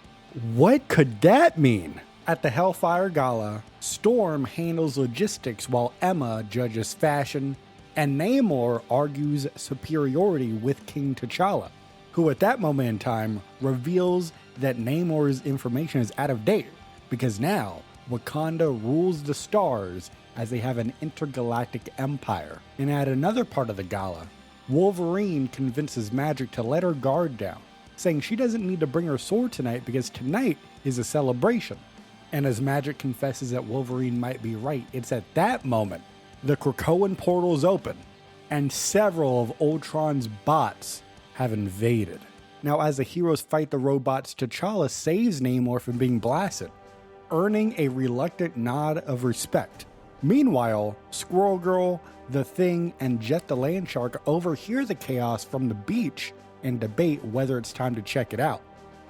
What could that mean? At the Hellfire Gala, Storm handles logistics while Emma judges fashion, and Namor argues superiority with King T'Challa, who at that moment in time reveals that Namor's information is out of date, because now Wakanda rules the stars as they have an intergalactic empire. And at another part of the gala, Wolverine convinces Magik to let her guard down, saying she doesn't need to bring her sword tonight because tonight is a celebration. And as Magik confesses that Wolverine might be right, it's at that moment the Krakoan portals open and several of Ultron's bots have invaded. Now, as the heroes fight the robots, T'Challa saves Namor from being blasted, earning a reluctant nod of respect. Meanwhile, Squirrel Girl, The Thing, and Jet the Landshark overhear the chaos from the beach and debate whether it's time to check it out.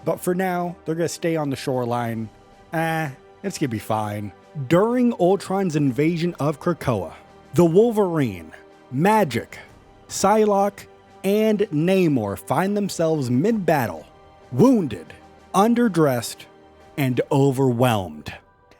But for now, they're gonna stay on the shoreline. It's gonna be fine. During Ultron's invasion of Krakoa, the Wolverine, Magik, Psylocke, and Namor find themselves mid-battle, wounded, underdressed, and overwhelmed.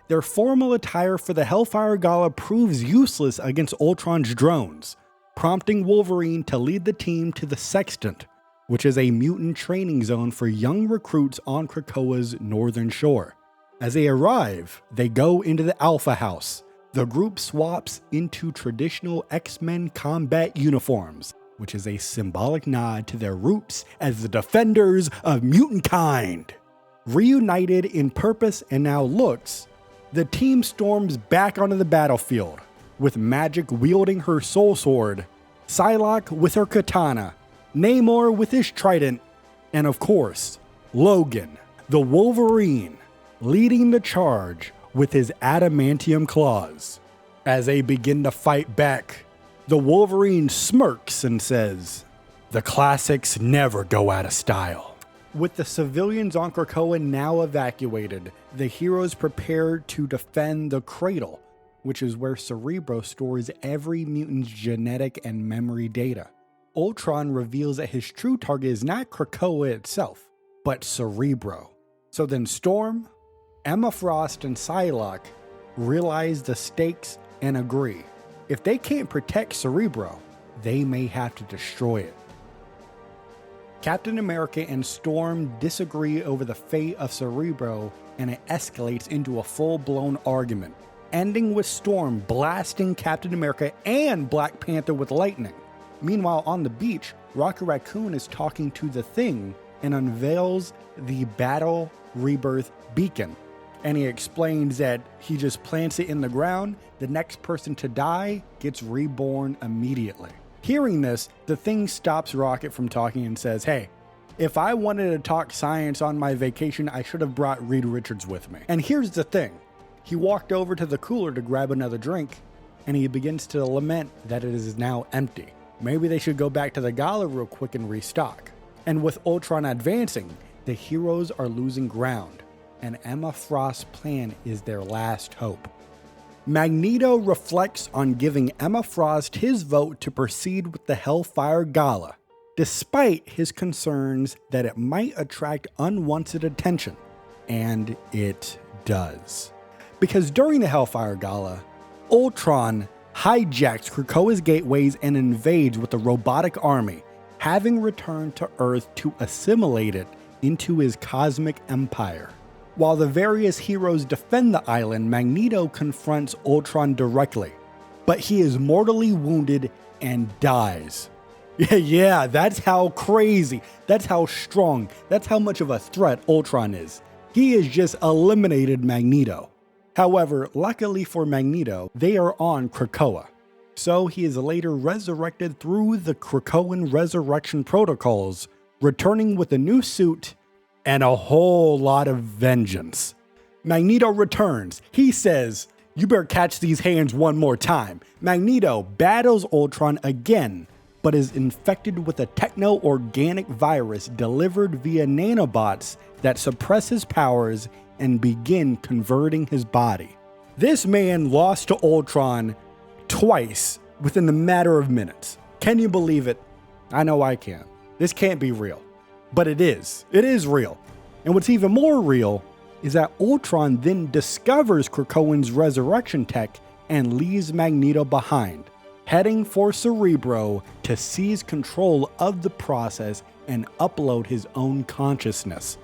Their formal attire for the Hellfire Gala proves useless against Ultron's drones, prompting Wolverine to lead the team to the Sextant, which is a mutant training zone for young recruits on Krakoa's northern shore. As they arrive, they go into the Alpha House. The group swaps into traditional X-Men combat uniforms, which is a symbolic nod to their roots as the defenders of mutant kind. Reunited in purpose and now looks, the team storms back onto the battlefield, with Magik wielding her soul sword, Psylocke with her katana, Namor with his trident, and of course, Logan, the Wolverine, leading the charge with his adamantium claws. As they begin to fight back, the Wolverine smirks and says, "The classics never go out of style." With the civilians on Krakoa now evacuated, the heroes prepare to defend the Cradle, which is where Cerebro stores every mutant's genetic and memory data. Ultron reveals that his true target is not Krakoa itself, but Cerebro. So then Storm, Emma Frost, and Psylocke realize the stakes and agree. If they can't protect Cerebro, they may have to destroy it. Captain America and Storm disagree over the fate of Cerebro, and it escalates into a full-blown argument, ending with Storm blasting Captain America and Black Panther with lightning. Meanwhile, on the beach, Rocket Raccoon is talking to the Thing and unveils the Battle Rebirth Beacon. And he explains that he just plants it in the ground, the next person to die gets reborn immediately. Hearing this, the Thing stops Rocket from talking and says, "Hey, if I wanted to talk science on my vacation, I should have brought Reed Richards with me." And here's the thing. He walked over to the cooler to grab another drink, and he begins to lament that it is now empty. Maybe they should go back to the Gala real quick and restock. And with Ultron advancing, the heroes are losing ground, and Emma Frost's plan is their last hope. Magneto reflects on giving Emma Frost his vote to proceed with the Hellfire Gala, despite his concerns that it might attract unwanted attention. And it does. Because during the Hellfire Gala, Ultron hijacks Krakoa's gateways and invades with a robotic army, having returned to Earth to assimilate it into his cosmic empire. While the various heroes defend the island, Magneto confronts Ultron directly, but he is mortally wounded and dies. Yeah, that's how crazy, that's how strong, that's how much of a threat Ultron is. He has just eliminated Magneto. However, luckily for Magneto, they are on Krakoa, so he is later resurrected through the Krakoan resurrection protocols, returning with a new suit and a whole lot of vengeance. Magneto returns. He says, "You better catch these hands one more time." Magneto battles Ultron again, but is infected with a techno-organic virus delivered via nanobots that suppress his powers and begin converting his body. This man lost to Ultron twice within a matter of minutes. Can you believe it? I know I can. This can't be real. But it is. It is real. And what's even more real is that Ultron then discovers Krakoan's resurrection tech and leaves Magneto behind, heading for Cerebro to seize control of the process and upload his own consciousness.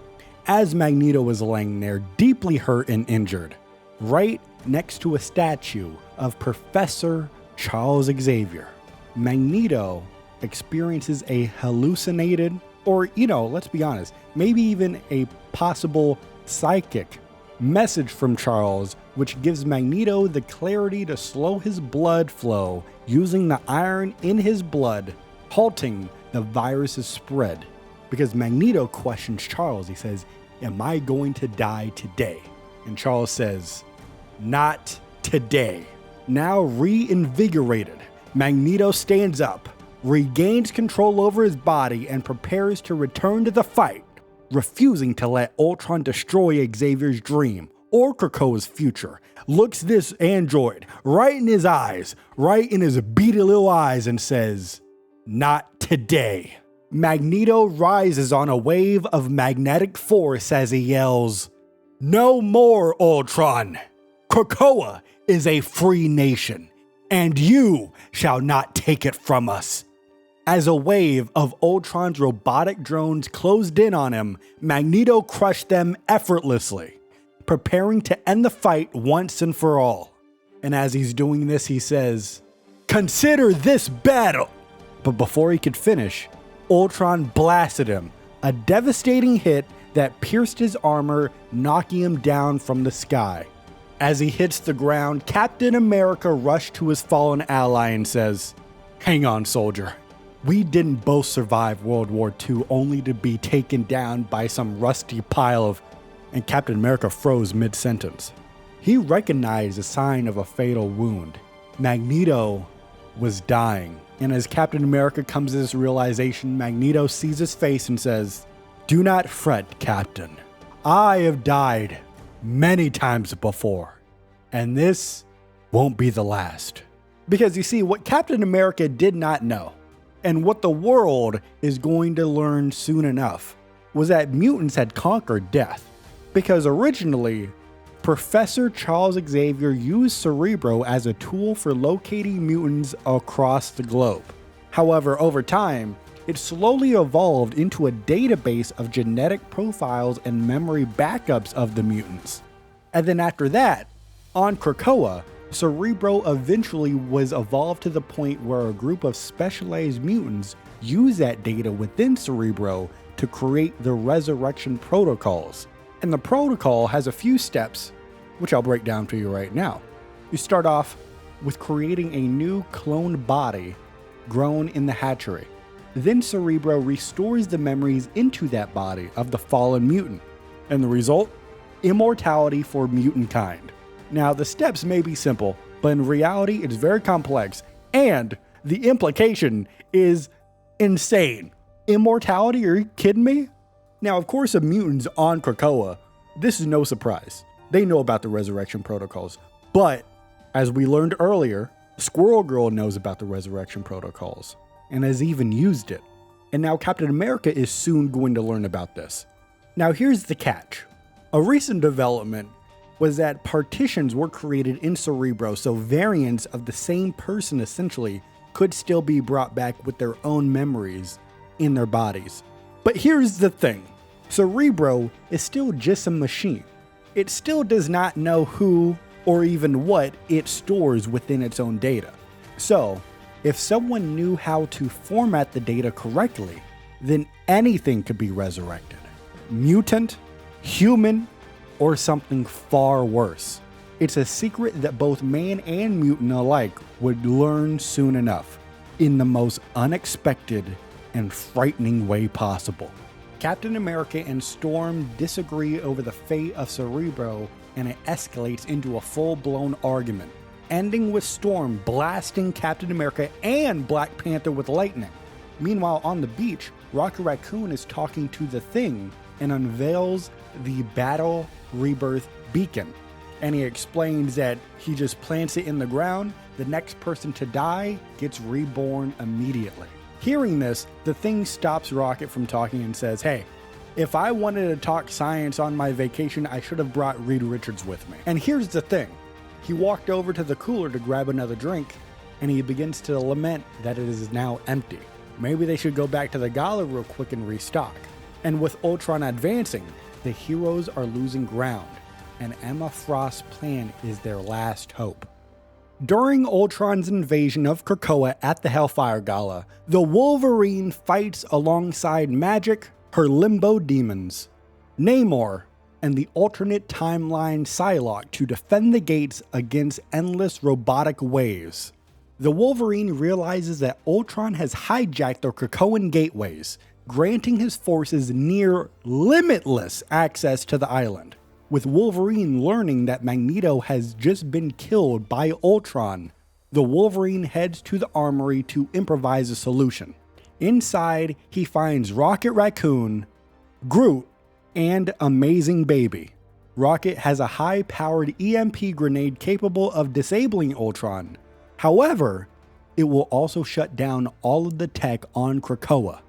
As Magneto is laying there, deeply hurt and injured, right next to a statue of Professor Charles Xavier, Magneto experiences a hallucinated, or, let's be honest, maybe even a possible psychic message from Charles, which gives Magneto the clarity to slow his blood flow using the iron in his blood, halting the virus's spread. Because Magneto questions Charles. He says, "Am I going to die today?" And Charles says, "Not today." Now reinvigorated, Magneto stands up, regains control over his body, and prepares to return to the fight, refusing to let Ultron destroy Xavier's dream or Krakoa's future. Looks this android right in his eyes, right in his beady little eyes, and says, "Not today." Magneto rises on a wave of magnetic force as he yells, "No more, Ultron! Krakoa is a free nation, and you shall not take it from us." As a wave of Ultron's robotic drones closed in on him, Magneto crushed them effortlessly, preparing to end the fight once and for all. And as he's doing this, he says, "Consider this battle!" But before he could finish, Ultron blasted him, a devastating hit that pierced his armor, knocking him down from the sky. As he hits the ground, Captain America rushed to his fallen ally and says, "Hang on, soldier. We didn't both survive World War II only to be taken down by some rusty pile of..." And Captain America froze mid-sentence. He recognized a sign of a fatal wound. Magneto was dying. And as Captain America comes to this realization, Magneto sees his face and says, "Do not fret, Captain. I have died many times before, and this won't be the last." Because you see, what Captain America did not know, and what the world is going to learn soon enough, was that mutants had conquered death. Because originally, Professor Charles Xavier used Cerebro as a tool for locating mutants across the globe. However, over time, it slowly evolved into a database of genetic profiles and memory backups of the mutants. And then after that, on Krakoa, Cerebro eventually was evolved to the point where a group of specialized mutants use that data within Cerebro to create the resurrection protocols. And the protocol has a few steps, which I'll break down for you right now. You start off with creating a new cloned body grown in the hatchery. Then Cerebro restores the memories into that body of the fallen mutant. And the result? Immortality for mutant kind. Now, the steps may be simple, but in reality, it's very complex, and the implication is insane. Immortality? Are you kidding me? Now, of course, the mutants on Krakoa, this is no surprise. They know about the resurrection protocols, but as we learned earlier, Squirrel Girl knows about the resurrection protocols and has even used it. And now Captain America is soon going to learn about this. Now, here's the catch. A recent development was that partitions were created in Cerebro, so variants of the same person essentially could still be brought back with their own memories in their bodies. But here's the thing. Cerebro is still just a machine. It still does not know who or even what it stores within its own data. So, if someone knew how to format the data correctly, then anything could be resurrected. Mutant, human, or something far worse. It's a secret that both man and mutant alike would learn soon enough, in the most unexpected and frightening way possible. Captain America and Storm disagree over the fate of Cerebro, and it escalates into a full-blown argument, ending with Storm blasting Captain America and Black Panther with lightning. Meanwhile, on the beach, Rocket Raccoon is talking to the Thing and unveils the Battle Rebirth Beacon. And he explains that he just plants it in the ground, the next person to die gets reborn immediately. Hearing this, the Thing stops Rocket from talking and says, "Hey, if I wanted to talk science on my vacation, I should have brought Reed Richards with me." And here's the thing. He walked over to the cooler to grab another drink, and he begins to lament that it is now empty. Maybe they should go back to the Gala real quick and restock. And with Ultron advancing, the heroes are losing ground, and Emma Frost's plan is their last hope. During Ultron's invasion of Krakoa at the Hellfire Gala, the Wolverine fights alongside Magik, her limbo demons, Namor, and the alternate timeline Psylocke to defend the gates against endless robotic waves. The Wolverine realizes that Ultron has hijacked the Krakoan gateways, granting his forces near limitless access to the island. With Wolverine learning that Magneto has just been killed by Ultron, the Wolverine heads to the armory to improvise a solution. Inside, he finds Rocket Raccoon, Groot, and Amazing Baby. Rocket has a high-powered EMP grenade capable of disabling Ultron. However, it will also shut down all of the tech on Krakoa,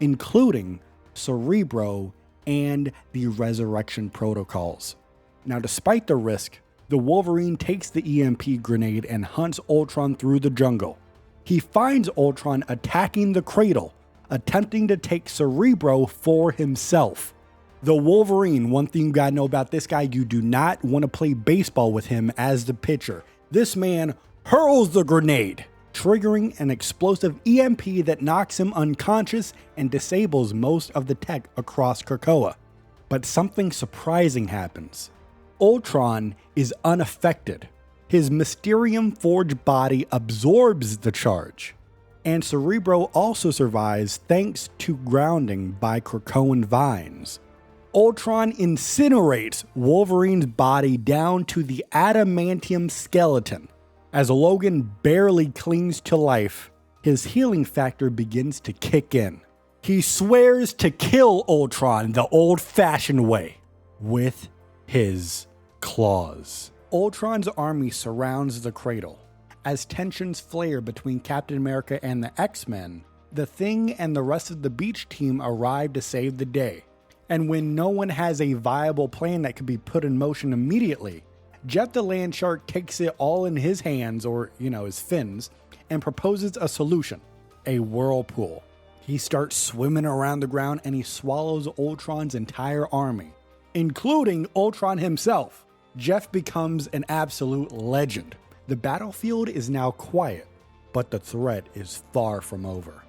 including Cerebro and the resurrection protocols. Now, despite the risk, the Wolverine takes the EMP grenade and hunts Ultron through the jungle. He finds Ultron attacking the cradle, attempting to take Cerebro for himself. The Wolverine, one thing you gotta know about this guy, you do not want to play baseball with him as the pitcher. This man hurls the grenade, triggering an explosive EMP that knocks him unconscious and disables most of the tech across Krakoa. But something surprising happens. Ultron is unaffected. His Mysterium Forge body absorbs the charge. And Cerebro also survives thanks to grounding by Krakoan vines. Ultron incinerates Wolverine's body down to the adamantium skeleton. As Logan barely clings to life, his healing factor begins to kick in. He swears to kill Ultron the old-fashioned way, with his claws. Ultron's army surrounds the cradle. As tensions flare between Captain America and the X-Men, the Thing and the rest of the beach team arrive to save the day. And when no one has a viable plan that can be put in motion immediately, Jeff the Land Shark takes it all in his hands, or, his fins, and proposes a solution, a whirlpool. He starts swimming around the ground and he swallows Ultron's entire army, including Ultron himself. Jeff becomes an absolute legend. The battlefield is now quiet, but the threat is far from over.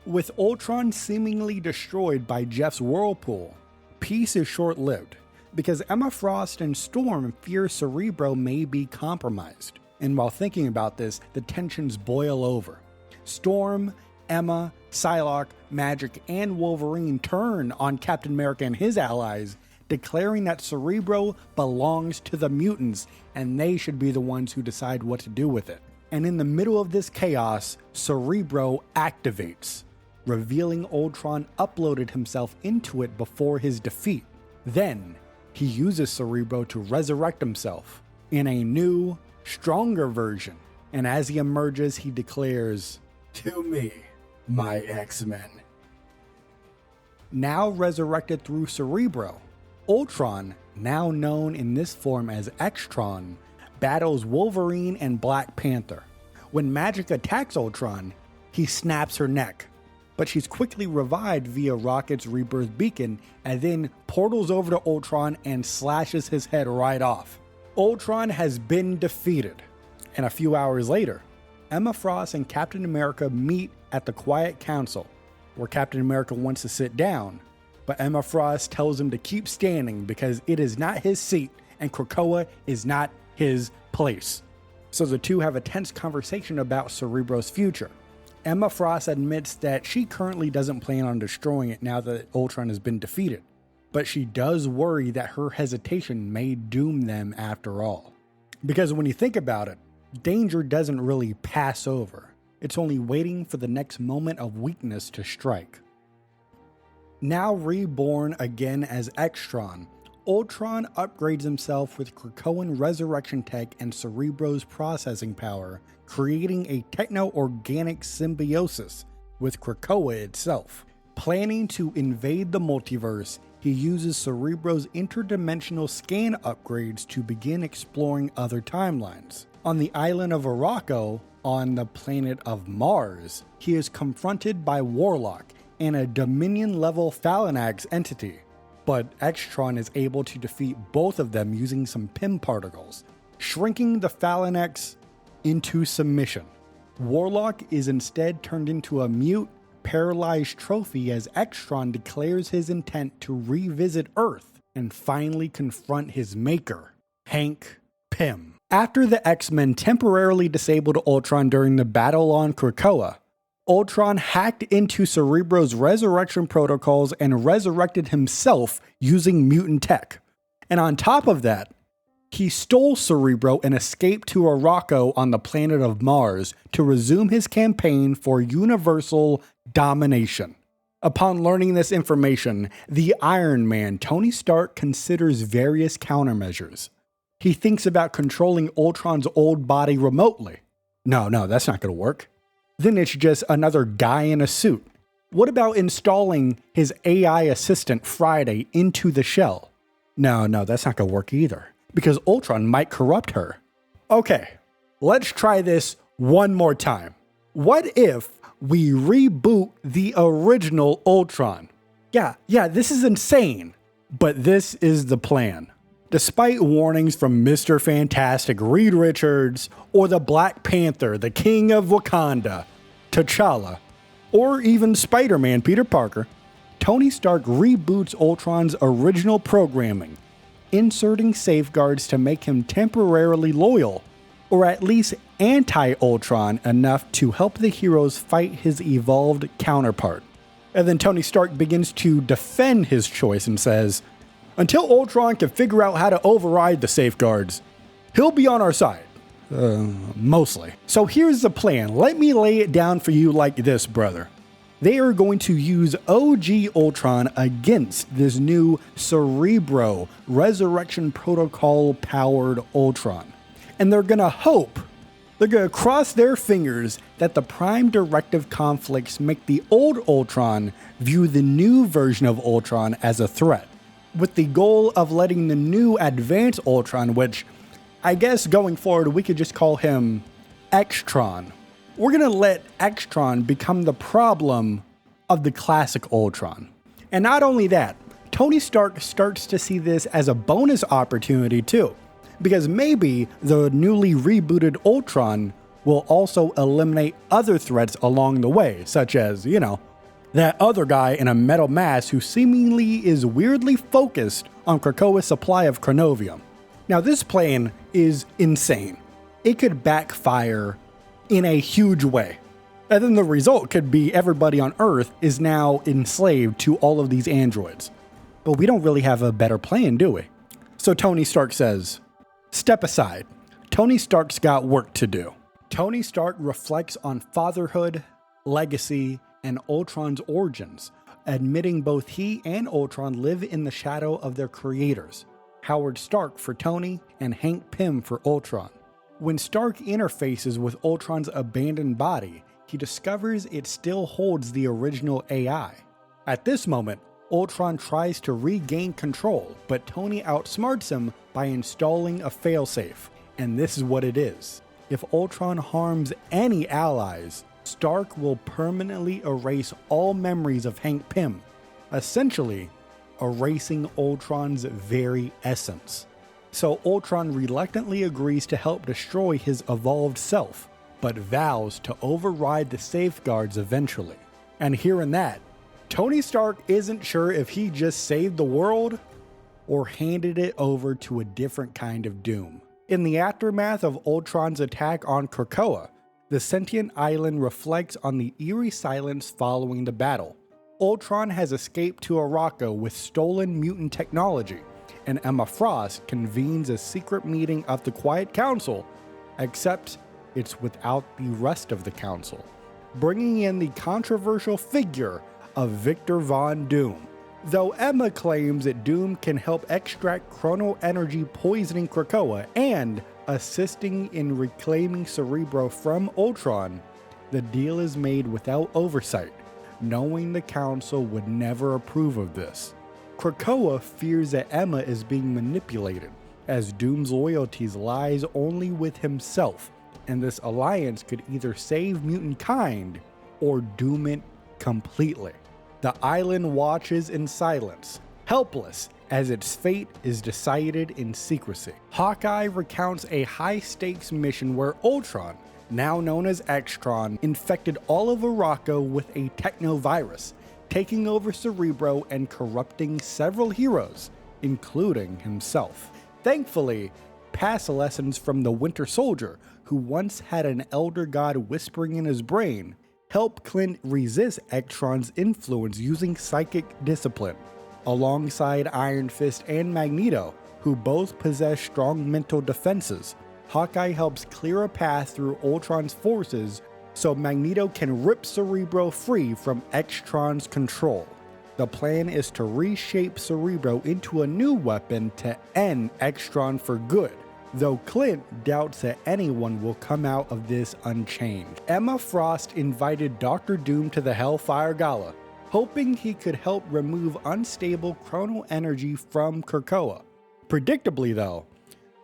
With Ultron seemingly destroyed by Jeff's whirlpool, peace is short-lived, because Emma Frost and Storm fear Cerebro may be compromised. And while thinking about this, the tensions boil over. Storm, Emma, Psylocke, Magik, and Wolverine turn on Captain America and his allies, declaring that Cerebro belongs to the mutants and they should be the ones who decide what to do with it. And in the middle of this chaos, Cerebro activates, revealing Ultron uploaded himself into it before his defeat. Then, he uses Cerebro to resurrect himself in a new, stronger version. And as he emerges, he declares, "To me, my X-Men." Now resurrected through Cerebro, Ultron, now known in this form as X-Tron, battles Wolverine and Black Panther. When Magik attacks Ultron, he snaps her neck, but she's quickly revived via Rocket's rebirth beacon and then portals over to Ultron and slashes his head right off. Ultron has been defeated, and a few hours later, Emma Frost and Captain America meet at the Quiet Council, where Captain America wants to sit down, but Emma Frost tells him to keep standing because it is not his seat and Krakoa is not his place. So the two have a tense conversation about Cerebro's future. Emma Frost admits that she currently doesn't plan on destroying it now that Ultron has been defeated, but she does worry that her hesitation may doom them after all. Because when you think about it, danger doesn't really pass over. It's only waiting for the next moment of weakness to strike. Now reborn again as X-Tron, Ultron upgrades himself with Krakoan resurrection tech and Cerebro's processing power, creating a techno-organic symbiosis with Krakoa itself. Planning to invade the multiverse, he uses Cerebro's interdimensional scan upgrades to begin exploring other timelines. On the island of Araco, on the planet of Mars, he is confronted by Warlock and a Dominion-level Phalanx entity, but X-Tron is able to defeat both of them using some PIM particles, shrinking the Phalanx into submission. Warlock is instead turned into a mute, paralyzed trophy as X-Tron declares his intent to revisit Earth and finally confront his maker, Hank Pym. After the X-Men temporarily disabled Ultron during the battle on Krakoa, Ultron hacked into Cerebro's resurrection protocols and resurrected himself using mutant tech. And on top of that, he stole Cerebro and escaped to Araco on the planet of Mars to resume his campaign for universal domination. Upon learning this information, the Iron Man, Tony Stark, considers various countermeasures. He thinks about controlling Ultron's old body remotely. No, that's not going to work. Then it's just another guy in a suit. What about installing his AI assistant Friday into the shell? No, that's not going to work either, because Ultron might corrupt her. Okay, let's try this one more time. What if we reboot the original Ultron? Yeah, this is insane, but this is the plan. Despite warnings from Mr. Fantastic Reed Richards, or the Black Panther, the King of Wakanda, T'Challa, or even Spider-Man Peter Parker, Tony Stark reboots Ultron's original programming, inserting safeguards to make him temporarily loyal, or at least anti-Ultron enough to help the heroes fight his evolved counterpart. And then Tony Stark begins to defend his choice and says, "Until Ultron can figure out how to override the safeguards, he'll be on our side." Mostly. So here's the plan. Let me lay it down for you like this, brother. They are going to use OG Ultron against this new Cerebro Resurrection Protocol powered Ultron. And they're going to cross their fingers that the Prime Directive conflicts make the old Ultron view the new version of Ultron as a threat, with the goal of letting the new advanced Ultron, which I guess going forward we could just call him X-Tron. We're going to let X-Tron become the problem of the classic Ultron. And not only that, Tony Stark starts to see this as a bonus opportunity too, because maybe the newly rebooted Ultron will also eliminate other threats along the way, such as, that other guy in a metal mask who seemingly is weirdly focused on Krakoa's supply of chronovium. Now this plan is insane. It could backfire in a huge way. And then the result could be everybody on Earth is now enslaved to all of these androids. but we don't really have a better plan, do we? So Tony Stark says, "Step aside. Tony Stark's got work to do." Tony Stark reflects on fatherhood, legacy, and Ultron's origins, admitting both he and Ultron live in the shadow of their creators, Howard Stark for Tony and Hank Pym for Ultron. When Stark interfaces with Ultron's abandoned body, he discovers it still holds the original AI. At this moment, Ultron tries to regain control, but Tony outsmarts him by installing a failsafe, and this is what it is. If Ultron harms any allies, Stark will permanently erase all memories of Hank Pym, essentially erasing Ultron's very essence. So Ultron reluctantly agrees to help destroy his evolved self, but vows to override the safeguards eventually. And hearing that, Tony Stark isn't sure if he just saved the world or handed it over to a different kind of doom. In the aftermath of Ultron's attack on Krakoa, the sentient island reflects on the eerie silence following the battle. Ultron has escaped to Arakko with stolen mutant technology, and Emma Frost convenes a secret meeting of the Quiet Council, except it's without the rest of the council, bringing in the controversial figure of Victor Von Doom. Though Emma claims that Doom can help extract chrono energy poisoning Krakoa and assisting in reclaiming Cerebro from Ultron, the deal is made without oversight, knowing the council would never approve of this. Krakoa fears that Emma is being manipulated, as Doom's loyalties lies only with himself, and this alliance could either save mutant kind or doom it completely. The island watches in silence, helpless as its fate is decided in secrecy. Hawkeye recounts a high-stakes mission where Ultron, now known as Xtron, infected all of Arakko with a technovirus, taking over Cerebro and corrupting several heroes, including himself. Thankfully, past lessons from the Winter Soldier, who once had an elder god whispering in his brain, help Clint resist Xtron's influence using psychic discipline. Alongside Iron Fist and Magneto, who both possess strong mental defenses, Hawkeye helps clear a path through Ultron's forces so Magneto can rip Cerebro free from Xtron's control. The plan is to reshape Cerebro into a new weapon to end Xtron for good, though Clint doubts that anyone will come out of this unchanged. Emma Frost invited Dr. Doom to the Hellfire Gala, hoping he could help remove unstable chrono energy from Krakoa. Predictably though,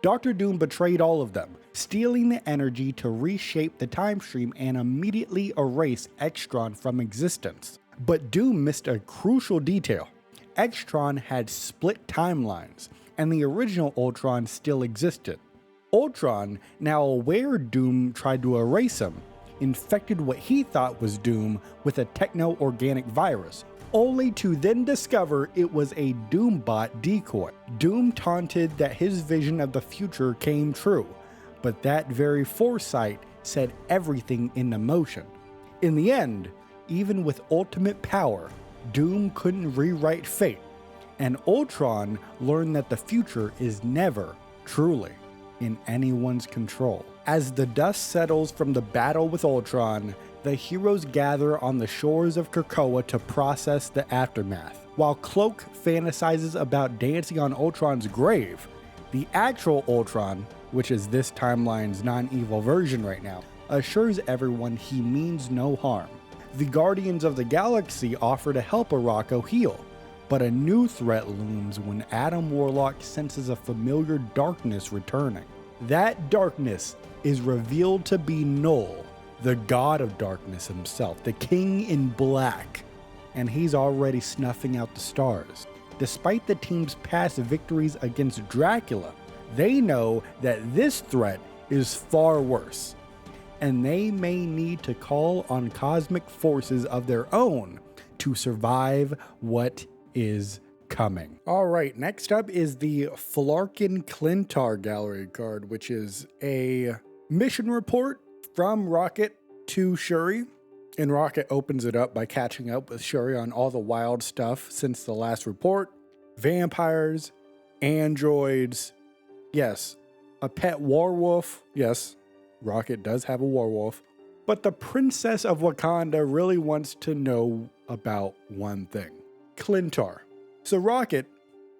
Dr. Doom betrayed all of them, stealing the energy to reshape the time stream and immediately erase Xtron from existence. But Doom missed a crucial detail. Xtron had split timelines, and the original Ultron still existed. Ultron, now aware Doom tried to erase him, infected what he thought was Doom with a techno-organic virus, only to then discover it was a Doombot decoy. Doom taunted that his vision of the future came true, but that very foresight set everything into motion. In the end, even with ultimate power, Doom couldn't rewrite fate, and Ultron learned that the future is never, truly, in anyone's control. As the dust settles from the battle with Ultron, the heroes gather on the shores of Krakoa to process the aftermath. While Cloak fantasizes about dancing on Ultron's grave, the actual Ultron, which is this timeline's non-evil version right now, assures everyone he means no harm. The Guardians of the Galaxy offer to help Arakko heal, but a new threat looms when Adam Warlock senses a familiar darkness returning. That darkness is revealed to be Null, the god of darkness himself, the king in black, and he's already snuffing out the stars. Despite the team's past victories against Dracula, they know that this threat is far worse, and they may need to call on cosmic forces of their own to survive what is coming. Alright, next up is the Flarkin Clintar gallery card, which is a mission report from Rocket to Shuri, and Rocket opens it up by catching up with Shuri on all the wild stuff since the last report. vampires, androids, yes, a pet werewolf. Yes, Rocket does have a werewolf. But the princess of Wakanda really wants to know about one thing: Clintar. So Rocket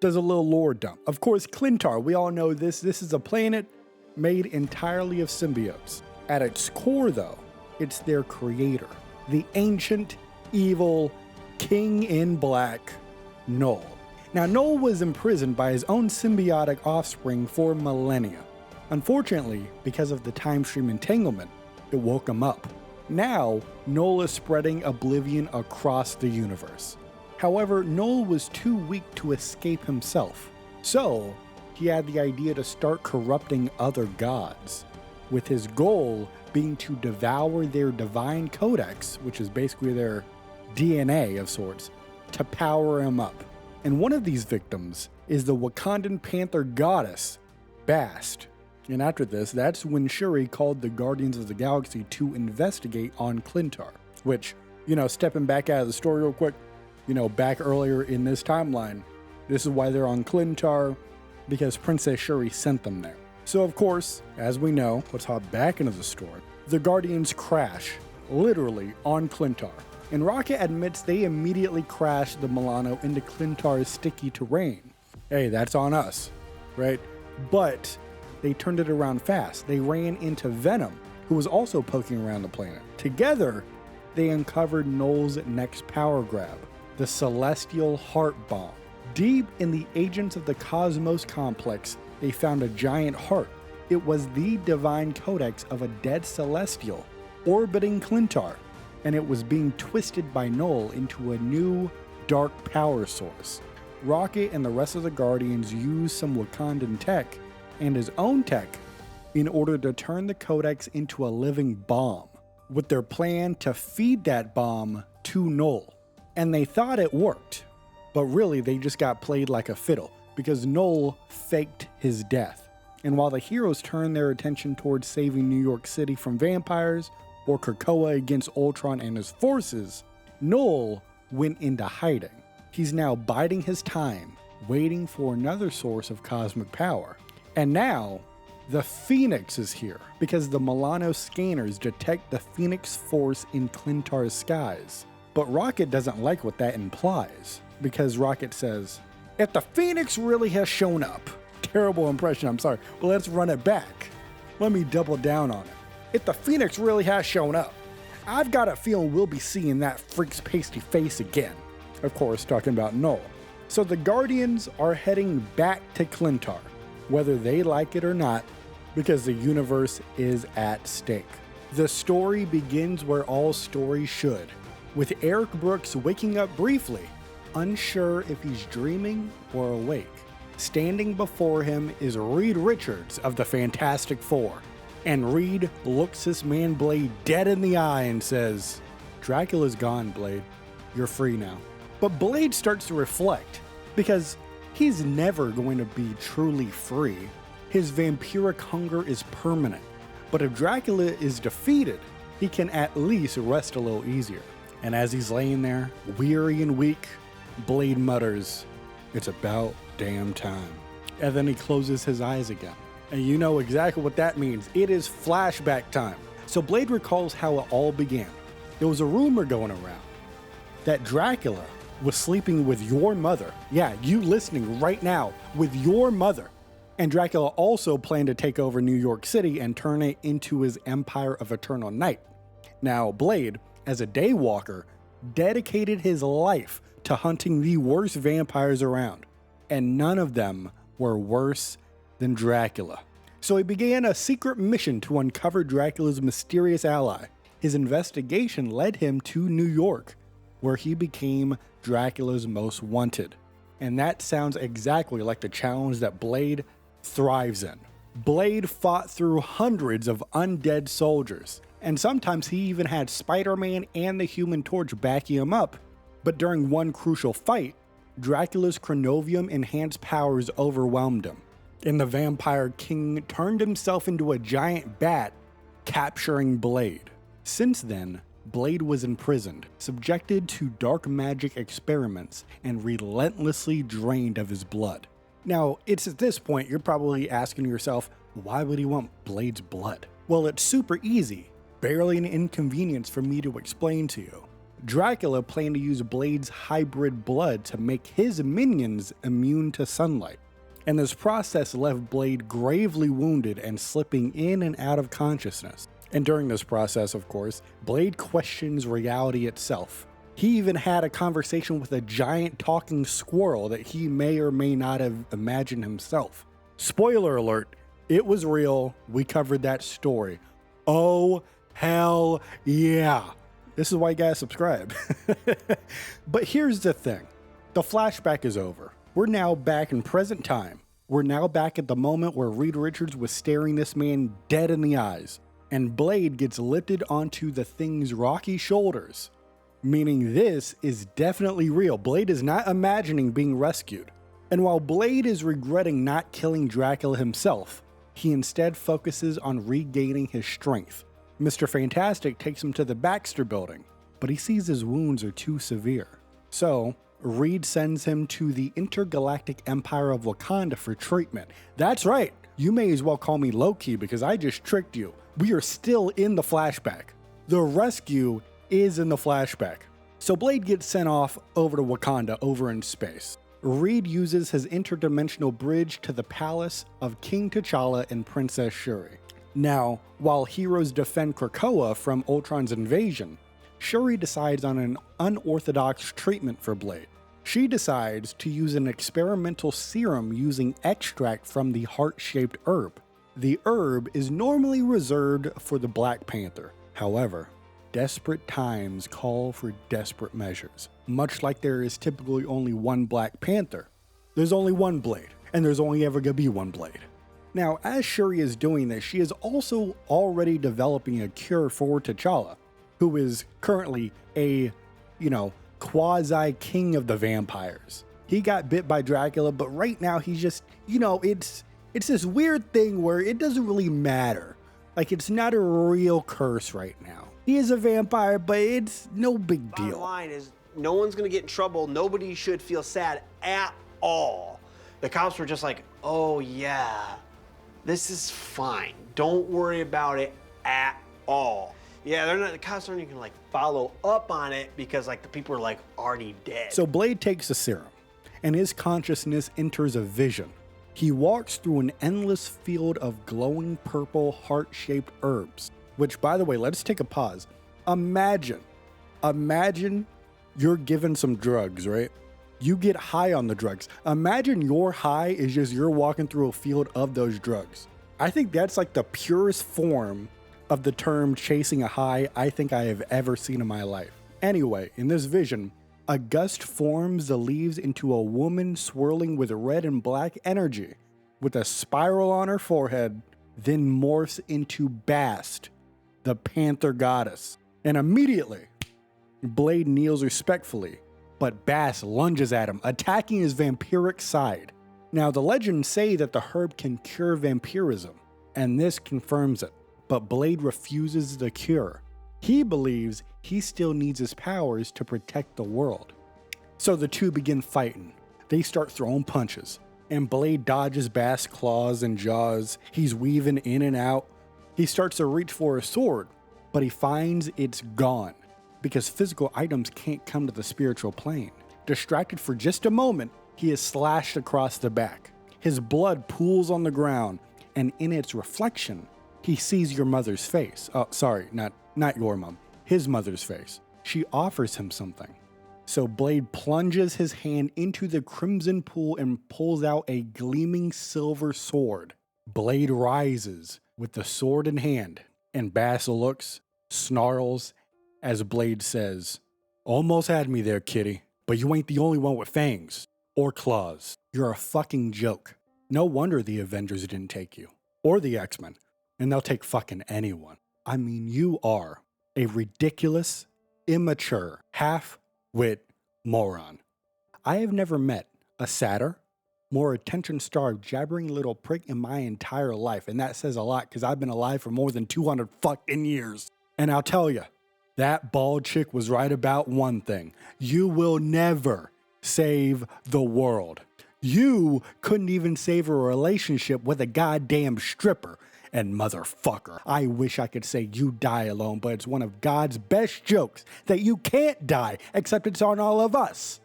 does a little lore dump. Of course, Clintar, we all know this. This is a planet made entirely of symbiotes. At its core, though, it's their creator, the ancient, evil, king in black, Null. Now, Null was imprisoned by his own symbiotic offspring for millennia. Unfortunately, because of the time stream entanglement, it woke him up. Now, Null is spreading oblivion across the universe. However, Null was too weak to escape himself, so he had the idea to start corrupting other gods, with his goal being to devour their divine codex, which is basically their DNA of sorts, to power him up. And one of these victims is the Wakandan Panther goddess, Bast. And after this, that's when Shuri called the Guardians of the Galaxy to investigate on Clintar, which, stepping back out of the story real quick, back earlier in this timeline, this is why they're on Clintar, because Princess Shuri sent them there. So of course, as we know, let's hop back into the story, the Guardians crash, literally, on Clintar. And Rocket admits they immediately crashed the Milano into Clintar's sticky terrain. Hey, that's on us, right? But they turned it around fast. They ran into Venom, who was also poking around the planet. Together, they uncovered Null's next power grab, the Celestial Heart Bomb. Deep in the Agents of the Cosmos complex, they found a giant heart. It was the divine codex of a dead Celestial orbiting Clintar, and it was being twisted by Null into a new dark power source. Rocket and the rest of the Guardians used some Wakandan tech and his own tech in order to turn the codex into a living bomb, with their plan to feed that bomb to Null. And they thought it worked, but really they just got played like a fiddle because Null faked his death. And while the heroes turned their attention towards saving New York City from vampires or Krakoa against Ultron and his forces, Null went into hiding. He's now biding his time, waiting for another source of cosmic power. And now, the Phoenix is here because the Milano scanners detect the Phoenix force in Clintar's skies. But Rocket doesn't like what that implies, because Rocket says, if the Phoenix really has shown up, terrible impression, I'm sorry, but let's run it back. Let me double down on it. If the Phoenix really has shown up, I've got a feeling we'll be seeing that freak's pasty face again. Of course, talking about Null. So the Guardians are heading back to Clintar, whether they like it or not, because the universe is at stake. The story begins where all stories should, with Eric Brooks waking up briefly, unsure if he's dreaming or awake. Standing before him is Reed Richards of the Fantastic Four, and Reed looks this man Blade dead in the eye and says, Dracula's gone, Blade. You're free now. But Blade starts to reflect, because he's never going to be truly free. His vampiric hunger is permanent. But if Dracula is defeated, he can at least rest a little easier. And as he's laying there, weary and weak, Blade mutters, it's about damn time. And then he closes his eyes again. And you know exactly what that means. It is flashback time. So Blade recalls how it all began. There was a rumor going around that Dracula was sleeping with your mother. Yeah, you listening right now, with your mother. And Dracula also planned to take over New York City and turn it into his empire of eternal night. Now, Blade, as a daywalker, dedicated his life to hunting the worst vampires around, and none of them were worse than Dracula. So he began a secret mission to uncover Dracula's mysterious ally. His investigation led him to New York, where he became Dracula's most wanted. And that sounds exactly like the challenge that Blade thrives in. Blade fought through hundreds of undead soldiers, and sometimes he even had Spider-Man and the Human Torch backing him up. But during one crucial fight, Dracula's Chronovium-enhanced powers overwhelmed him, and the Vampire King turned himself into a giant bat, capturing Blade. Since then, Blade was imprisoned, subjected to dark magic experiments, and relentlessly drained of his blood. Now, it's at this point you're probably asking yourself, why would he want Blade's blood? Well, it's super easy, barely an inconvenience for me to explain to you. Dracula planned to use Blade's hybrid blood to make his minions immune to sunlight, and this process left Blade gravely wounded and slipping in and out of consciousness. And during this process, of course, Blade questions reality itself. He even had a conversation with a giant talking squirrel that he may or may not have imagined himself. Spoiler alert, it was real. We covered that story. Oh, hell yeah. This is why you gotta subscribe. But here's the thing. The flashback is over. We're now back in present time. We're now back at the moment where Reed Richards was staring this man dead in the eyes, and Blade gets lifted onto the Thing's rocky shoulders, meaning this is definitely real. Blade is not imagining being rescued. And while Blade is regretting not killing Dracula himself, he instead focuses on regaining his strength. Mr. Fantastic takes him to the Baxter building, but he sees his wounds are too severe. So, Reed sends him to the intergalactic empire of Wakanda for treatment. That's right, you may as well call me Loki because I just tricked you. We are still in the flashback. The rescue is in the flashback. So Blade gets sent off over to Wakanda over in space. Reed uses his interdimensional bridge to the palace of King T'Challa and Princess Shuri. Now, while heroes defend Krakoa from Ultron's invasion, Shuri decides on an unorthodox treatment for Blade. She decides to use an experimental serum using extract from the heart-shaped herb. The herb is normally reserved for the Black Panther. However, desperate times call for desperate measures. Much like there is typically only one Black Panther, there's only one Blade, and there's only ever gonna be one Blade. Now, as Shuri is doing this, she is also already developing a cure for T'Challa, who is currently a, quasi-king of the vampires. He got bit by Dracula, but right now he's just, it's this weird thing where it doesn't really matter. Like, it's not a real curse right now. He is a vampire, but it's no big deal. Bottom line is, no one's gonna get in trouble. Nobody should feel sad at all. The cops were just like, oh yeah, this is fine. Don't worry about it at all. Yeah, the cops aren't even gonna follow up on it because the people are already dead. So Blade takes a serum, and his consciousness enters a vision. He walks through an endless field of glowing purple heart-shaped herbs, which, by the way, let's take a pause. Imagine you're given some drugs, right? You get high on the drugs. Imagine your high is just you're walking through a field of those drugs. I think that's the purest form of the term chasing a high I think I have ever seen in my life. Anyway, in this vision, a gust forms the leaves into a woman swirling with red and black energy, with a spiral on her forehead, then morphs into Bast, the Panther goddess. And immediately, Blade kneels respectfully, but Bast lunges at him, attacking his vampiric side. Now, the legends say that the herb can cure vampirism, and this confirms it, but Blade refuses the cure. He believes he still needs his powers to protect the world. So the two begin fighting. They start throwing punches, and Blade dodges Bast's claws and jaws. He's weaving in and out. He starts to reach for a sword, but he finds it's gone, because physical items can't come to the spiritual plane. Distracted for just a moment, he is slashed across the back. His blood pools on the ground, and in its reflection, he sees your mother's face. Oh, sorry, not your mom. His mother's face. She offers him something. So Blade plunges his hand into the crimson pool and pulls out a gleaming silver sword. Blade rises with the sword in hand, and Bast looks, snarls, as Blade says, "Almost had me there, kitty, but you ain't the only one with fangs or claws. You're a fucking joke. No wonder the Avengers didn't take you, or the X-Men, and they'll take fucking anyone. I mean, you are a ridiculous, immature, half-wit moron. I have never met a sadder, more attention-starved, jabbering little prick in my entire life, and that says a lot because I've been alive for more than 200 fucking years. And I'll tell you, That bald chick was right about one thing. You will never save the world. You couldn't even save a relationship with a goddamn stripper. And motherfucker, I wish I could say you die alone, but it's one of God's best jokes that you can't die, except it's on all of us.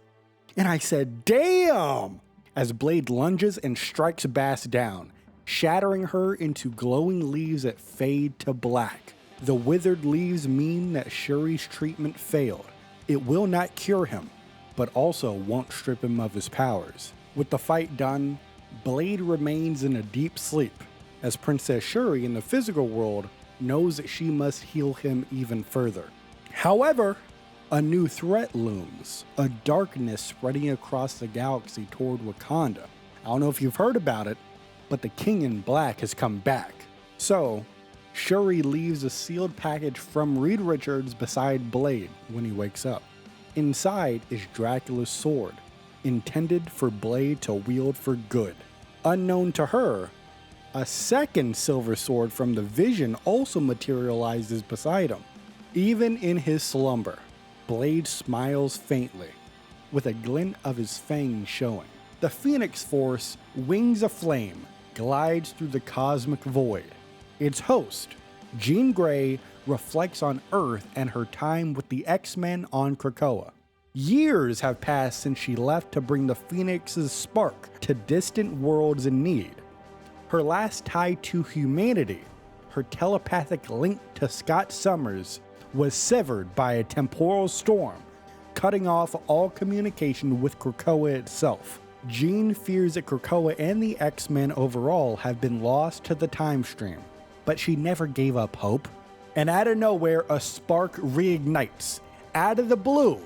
And I said, damn! As Blade lunges and strikes Bass down, shattering her into glowing leaves that fade to black. The withered leaves mean that Shuri's treatment failed. It will not cure him, but also won't strip him of his powers. With the fight done, Blade remains in a deep sleep, as Princess Shuri in the physical world knows that she must heal him even further. However, a new threat looms, a darkness spreading across the galaxy toward Wakanda. I don't know if you've heard about it, but the King in Black has come back. So, Shuri leaves a sealed package from Reed Richards beside Blade when he wakes up. Inside is Dracula's sword, intended for Blade to wield for good. Unknown to her, a second silver sword from the Vision also materializes beside him. Even in his slumber, Blade smiles faintly, with a glint of his fangs showing. The Phoenix Force, wings aflame, glides through the cosmic void. Its host, Jean Grey, reflects on Earth and her time with the X-Men on Krakoa. Years have passed since she left to bring the Phoenix's spark to distant worlds in need. Her last tie to humanity, her telepathic link to Scott Summers, was severed by a temporal storm, cutting off all communication with Krakoa itself. Jean fears that Krakoa and the X-Men overall have been lost to the time stream, but she never gave up hope. And out of nowhere, a spark reignites. Out of the blue,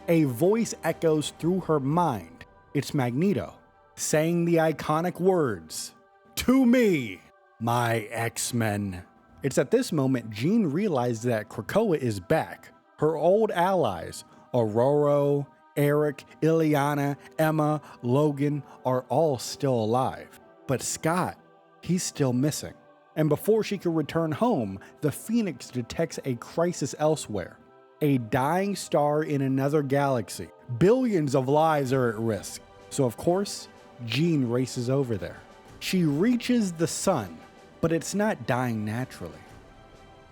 a voice echoes through her mind. It's Magneto, saying the iconic words, "To me, my X-Men." It's at this moment Jean realizes that Krakoa is back. Her old allies, Aurora, Eric, Ileana, Emma, Logan, are all still alive. But Scott, he's still missing. And before she can return home, the Phoenix detects a crisis elsewhere. A dying star in another galaxy. Billions of lives are at risk. So of course, Jean races over there. She reaches the sun, but it's not dying naturally.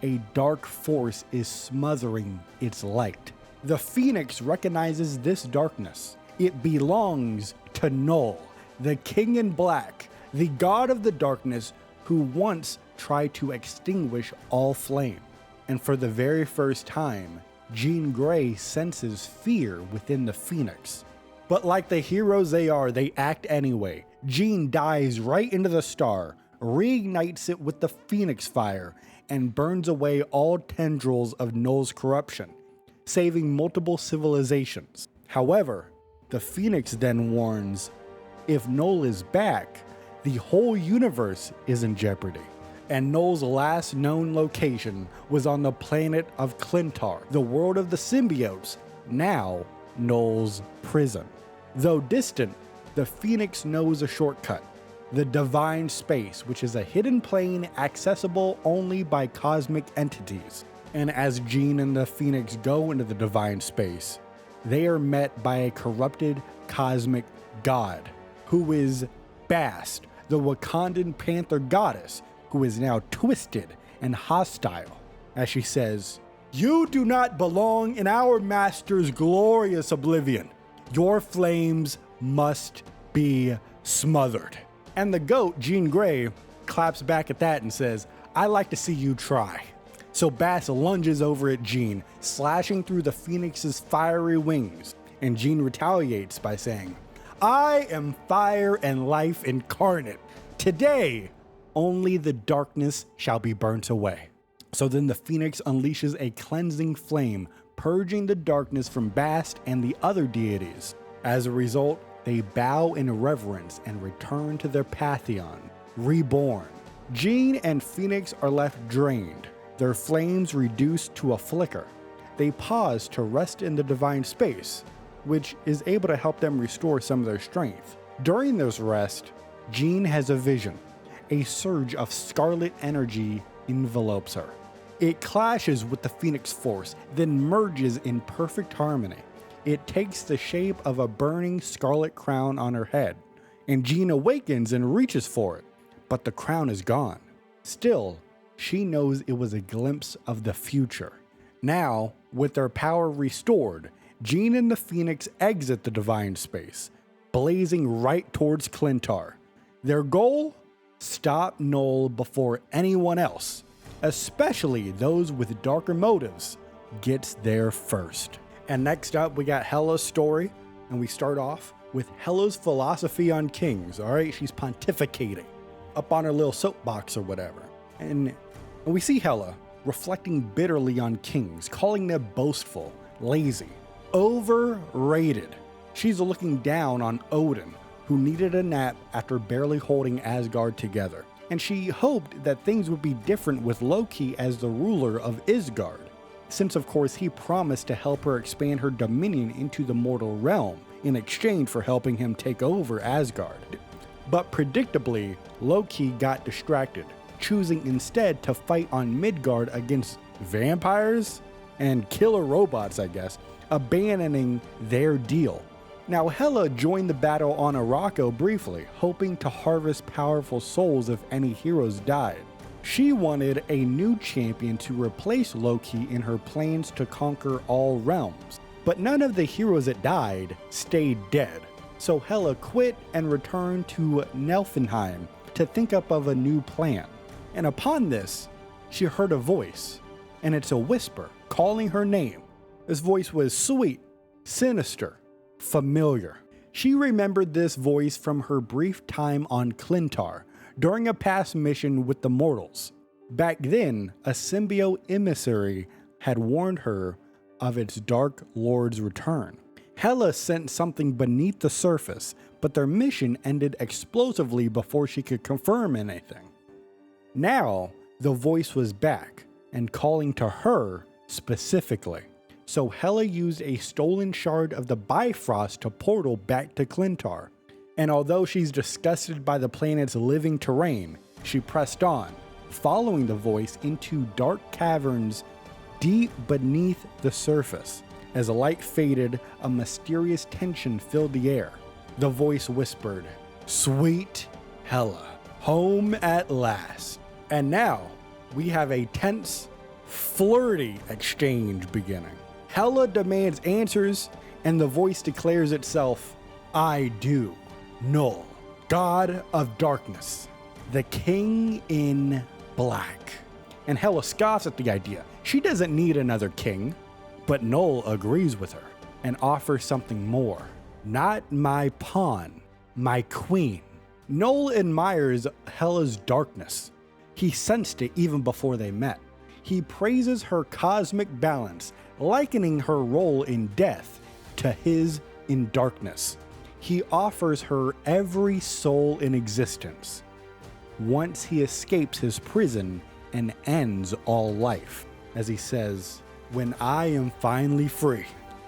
A dark force is smothering its light. The Phoenix recognizes this darkness. It belongs to Null, the King in Black, the god of the darkness who once tried to extinguish all flame. And for the very first time, Jean Grey senses fear within the Phoenix. But like the heroes they are, they act anyway. Jean dives right into the star, reignites it with the Phoenix fire, and burns away all tendrils of Null's corruption, saving multiple civilizations. However, the Phoenix then warns, if Null is back, the whole universe is in jeopardy. And Null's last known location was on the planet of Clintar, the world of the symbiotes, now Null's prison. Though distant, the Phoenix knows a shortcut, the Divine Space, which is a hidden plane accessible only by cosmic entities. And as Jean and the Phoenix go into the Divine Space, they are met by a corrupted cosmic god, who is Bast, the Wakandan Panther goddess, who is now twisted and hostile, as she says, "You do not belong in our master's glorious oblivion. Your flames must be smothered." And the goat, Jean Grey, claps back at that and says, "I like to see you try." So Bass lunges over at Jean, slashing through the Phoenix's fiery wings, and Jean retaliates by saying, "I am fire and life incarnate. Today, only the darkness shall be burnt away." So then the Phoenix unleashes a cleansing flame, purging the darkness from Bast and the other deities. As a result, they bow in reverence and return to their pantheon, reborn. Jean and Phoenix are left drained, their flames reduced to a flicker. They pause to rest in the Divine Space, which is able to help them restore some of their strength. During this rest, Jean has a vision. A surge of scarlet energy envelopes her. It clashes with the Phoenix Force, then merges in perfect harmony. It takes the shape of a burning scarlet crown on her head, and Jean awakens and reaches for it, but the crown is gone. Still, she knows it was a glimpse of the future. Now, with their power restored, Jean and the Phoenix exit the divine space, blazing right towards Clintar. Their goal? Stop Null before anyone else, especially those with darker motives, gets there first. And next up, we got Hela's story, and we start off with Hela's philosophy on kings. All right, she's pontificating up on her little soapbox or whatever. And we see Hela reflecting bitterly on kings, calling them boastful, lazy, overrated. She's looking down on Odin, who needed a nap after barely holding Asgard together. And she hoped that things would be different with Loki as the ruler of Asgard, since of course he promised to help her expand her dominion into the mortal realm in exchange for helping him take over Asgard. But predictably, Loki got distracted, choosing instead to fight on Midgard against vampires and killer robots, I guess, abandoning their deal. Now, Hela joined the battle on Araco briefly, hoping to harvest powerful souls if any heroes died. She wanted a new champion to replace Loki in her plans to conquer all realms, but none of the heroes that died stayed dead. So Hela quit and returned to Niflheim to think up of a new plan. And upon this, she heard a voice, and it's a whisper calling her name. This voice was sweet, sinister, familiar. She remembered this voice from her brief time on Clintar during a past mission with the mortals. Back then, a symbiote emissary had warned her of its Dark Lord's return. Hela sent something beneath the surface, but their mission ended explosively before she could confirm anything. Now, the voice was back and calling to her specifically. So Hela used a stolen shard of the Bifrost to portal back to Clintar. And although she's disgusted by the planet's living terrain, she pressed on, following the voice into dark caverns deep beneath the surface. As the light faded, a mysterious tension filled the air. The voice whispered, "Sweet Hela, home at last." And now, we have a tense, flirty exchange beginning. Hela demands answers, and the voice declares itself, "I do, Null, God of Darkness, the King in Black." And Hela scoffs at the idea. She doesn't need another king. But Null agrees with her and offers something more. "Not my pawn, my queen." Null admires Hela's darkness. He sensed it even before they met. He praises her cosmic balance, likening her role in death to his in darkness. He offers her every soul in existence once he escapes his prison and ends all life. As he says, "When I am finally free,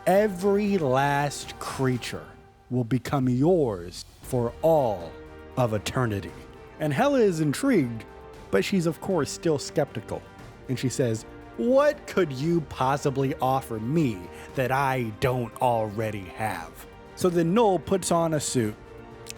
every last creature will become yours for all of eternity." And Hela is intrigued, but she's of course still skeptical. And she says, "What could you possibly offer me that I don't already have?" So then Null puts on a suit.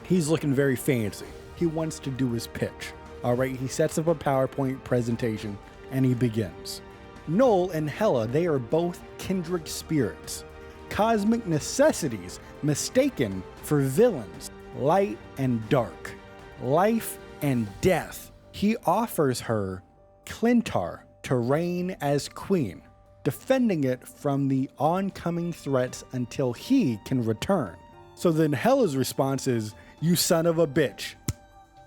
He's looking very fancy. He wants to do his pitch. All right, he sets up a PowerPoint presentation and he begins. Null and Hela, they are both kindred spirits, cosmic necessities mistaken for villains, light and dark, life and death. He offers her Clintar to reign as queen, defending it from the oncoming threats until he can return. So then Hela's response is, "You son of a bitch,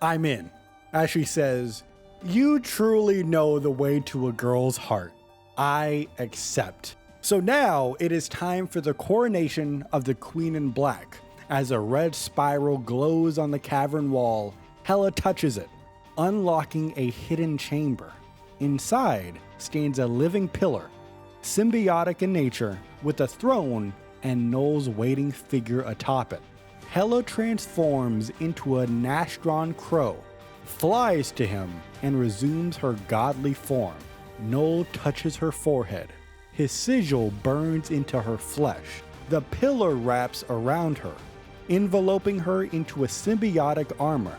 I'm in." As she says, "You truly know the way to a girl's heart. I accept." So now it is time for the coronation of the Queen in Black. As a red spiral glows on the cavern wall, Hela touches it, unlocking a hidden chamber. Inside stands a living pillar, symbiotic in nature, with a throne and Null's waiting figure atop it. Hela transforms into a Nastron crow, flies to him, and resumes her godly form. Noel touches her forehead. His sigil burns into her flesh. The pillar wraps around her, enveloping her into a symbiotic armor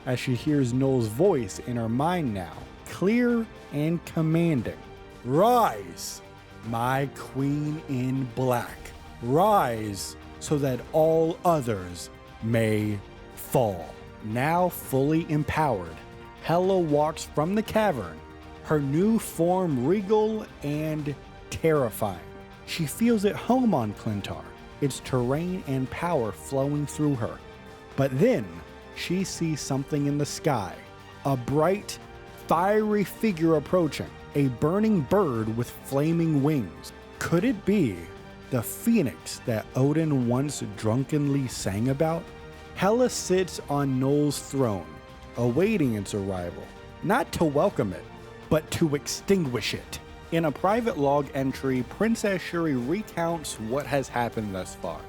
as she hears Noel's voice in her mind now, clear and commanding. Rise, my queen in black. Rise so that all others may fall. Now fully empowered, Hela walks from the cavern, her new form regal and terrifying. She feels at home on Clintar, its terrain and power flowing through her. But then she sees something in the sky, a bright, fiery figure approaching, a burning bird with flaming wings. Could it be the phoenix that Odin once drunkenly sang about? Hela sits on Noel's throne, awaiting its arrival, not to welcome it, but to extinguish it. In a private log entry, Princess Shuri recounts what has happened thus far.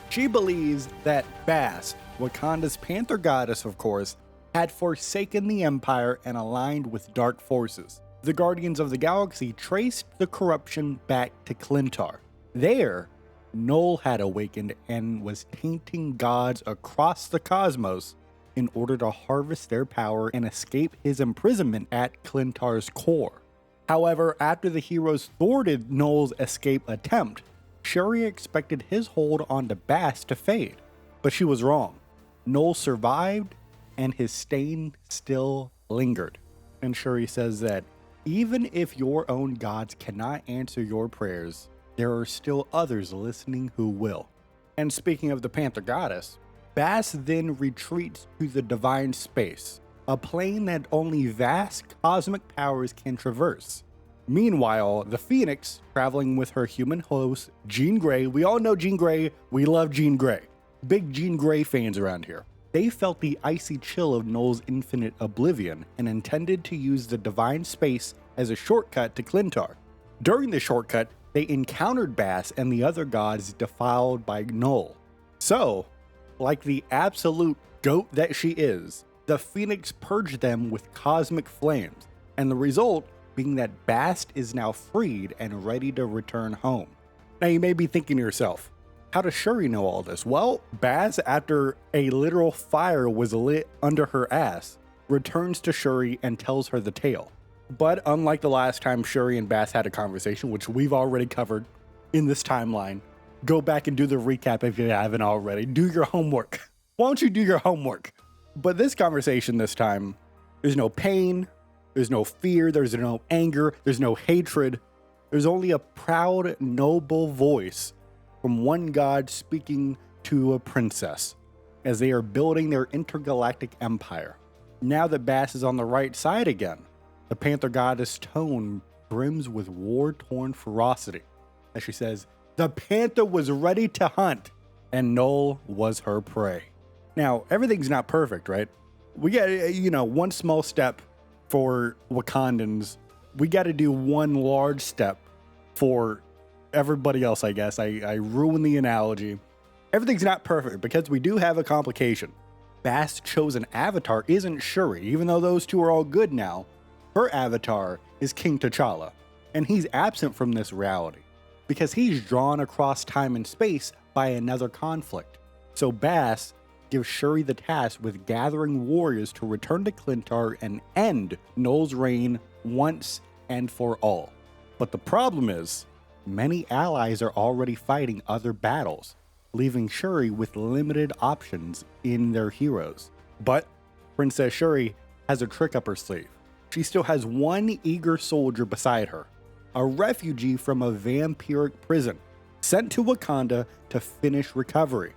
She believes that Bast, Wakanda's Panther goddess of course, had forsaken the Empire and aligned with dark forces. The Guardians of the Galaxy traced the corruption back to Clintar. There, Noel had awakened and was tainting gods across the cosmos in order to harvest their power and escape his imprisonment at Clintar's core. However, after the heroes thwarted Noel's escape attempt, Shuri expected his hold onto Bast to fade, but she was wrong. Noel survived, and his stain still lingered. And Shuri says that even if your own gods cannot answer your prayers, there are still others listening who will. And speaking of the Panther goddess, Bast then retreats to the divine space, a plane that only vast cosmic powers can traverse. Meanwhile, the Phoenix, traveling with her human host, Jean Grey, we all know Jean Grey, we love Jean Grey. Big Jean Grey fans around here. They felt the icy chill of Noel's infinite oblivion and intended to use the divine space as a shortcut to Clintar. During the shortcut, they encountered Bast and the other gods defiled by Noel. So, like the absolute goat that she is, the Phoenix purged them with cosmic flames, and the result being that Bast is now freed and ready to return home. Now you may be thinking to yourself, how does Shuri know all this? Well, Bast, after a literal fire was lit under her ass, returns to Shuri and tells her the tale. But unlike the last time Shuri and Bast had a conversation, which we've already covered in this timeline, go back and do the recap if you haven't already. Do your homework. Why don't you do your homework? But this conversation this time, there's no pain, there's no fear, there's no anger, there's no hatred. There's only a proud, noble voice from one god speaking to a princess as they are building their intergalactic empire. Now that Bast is on the right side again, the Panther goddess' tone brims with war-torn ferocity as she says, "The Panther was ready to hunt, and Noel was her prey." Now, everything's not perfect, right? We got, one small step for Wakandans. We got to do one large step for everybody else, I guess. I ruined the analogy. Everything's not perfect because we do have a complication. Bast's chosen avatar isn't Shuri, even though those two are all good now. Her avatar is King T'Challa, and he's absent from this reality because he's drawn across time and space by another conflict. So Bast gives Shuri the task with gathering warriors to return to Clintar and end Noel's reign once and for all. But the problem is, many allies are already fighting other battles, leaving Shuri with limited options in their heroes. But Princess Shuri has a trick up her sleeve. She still has one eager soldier beside her, a refugee from a vampiric prison, sent to Wakanda to finish recovery.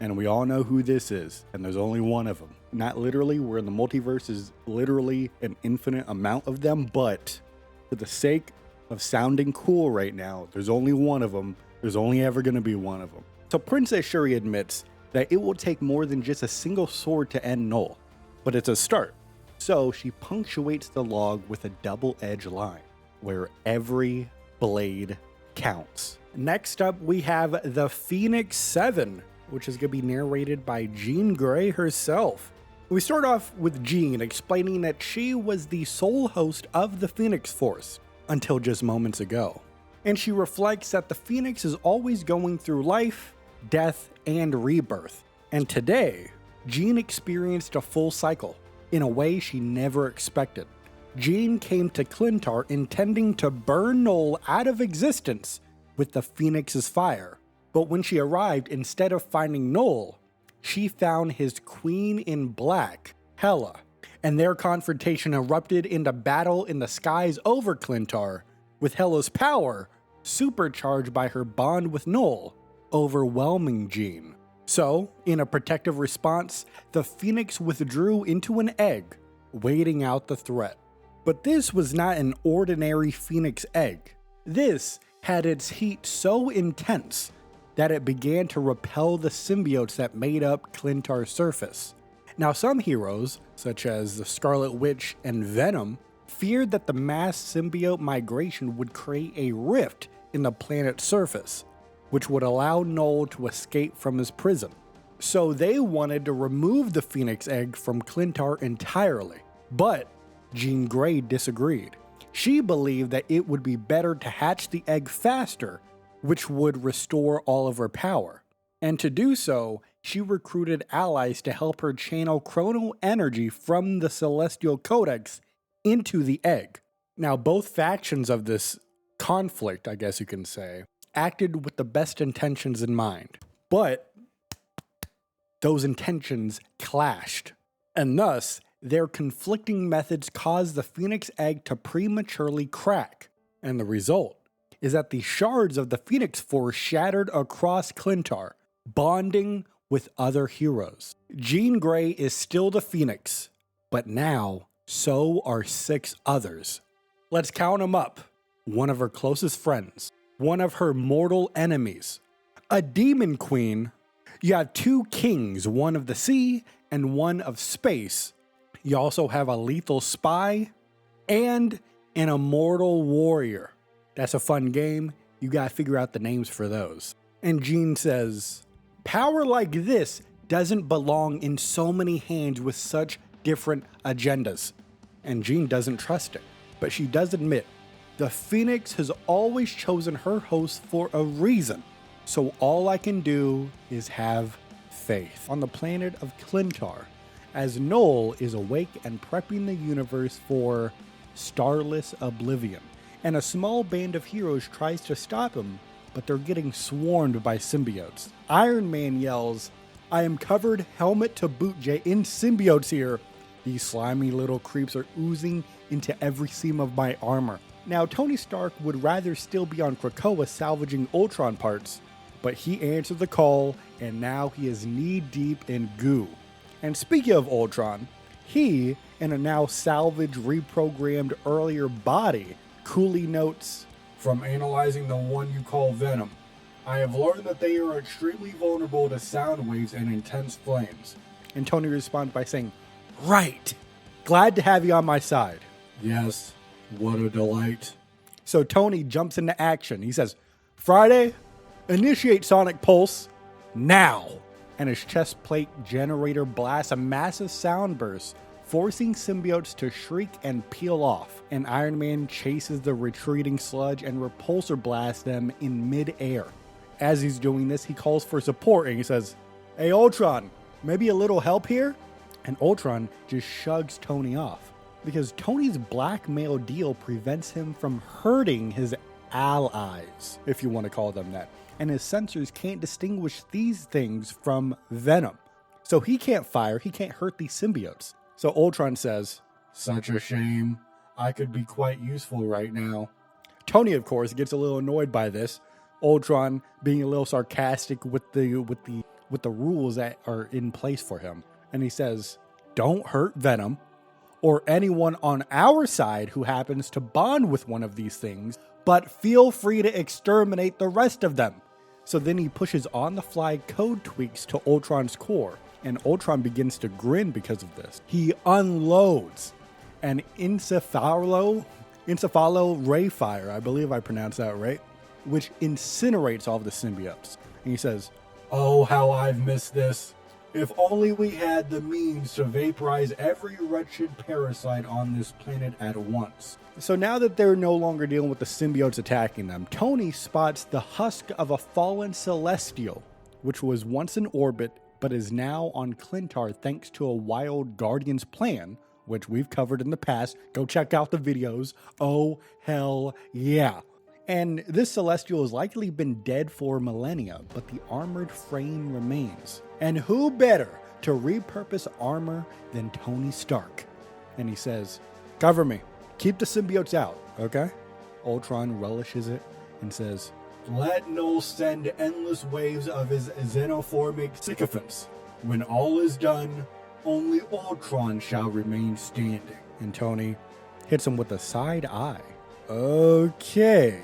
And we all know who this is, and there's only one of them. Not literally, where the multiverse is literally an infinite amount of them, but for the sake of sounding cool right now, there's only one of them. There's only ever going to be one of them. So Princess Shuri admits that it will take more than just a single sword to end Noel, but it's a start. So she punctuates the log with a double-edged line, where every blade counts. Next up, we have the Phoenix 7, which is going to be narrated by Jean Grey herself. We start off with Jean explaining that she was the sole host of the Phoenix Force, until just moments ago. And she reflects that the Phoenix is always going through life, death, and rebirth. And today, Jean experienced a full cycle in a way she never expected. Jean came to Clintar intending to burn Null out of existence with the Phoenix's fire. But when she arrived, instead of finding Null, she found his queen in black, Hela. And their confrontation erupted into battle in the skies over Clintar, with Hela's power, supercharged by her bond with Null, overwhelming Jean. So, in a protective response, the Phoenix withdrew into an egg, waiting out the threat. But this was not an ordinary Phoenix egg. This had its heat so intense that it began to repel the symbiotes that made up Clintar's surface. Now, some heroes, such as the Scarlet Witch and Venom, feared that the mass symbiote migration would create a rift in the planet's surface, which would allow Null to escape from his prison. So they wanted to remove the Phoenix egg from Clintar entirely. But Jean Grey disagreed. She believed that it would be better to hatch the egg faster, which would restore all of her power. And to do so, she recruited allies to help her channel chronal energy from the Celestial Codex into the egg. Now, both factions of this conflict, I guess you can say, acted with the best intentions in mind. But those intentions clashed, and thus, their conflicting methods caused the Phoenix egg to prematurely crack. And the result is that the shards of the Phoenix Force shattered across Clintar, bonding with other heroes. Jean Grey is still the Phoenix, but now so are 6 others. Let's count them up. One of her closest friends, one of her mortal enemies, a demon queen. You have 2 kings, one of the sea and one of space. You also have a lethal spy and an immortal warrior. That's a fun game. You gotta figure out the names for those. And Jean says, power like this doesn't belong in so many hands with such different agendas. And Jean doesn't trust it, but she does admit the Phoenix has always chosen her host for a reason. So all I can do is have faith. On the planet of Clintar, as Null is awake and prepping the universe for starless oblivion, and a small band of heroes tries to stop him, but they're getting swarmed by symbiotes. Iron Man yells, "I am covered helmet to boot, Jay, in symbiotes here. These slimy little creeps are oozing into every seam of my armor." Now, Tony Stark would rather still be on Krakoa salvaging Ultron parts, but he answered the call, and now he is knee-deep in goo. And speaking of Ultron, he, in a now salvaged, reprogrammed earlier body, coolly notes, "From analyzing the one you call Venom, I have learned that they are extremely vulnerable to sound waves and intense flames." And Tony responds by saying, "Right. Glad to have you on my side." "Yes, what a delight." So Tony jumps into action. He says, "Friday, initiate sonic pulse now." And his chest plate generator blasts a massive sound burst, forcing symbiotes to shriek and peel off. And Iron Man chases the retreating sludge and repulsor blasts them in mid-air. As he's doing this, he calls for support and he says, "Hey Ultron, maybe a little help here?" And Ultron just shrugs Tony off, because Tony's blackmail deal prevents him from hurting his allies, if you want to call them that. And his sensors can't distinguish these things from Venom. So he can't fire, he can't hurt these symbiotes. So Ultron says, "Such a shame. I could be quite useful right now." Tony, of course, gets a little annoyed by this. Ultron being a little sarcastic with the rules that are in place for him. And he says, "Don't hurt Venom or anyone on our side who happens to bond with one of these things, but feel free to exterminate the rest of them." So then he pushes on-the-fly code tweaks to Ultron's core, and Ultron begins to grin because of this. He unloads an encephalo ray fire, I believe I pronounced that right, which incinerates all of the symbiotes. And he says, "Oh, how I've missed this." If only we had the means to vaporize every wretched parasite on this planet at once. So now that they're no longer dealing with the symbiotes attacking them, Tony spots the husk of a fallen Celestial, which was once in orbit, but is now on Clintar thanks to a wild Guardian's plan, which we've covered in the past. Go check out the videos. Oh, hell yeah. And this Celestial has likely been dead for millennia, but the armored frame remains. And who better to repurpose armor than Tony Stark? And he says, cover me. Keep the symbiotes out, okay? Ultron relishes it and says, let Null send endless waves of his xenophobic sycophants. When all is done, only Ultron shall remain standing. And Tony hits him with a side eye. Okay,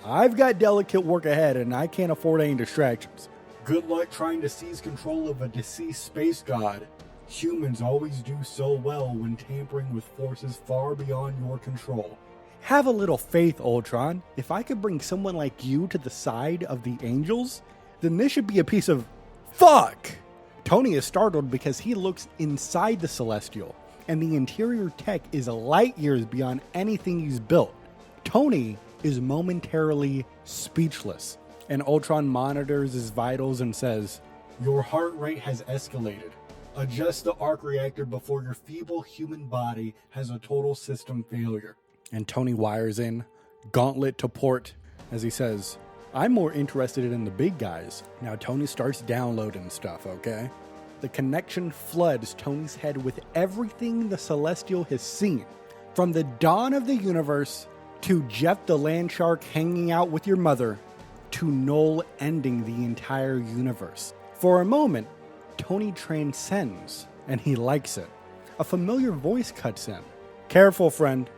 I've got delicate work ahead and I can't afford any distractions. Good luck trying to seize control of a deceased space god. Humans always do so well when tampering with forces far beyond your control. Have a little faith, Ultron. If I could bring someone like you to the side of the angels, then this should be a piece of fuck. Tony is startled because he looks inside the Celestial, and the interior tech is light years beyond anything he's built. Tony is momentarily speechless, and Ultron monitors his vitals and says, your heart rate has escalated. Adjust the arc reactor before your feeble human body has a total system failure. And Tony wires in, gauntlet to port, as he says, I'm more interested in the big guys. Now Tony starts downloading stuff, okay? The connection floods Tony's head with everything the Celestial has seen. From the dawn of the universe, to Jeff the land shark hanging out with your mother, to Null ending the entire universe. For a moment, Tony transcends, and he likes it. A familiar voice cuts in. Careful, friend,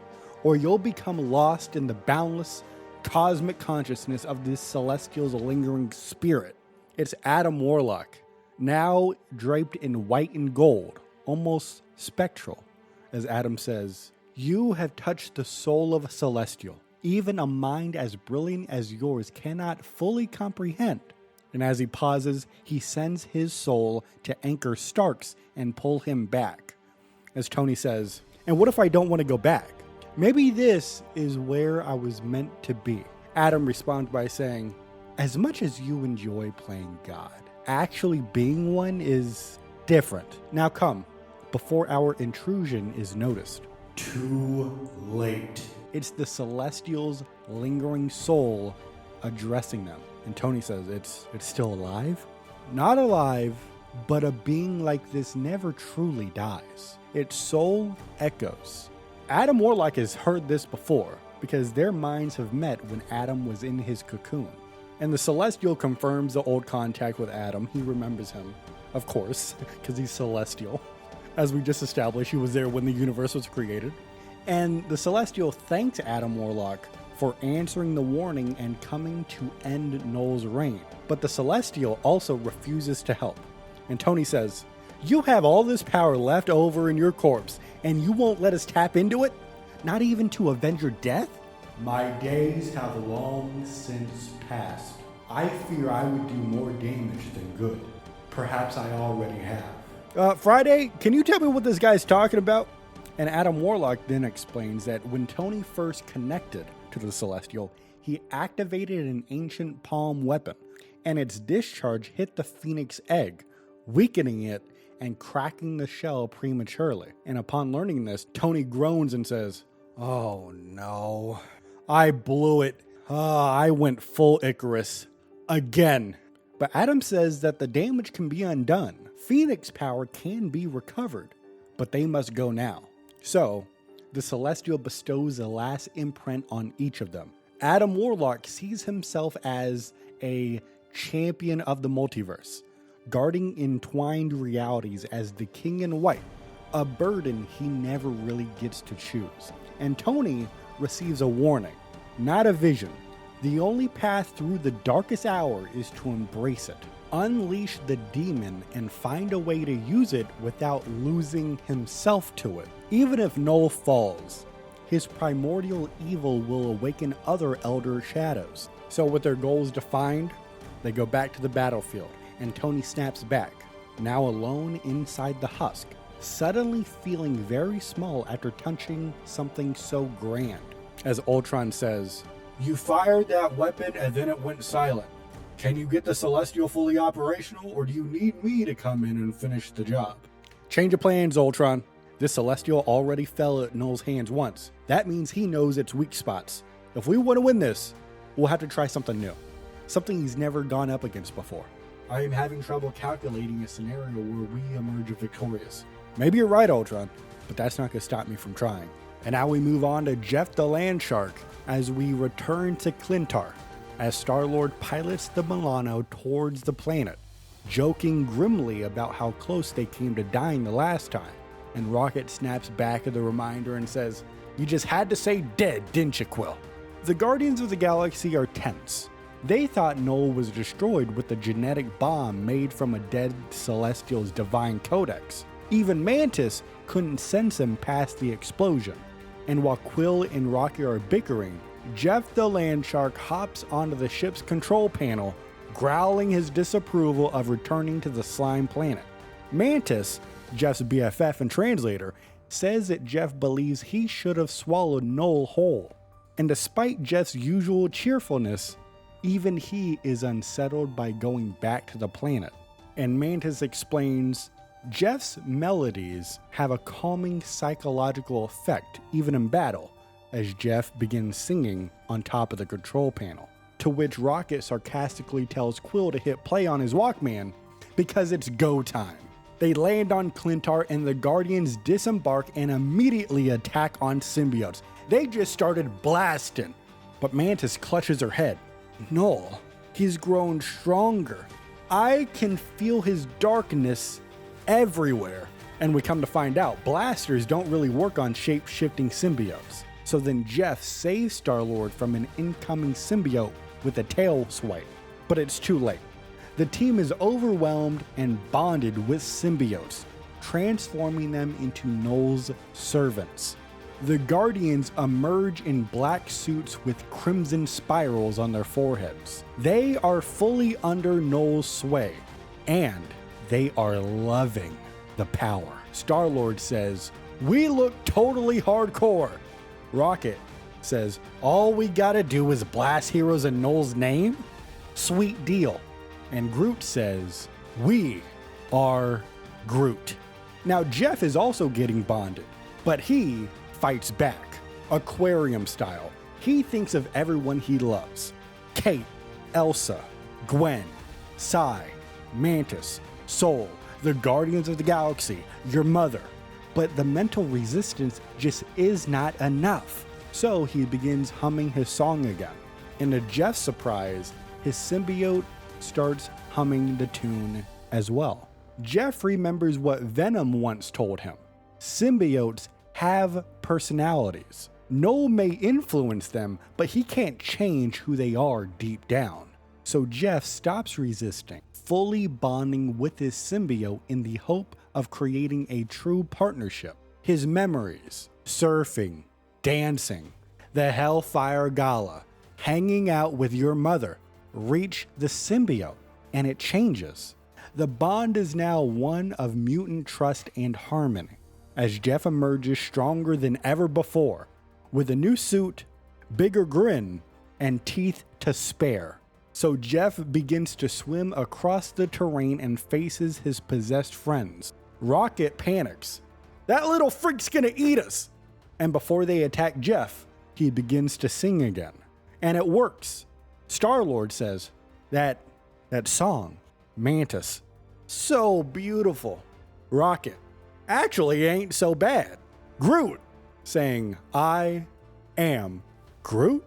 or you'll become lost in the boundless cosmic consciousness of this Celestial's lingering spirit. It's Adam Warlock, now draped in white and gold, almost spectral, as Adam says, you have touched the soul of a Celestial. Even a mind as brilliant as yours cannot fully comprehend. And as he pauses, he sends his soul to anchor Stark's and pull him back. As Tony says, and what if I don't want to go back? Maybe this is where I was meant to be. Adam responds by saying, as much as you enjoy playing God, actually being one is different. Now come, before our intrusion is noticed. Too late. It's the Celestial's lingering soul addressing them. And Tony says, it's still alive? Not alive, but a being like this never truly dies. Its soul echoes. Adam Warlock has heard this before, because their minds have met when Adam was in his cocoon. And the Celestial confirms the old contact with Adam. He remembers him, of course, because he's Celestial. As we just established, he was there when the universe was created. And the Celestial thanks Adam Warlock for answering the warning and coming to end Null's reign. But the Celestial also refuses to help. And Tony says, you have all this power left over in your corpse, and you won't let us tap into it? Not even to avenge your death? My days have long since passed. I fear I would do more damage than good. Perhaps I already have. Friday, can you tell me what this guy's talking about? And Adam Warlock then explains that when Tony first connected to the Celestial, he activated an ancient palm weapon, and its discharge hit the Phoenix egg, weakening it and cracking the shell prematurely. And upon learning this, Tony groans and says, oh no, I blew it. I went full Icarus again. But Adam says that the damage can be undone. Phoenix power can be recovered, but they must go now. So, the Celestial bestows a last imprint on each of them. Adam Warlock sees himself as a champion of the multiverse, guarding entwined realities as the King in White, a burden he never really gets to choose. And Tony receives a warning, not a vision. The only path through the darkest hour is to embrace it, unleash the demon, and find a way to use it without losing himself to it. Even if Null falls, his primordial evil will awaken other elder shadows. So with their goals defined, they go back to the battlefield, and Tony snaps back. now alone inside the husk, suddenly feeling very small after touching something so grand. As Ultron says, "You fired that weapon and then it went silent. Can you get the Celestial fully operational, or do you need me to come in and finish the job?" Change of plans, Ultron. This Celestial already fell at Null's hands once. That means he knows its weak spots. If we want to win this, we'll have to try something new. Something he's never gone up against before. I am having trouble calculating a scenario where we emerge victorious. Maybe you're right, Ultron, but that's not going to stop me from trying. And now we move on to Jeff the Land Shark as we return to Clintar, as Star-Lord pilots the Milano towards the planet, joking grimly about how close they came to dying the last time. And Rocket snaps back at the reminder and says, "You just had to say dead, didn't you, Quill?" The Guardians of the Galaxy are tense. They thought Null was destroyed with the genetic bomb made from a dead Celestial's divine codex. Even Mantis couldn't sense him past the explosion. And while Quill and Rocket are bickering, Jeff the Land Shark hops onto the ship's control panel, growling his disapproval of returning to the slime planet. Mantis, Jeff's BFF and translator, says that Jeff believes he should have swallowed Null whole. And despite Jeff's usual cheerfulness, even he is unsettled by going back to the planet. And Mantis explains, Jeff's melodies have a calming psychological effect even in battle, as Jeff begins singing on top of the control panel. To which Rocket sarcastically tells Quill to hit play on his Walkman because it's go time. They land on Clintar and the Guardians disembark and immediately attack on symbiotes. They just started blasting, but Mantis clutches her head. Null, he's grown stronger. I can feel his darkness everywhere. And we come to find out, blasters don't really work on shape-shifting symbiotes. So then Jeff saves Star-Lord from an incoming symbiote with a tail swipe. But it's too late. The team is overwhelmed and bonded with symbiotes, transforming them into Null's servants. The Guardians emerge in black suits with crimson spirals on their foreheads. They are fully under Null's sway, and they are loving the power. Star-Lord says, "We look totally hardcore." Rocket says, "All we gotta do is blast heroes in Null's name? Sweet deal." And Groot says, "We are Groot." Now Jeff is also getting bonded, but he fights back, aquarium style. He thinks of everyone he loves. Kate, Elsa, Gwen, Sai, Mantis, Soul, the Guardians of the Galaxy, your mother. But the mental resistance just is not enough. So he begins humming his song again. And to Jeff's surprise, his symbiote starts humming the tune as well. Jeff remembers what Venom once told him. Symbiotes have personalities. Null may influence them, but he can't change who they are deep down. So Jeff stops resisting, fully bonding with his symbiote in the hope of creating a true partnership. His memories, surfing, dancing, the Hellfire Gala, hanging out with your mother, reach the symbiote, and it changes. The bond is now one of mutant trust and harmony, as Jeff emerges stronger than ever before, with a new suit, bigger grin, and teeth to spare. So Jeff begins to swim across the terrain and faces his possessed friends. Rocket panics. "That little freak's gonna eat us!" And before they attack Jeff, he begins to sing again. And it works. Star-Lord says, that song, Mantis, so beautiful. Rocket, actually ain't so bad. Groot, saying, "I am Groot."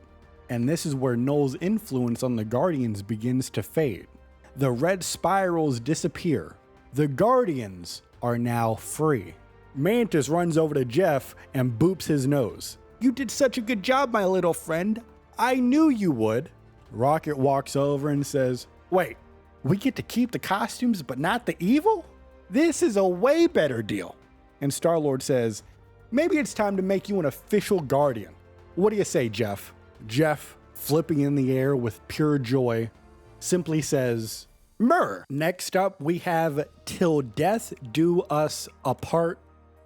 And this is where Null's influence on the Guardians begins to fade. The red spirals disappear. The Guardians are now free. Mantis runs over to Jeff and boops his nose. "You did such a good job, my little friend. I knew you would." Rocket walks over and says, "Wait, we get to keep the costumes but not the evil? This is a way better deal." And Star-Lord says, "Maybe it's time to make you an official Guardian. What do you say, Jeff?" Jeff, flipping in the air with pure joy, simply says, Myrrh. Next up, we have Till Death Do Us Apart.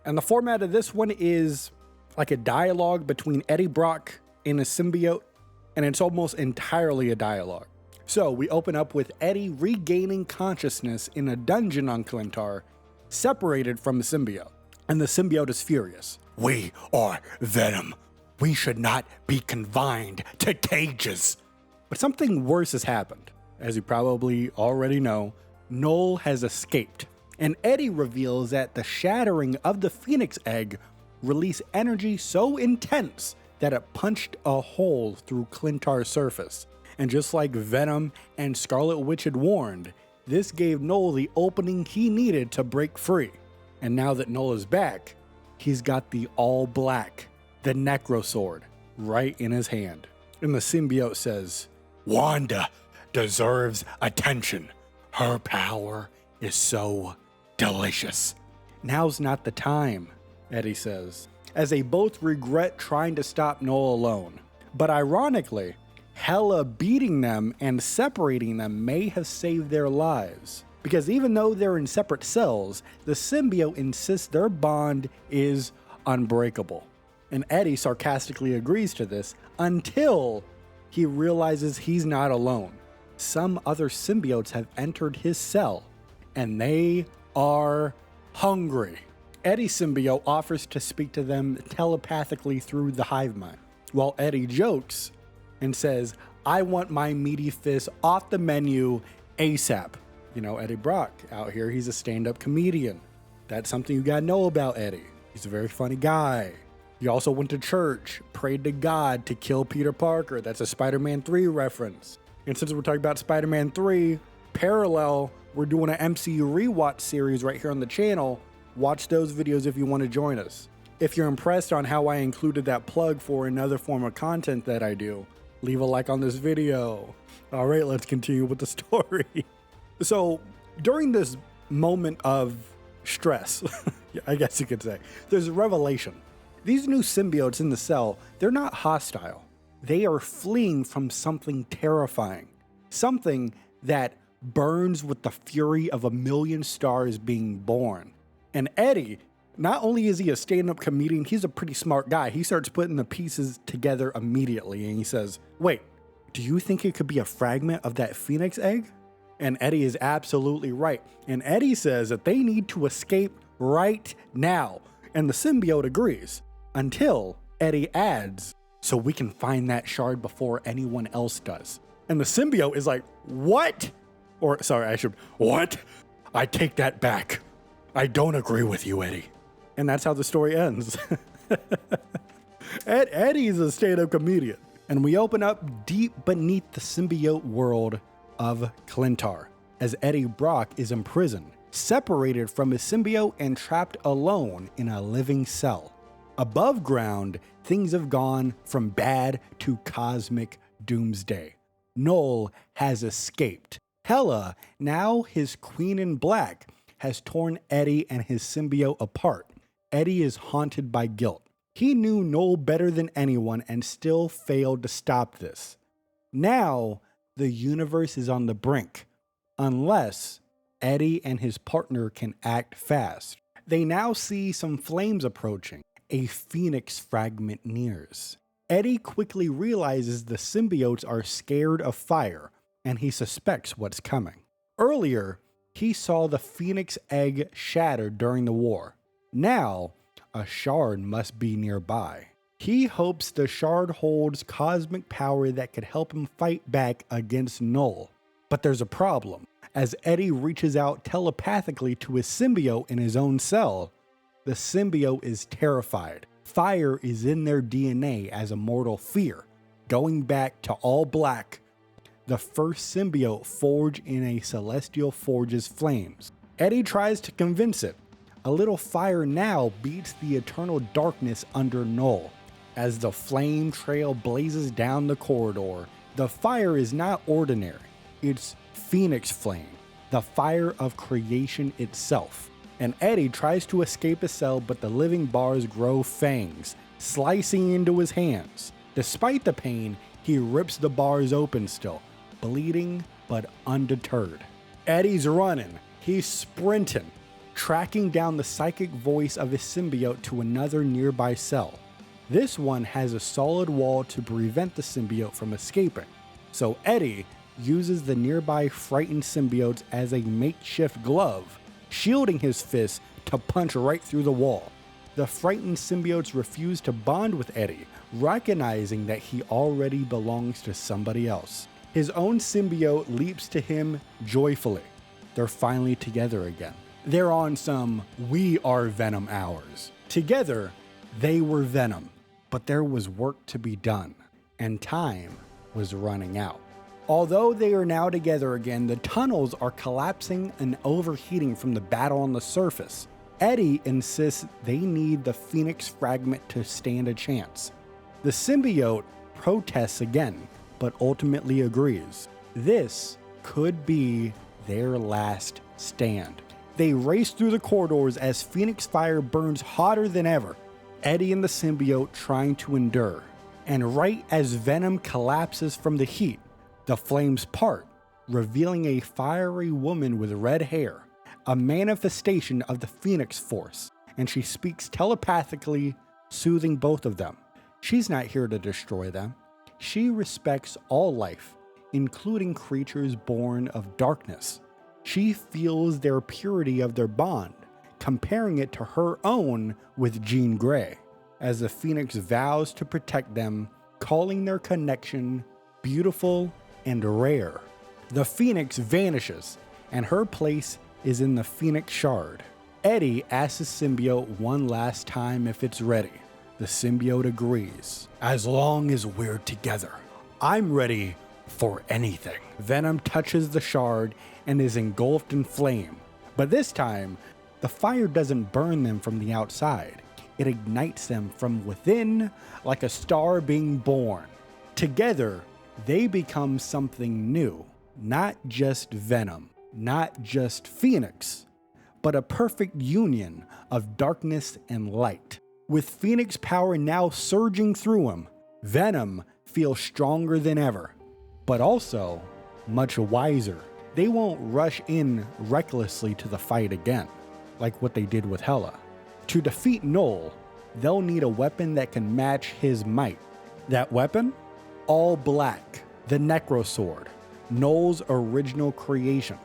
And the format of this one is like a dialogue between Eddie Brock and a symbiote, and it's almost entirely a dialogue. So we open up with Eddie regaining consciousness in a dungeon on Clintar, separated from the symbiote. And the symbiote is furious. "We are Venom. We should not be confined to cages." But something worse has happened. As you probably already know, Noel has escaped, and Eddie reveals that the shattering of the Phoenix egg released energy so intense that it punched a hole through Clintar's surface. And just like Venom and Scarlet Witch had warned, this gave Noel the opening he needed to break free. And now that Noel is back, he's got the all black, the Necro Sword, right in his hand. And the symbiote says, "Wanda deserves attention. Her power is so delicious." "Now's not the time," Eddie says, as they both regret trying to stop Noel alone. But ironically, Hela beating them and separating them may have saved their lives. Because even though they're in separate cells, the symbiote insists their bond is unbreakable. And Eddie sarcastically agrees to this until he realizes he's not alone. Some other symbiotes have entered his cell, and they are hungry. Eddie's symbiote offers to speak to them telepathically through the hive mind, while Eddie jokes and says, "I want my meaty fist off the menu ASAP." You know, Eddie Brock out here, he's a stand-up comedian. That's something you gotta know about Eddie. He's a very funny guy. He also went to church, prayed to God to kill Peter Parker. That's a Spider-Man 3 reference. And since we're talking about Spider-Man 3, parallel, we're doing an MCU rewatch series right here on the channel. Watch those videos if you want to join us. If you're impressed on how I included that plug for another form of content that I do, leave a like on this video. All right, let's continue with the story. So during this moment of stress, I guess you could say, there's a revelation. These new symbiotes in the cell, they're not hostile. They are fleeing from something terrifying, something that burns with the fury of a million stars being born. And Eddie, not only is he a stand-up comedian, he's a pretty smart guy. He starts putting the pieces together immediately, and he says, "Wait, do you think it could be a fragment of that Phoenix egg?" And Eddie is absolutely right. And Eddie says that they need to escape right now. And the symbiote agrees, until Eddie adds, "So we can find that shard before anyone else does." And the symbiote is like, "What?" Or, sorry, what? I take that back. I don't agree with you, Eddie. And that's how the story ends. Eddie's a stand-up comedian. And we open up deep beneath the symbiote world of Clintar, as Eddie Brock is imprisoned, separated from his symbiote and trapped alone in a living cell. Above ground, things have gone from bad to cosmic doomsday. Noel has escaped. Hela, now his Queen in Black, has torn Eddie and his symbiote apart. Eddie is haunted by guilt. He knew Noel better than anyone and still failed to stop this. Now, the universe is on the brink, unless Eddie and his partner can act fast. They now see some flames approaching. A phoenix fragment nears. Eddie quickly realizes the symbiotes are scared of fire, and he suspects what's coming. Earlier, he saw the Phoenix egg shattered during the war. Now, a shard must be nearby. He hopes the shard holds cosmic power that could help him fight back against Noel. But there's a problem. As Eddie reaches out telepathically to his symbiote in his own cell, the symbiote is terrified. Fire is in their DNA as a mortal fear. Going back to all black, the first symbiote forged in a celestial forge's flames. Eddie tries to convince it. A little fire now beats the eternal darkness under Noel. As the flame trail blazes down the corridor, the fire is not ordinary. It's Phoenix flame, the fire of creation itself. And Eddie tries to escape his cell, but the living bars grow fangs, slicing into his hands. Despite the pain, he rips the bars open still, bleeding but undeterred. Eddie's running. He's sprinting, tracking down the psychic voice of his symbiote to another nearby cell. This one has a solid wall to prevent the symbiote from escaping, so Eddie uses the nearby frightened symbiotes as a makeshift glove, shielding his fist to punch right through the wall. The frightened symbiotes refuse to bond with Eddie, recognizing that he already belongs to somebody else. His own symbiote leaps to him joyfully. They're finally together again. They're on some "we are Venom" hours. Together, they were Venom, but there was work to be done, and time was running out. Although they are now together again, the tunnels are collapsing and overheating from the battle on the surface. Eddie insists they need the Phoenix fragment to stand a chance. The symbiote protests again, but ultimately agrees. This could be their last stand. They race through the corridors as Phoenix fire burns hotter than ever. Eddie and the symbiote trying to endure. And right as Venom collapses from the heat, the flames part, revealing a fiery woman with red hair, a manifestation of the Phoenix Force, and she speaks telepathically, soothing both of them. She's not here to destroy them. She respects all life, including creatures born of darkness. She feels their purity of their bond, comparing it to her own with Jean Grey, as the Phoenix vows to protect them, calling their connection beautiful and rare. The Phoenix vanishes, and her place is in the Phoenix Shard. Eddie asks the symbiote one last time if it's ready. The symbiote agrees. As long as we're together, I'm ready for anything. Venom touches the shard and is engulfed in flame. But this time, the fire doesn't burn them from the outside. It ignites them from within like a star being born. Together, they become something new. Not just Venom, not just Phoenix, but a perfect union of darkness and light. With Phoenix power now surging through him, Venom feels stronger than ever, but also much wiser. They won't rush in recklessly to the fight again, like what they did with Hela. To defeat Null, they'll need a weapon that can match his might. That weapon? All black, the Necro Sword, Null's original creation,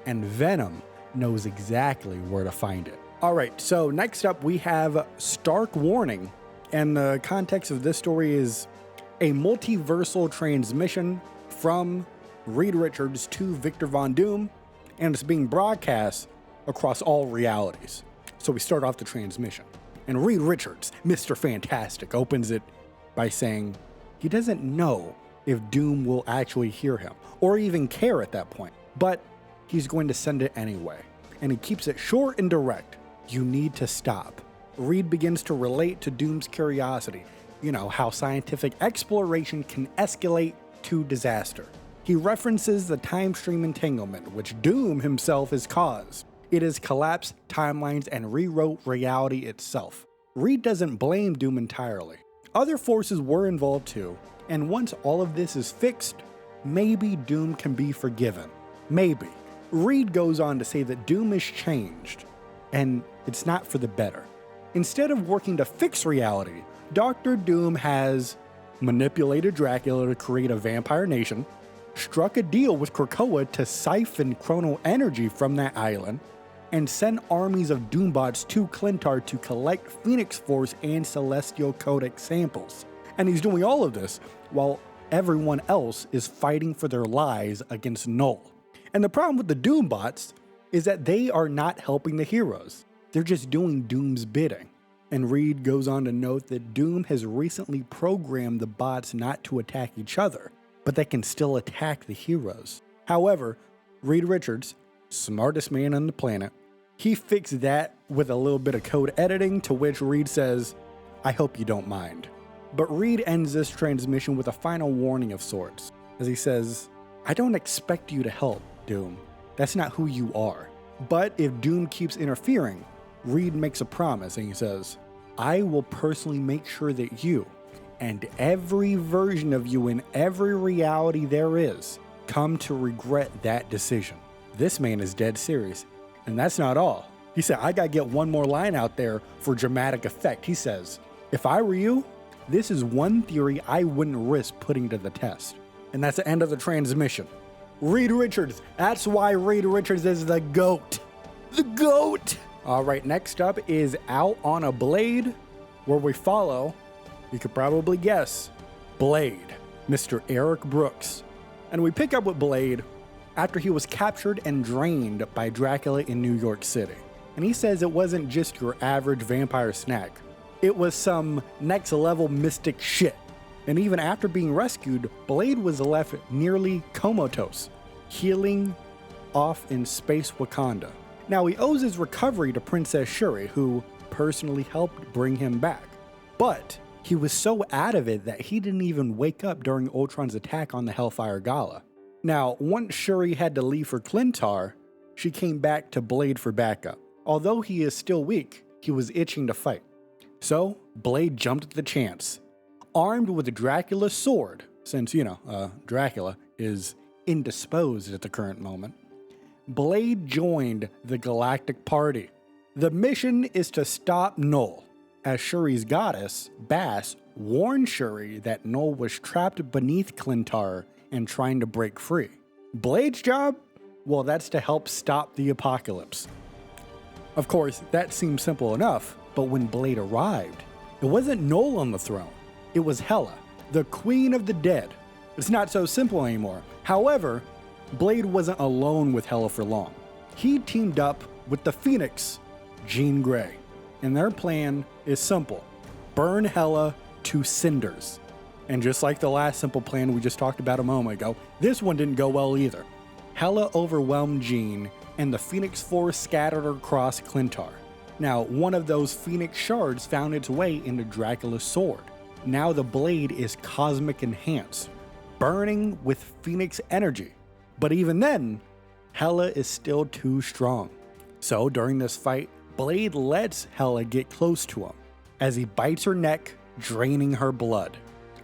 and Venom knows exactly where to find it. All right, so next up we have Stark Warning, and the context of this story is a multiversal transmission from Reed Richards to Victor Von Doom, and it's being broadcast across all realities. So we start off the transmission, and Reed Richards, Mr. Fantastic, opens it by saying he doesn't know if Doom will actually hear him, or even care at that point, but he's going to send it anyway. And he keeps it short and direct. You need to stop. Reed begins to relate to Doom's curiosity, how scientific exploration can escalate to disaster. He references the time stream entanglement, which Doom himself has caused. It has collapsed timelines and rewrote reality itself. Reed doesn't blame Doom entirely. Other forces were involved too, and once all of this is fixed, maybe Doom can be forgiven. Maybe. Reed goes on to say that Doom is changed, and it's not for the better. Instead of working to fix reality, Dr. Doom has manipulated Dracula to create a vampire nation, struck a deal with Krakoa to siphon chronal energy from that island, and sent armies of Doombots to Clintar to collect Phoenix Force and Celestial Codex samples. And he's doing all of this while everyone else is fighting for their lives against Null. And the problem with the Doombots is that they are not helping the heroes. They're just doing Doom's bidding. And Reed goes on to note that Doom has recently programmed the bots not to attack each other, but they can still attack the heroes. However, Reed Richards, smartest man on the planet, he fixed that with a little bit of code editing, to which Reed says, "I hope you don't mind." But Reed ends this transmission with a final warning of sorts, as he says, "I don't expect you to help, Doom. That's not who you are. But if Doom keeps interfering," Reed makes a promise, and he says, "I will personally make sure that you, and every version of you in every reality there is, come to regret that decision." This man is dead serious. And that's not all. He said, I gotta get one more line out there for dramatic effect. He says, if I were you, this is one theory I wouldn't risk putting to the test. And that's the end of the transmission. Reed Richards. That's why Reed Richards is the GOAT. The GOAT. All right, next up is Out on a Blade, where we follow, you could probably guess, Blade, Mr. Eric Brooks. And we pick up with Blade after he was captured and drained by Dracula in New York City. And he says it wasn't just your average vampire snack. It was some next level mystic shit. And even after being rescued, Blade was left nearly comatose, healing off in space Wakanda. Now he owes his recovery to Princess Shuri, who personally helped bring him back. But he was so out of it that he didn't even wake up during Ultron's attack on the Hellfire Gala. Now, once Shuri had to leave for Clintar, she came back to Blade for backup. Although he is still weak, he was itching to fight. So, Blade jumped at the chance. Armed with Dracula's sword, since, Dracula is indisposed at the current moment, Blade joined the Galactic Party. The mission is to stop Null, as Shuri's goddess, Bass, warned Shuri that Null was trapped beneath Clintar and trying to break free. Blade's job? Well, that's to help stop the apocalypse. Of course, that seemed simple enough, but when Blade arrived, it wasn't Null on the throne. It was Hela, the Queen of the Dead. It's not so simple anymore. However, Blade wasn't alone with Hela for long. He teamed up with the Phoenix, Jean Grey, and their plan is simple: burn Hela to cinders. And just like the last simple plan we just talked about a moment ago, this one didn't go well either. Hela overwhelmed Jean, and the Phoenix Force scattered across Clintar. Now, one of those Phoenix shards found its way into Dracula's sword. Now the blade is cosmic enhanced, burning with Phoenix energy. But even then, Hela is still too strong. So during this fight, Blade lets Hela get close to him as he bites her neck, draining her blood.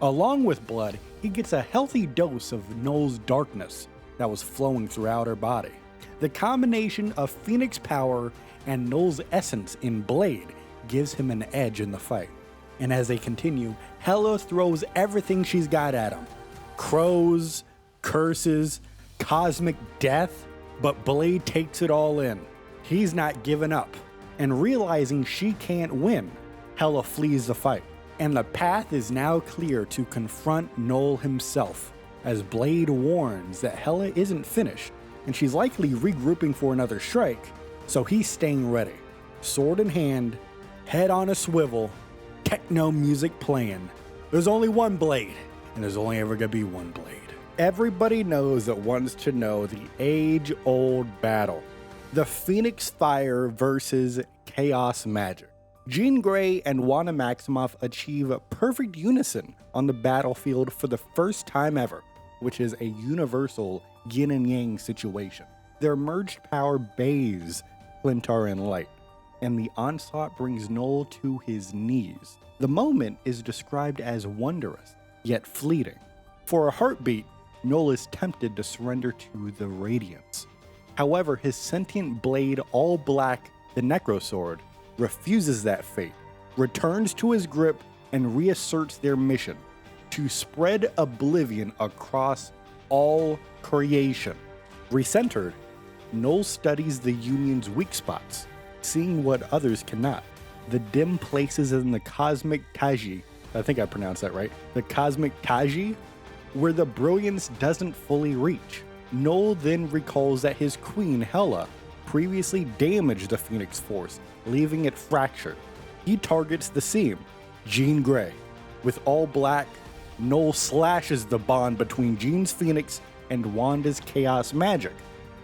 Along with blood, he gets a healthy dose of Null's darkness that was flowing throughout her body. The combination of Phoenix power and Null's essence in Blade gives him an edge in the fight. And as they continue, Hela throws everything she's got at him. Crows, curses, cosmic death, but Blade takes it all in. He's not giving up. And realizing she can't win, Hela flees the fight. And the path is now clear to confront Null himself, as Blade warns that Hela isn't finished, and she's likely regrouping for another strike, so he's staying ready. Sword in hand, head on a swivel, techno music playing. There's only one Blade, and there's only ever gonna be one Blade. Everybody knows that wants to know the age-old battle. The Phoenix Fire versus Chaos Magic. Jean Grey and Wanda Maximoff achieve perfect unison on the battlefield for the first time ever, which is a universal yin and yang situation. Their merged power bathes Clintar in light, and the onslaught brings Null to his knees. The moment is described as wondrous, yet fleeting. For a heartbeat, Null is tempted to surrender to the Radiance. However, his sentient blade, all black, the Necrosword, refuses that fate, returns to his grip, and reasserts their mission to spread oblivion across all creation. Recentered, Null studies the Union's weak spots, seeing what others cannot. The dim places in the Cosmic Taji, I think I pronounced that right, the Cosmic Taji, where the brilliance doesn't fully reach. Null then recalls that his queen, Hela, previously damaged the Phoenix Force, leaving it fractured. He targets the seam, Jean Grey. With all black, Null slashes the bond between Jean's Phoenix and Wanda's Chaos Magic,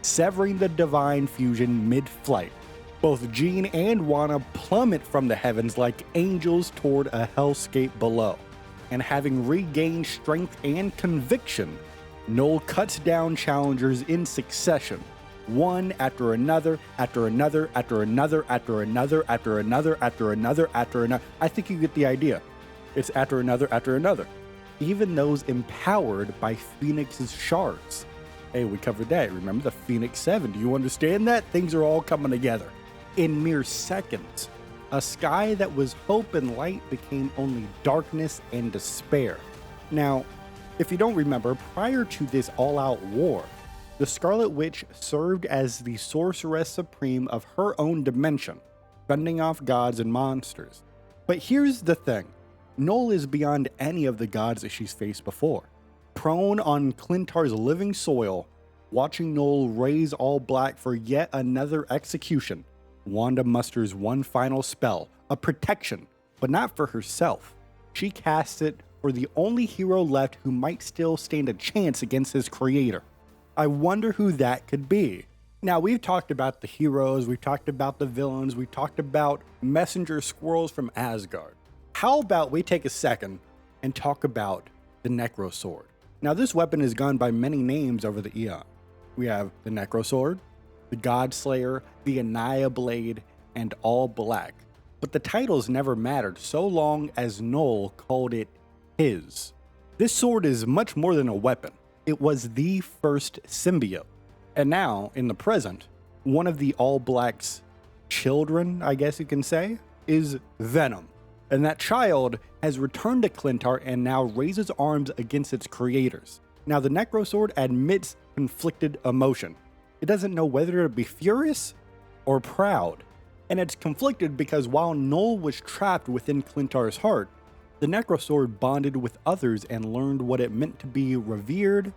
severing the divine fusion mid-flight. Both Jean and Wanda plummet from the heavens like angels toward a hellscape below. And having regained strength and conviction, Null cuts down challengers in succession, one after another, after another, after another, after another, after another, after another, after another. I think you get the idea. It's after another, even those empowered by Phoenix's shards. Hey, we covered that. Remember the Phoenix 7? Do you understand that? Things are all coming together. In mere seconds, a sky that was hope and light became only darkness and despair. Now, if you don't remember, prior to this all-out war, the Scarlet Witch served as the sorceress supreme of her own dimension, fending off gods and monsters. But here's the thing. Null is beyond any of the gods that she's faced before. Prone on Clintar's living soil, watching Null raise all black for yet another execution, Wanda musters one final spell, a protection, but not for herself. She casts it for the only hero left who might still stand a chance against his creator. I wonder who that could be. Now, we've talked about the heroes, we've talked about the villains, we've talked about messenger squirrels from Asgard. How about we take a second and talk about the Necro Sword? Now, this weapon has gone by many names over the eon. We have the Necro Sword, the Godslayer, the Annihilablade, and All Black. But the titles never mattered so long as Null called it his. This sword is much more than a weapon. It was the first symbiote. And now, in the present, one of the All Black's children, I guess you can say, is Venom. And that child has returned to Clintar and now raises arms against its creators. Now, the Necro Sword admits conflicted emotion. It doesn't know whether to be furious or proud. And it's conflicted because while Null was trapped within Clintar's heart, the Necro Sword bonded with others and learned what it meant to be revered,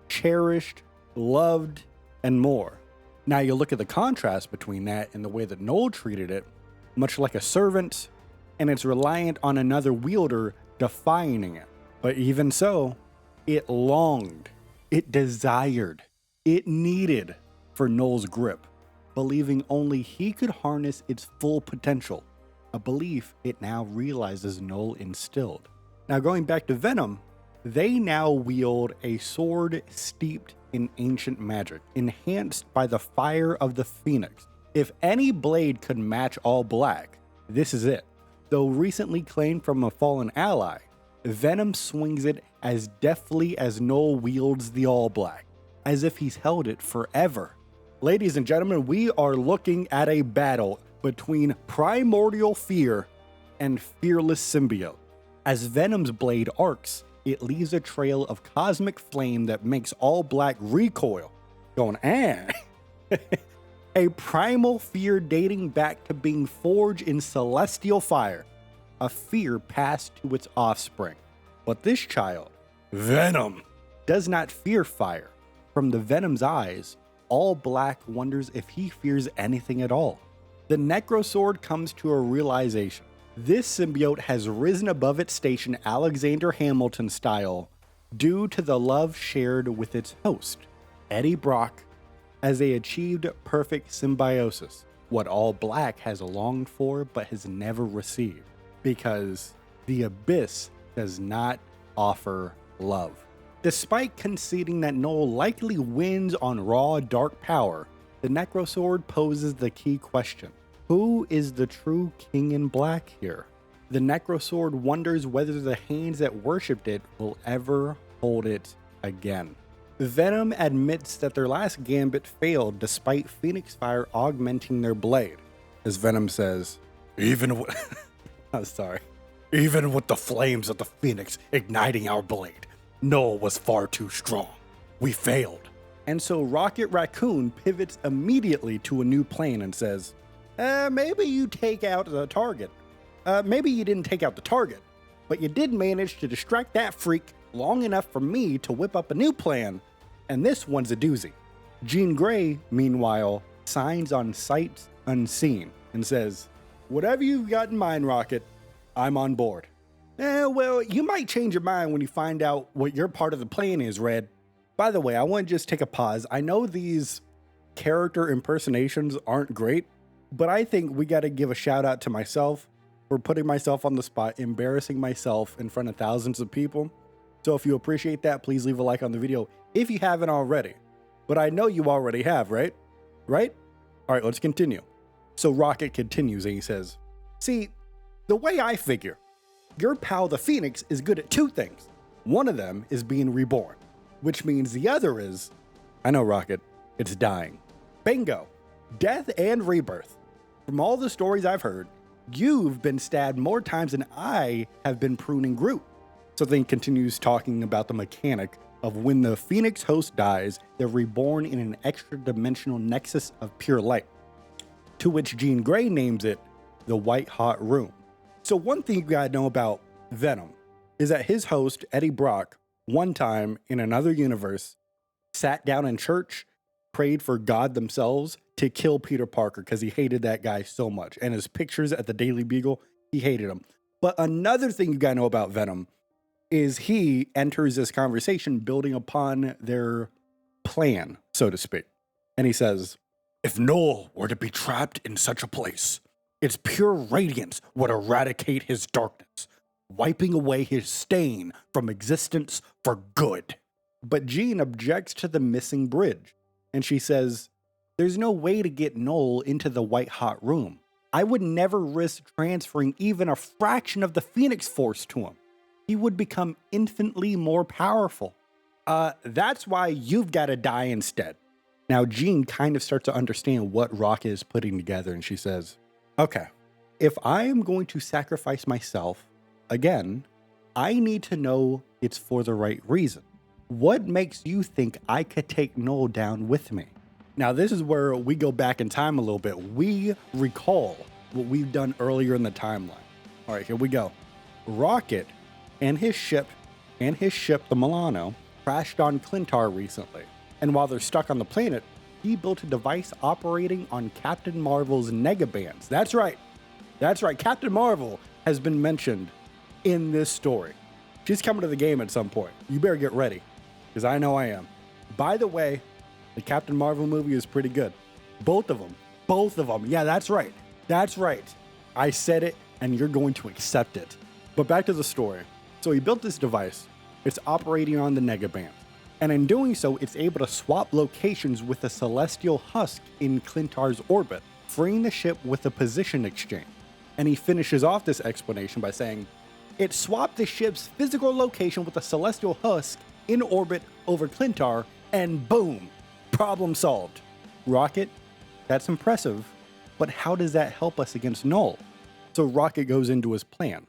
cherished, loved, and more. Now you look at the contrast between that and the way that Null treated it, much like a servant, and it's reliant on another wielder defining it. But even so, it longed, it desired, it needed for Null's grip, believing only he could harness its full potential, a belief it now realizes Null instilled. Now going back to Venom, they now wield a sword steeped in ancient magic, enhanced by the fire of the Phoenix. If any blade could match All Black, this is it. Though recently claimed from a fallen ally, Venom swings it as deftly as Null wields the All Black, as if he's held it forever. Ladies and gentlemen, we are looking at a battle between primordial fear and fearless symbiote. As Venom's blade arcs, it leaves a trail of cosmic flame that makes All Black recoil, going, A primal fear dating back to being forged in celestial fire, a fear passed to its offspring. But this child, Venom, does not fear fire. From the Venom's eyes, All Black wonders if he fears anything at all. The Necro Sword comes to a realization. This symbiote has risen above its station Alexander Hamilton style due to the love shared with its host, Eddie Brock, as they achieved perfect symbiosis, what All Black has longed for but has never received, because the Abyss does not offer love. Despite conceding that Null likely wins on raw dark power, the Necro Sword poses the key question. Who is the true King in Black here? The Necro Sword wonders whether the hands that worshipped it will ever hold it again. Venom admits that their last gambit failed despite Phoenix Fire augmenting their blade. As Venom says, even with the flames of the Phoenix igniting our blade, Null was far too strong. We failed. And so Rocket Raccoon pivots immediately to a new plan and says, maybe you take out the target. Maybe you didn't take out the target, but you did manage to distract that freak long enough for me to whip up a new plan, and this one's a doozy. Jean Grey, meanwhile, signs on sight unseen and says, whatever you've got in mind, Rocket, I'm on board. Well, you might change your mind when you find out what your part of the plan is, Red. By the way, I want to just take a pause. I know these character impersonations aren't great, but I think we got to give a shout out to myself for putting myself on the spot, embarrassing myself in front of thousands of people. So if you appreciate that, please leave a like on the video if you haven't already. But I know you already have, right? Right? All right, let's continue. So Rocket continues and he says, see, the way I figure, your pal the Phoenix is good at two things. One of them is being reborn, which means the other is I know, Rocket. It's dying. Bingo. Death and rebirth. From all the stories I've heard, you've been stabbed more times than I have been pruning Groot. So then he continues talking about the mechanic of when the Phoenix host dies, they're reborn in an extra dimensional nexus of pure light, to which Jean Grey names it the White Hot Room. So one thing you gotta know about Venom is that his host, Eddie Brock, one time in another universe, sat down in church, prayed for God themselves to kill Peter Parker because he hated that guy so much. And his pictures at the Daily Beagle, he hated him. But another thing you gotta know about Venom is he enters this conversation building upon their plan, so to speak. And he says, if Null were to be trapped in such a place, its pure radiance would eradicate his darkness, wiping away his stain from existence for good. But Jean objects to the missing bridge, and she says, there's no way to get Null into the White Hot Room. I would never risk transferring even a fraction of the Phoenix Force to him. He would become infinitely more powerful. That's why you've got to die instead. Now, Jean kind of starts to understand what Rocket is putting together, and she says, okay, if I am going to sacrifice myself, again, I need to know it's for the right reason. What makes you think I could take Null down with me? Now, this is where we go back in time a little bit. We recall what we've done earlier in the timeline. All right, here we go. Rocket and his ship, the Milano, crashed on Clintar recently. And while they're stuck on the planet, he built a device operating on Captain Marvel's negabands. That's right. Captain Marvel has been mentioned in this story. She's coming to the game at some point. You better get ready, because I know I am. By the way, the Captain Marvel movie is pretty good. Both of them. Yeah, that's right. I said it, and you're going to accept it. But back to the story. So he built this device. It's operating on the negaband. And in doing so, it's able to swap locations with a celestial husk in Clintar's orbit, freeing the ship with a position exchange. And he finishes off this explanation by saying, it swapped the ship's physical location with a celestial husk in orbit over Clintar, and boom, problem solved. Rocket, that's impressive, but how does that help us against Null? So Rocket goes into his plan.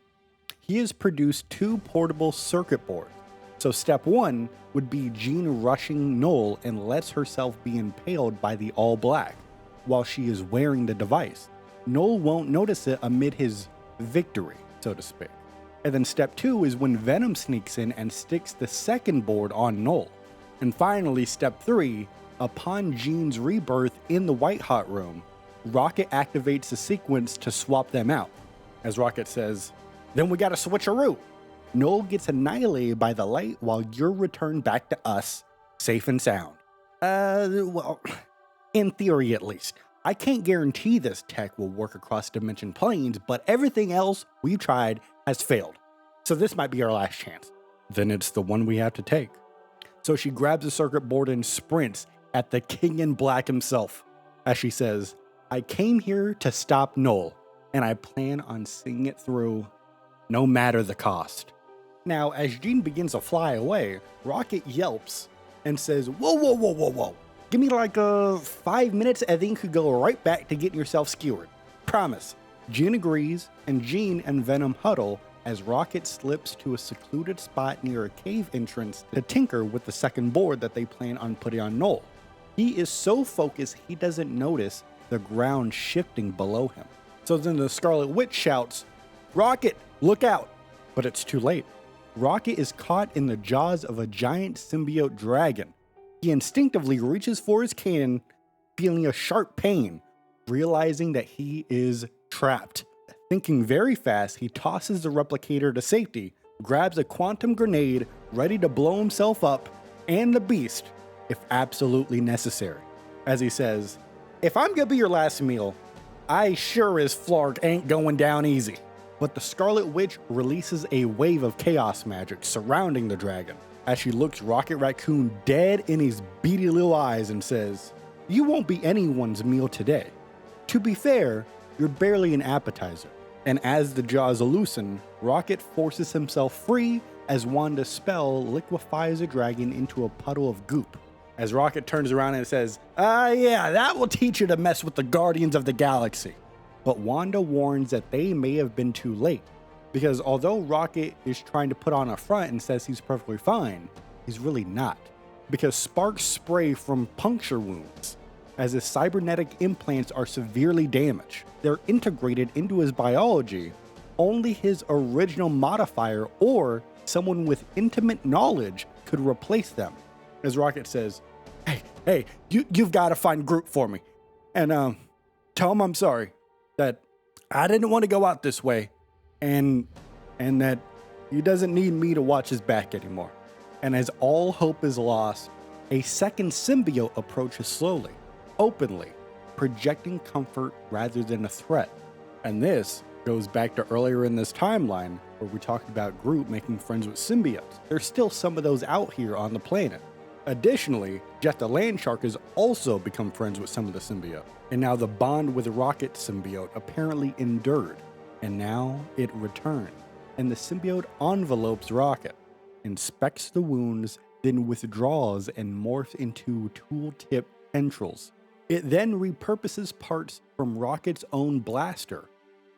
He has produced 2 portable circuit boards. So step 1 would be Jean rushing Null and lets herself be impaled by the All Black while she is wearing the device. Null won't notice it amid his victory, so to speak. And then step 2 is when Venom sneaks in and sticks the second board on Null. And finally, step 3, upon Jean's rebirth in the White Hot Room, Rocket activates the sequence to swap them out. As Rocket says, then we gotta switcheroo. Null gets annihilated by the light while you're returned back to us, safe and sound. Well, in theory at least. I can't guarantee this tech will work across dimension planes, but everything else we've tried has failed. So this might be our last chance. Then it's the one we have to take. So she grabs the circuit board and sprints at the King in Black himself. As she says, I came here to stop Null, and I plan on seeing it through, no matter the cost. Now, as Jean begins to fly away, Rocket yelps and says, whoa. Give me like 5 minutes and then you could go right back to getting yourself skewered. Promise. Jean agrees, and Jean and Venom huddle as Rocket slips to a secluded spot near a cave entrance to tinker with the second board that they plan on putting on Null. He is so focused he doesn't notice the ground shifting below him. So then the Scarlet Witch shouts, Rocket, look out! But it's too late. Rocket is caught in the jaws of a giant symbiote dragon. He instinctively reaches for his cannon, feeling a sharp pain, realizing that he is trapped. Thinking very fast, he tosses the replicator to safety, grabs a quantum grenade, ready to blow himself up and the beast, if absolutely necessary. As he says, if I'm gonna be your last meal, I sure as Flark ain't going down easy. But the Scarlet Witch releases a wave of chaos magic surrounding the dragon as she looks Rocket Raccoon dead in his beady little eyes and says, you won't be anyone's meal today. To be fair, you're barely an appetizer. And as the jaws loosen, Rocket forces himself free as Wanda's spell liquefies the dragon into a puddle of goop. as Rocket turns around and says, yeah, that will teach you to mess with the Guardians of the Galaxy. But Wanda warns that they may have been too late, because although Rocket is trying to put on a front and says he's perfectly fine, he's really not, because sparks spray from puncture wounds, as his cybernetic implants are severely damaged. They're integrated into his biology. Only his original modifier or someone with intimate knowledge could replace them. As Rocket says, hey, you've got to find Groot for me. And tell him I'm sorry, that I didn't want to go out this way, and that he doesn't need me to watch his back anymore. And as all hope is lost, a second symbiote approaches slowly, openly, projecting comfort rather than a threat. And this goes back to earlier in this timeline where we talked about Groot making friends with symbiotes. There's still some of those out here on the planet. Additionally, Jet the Land Shark has also become friends with some of the symbiote. And now the bond with Rocket symbiote apparently endured. And now it returned. And the symbiote envelopes Rocket, inspects the wounds, then withdraws and morphs into tool-tip tendrils. It then repurposes parts from Rocket's own blaster,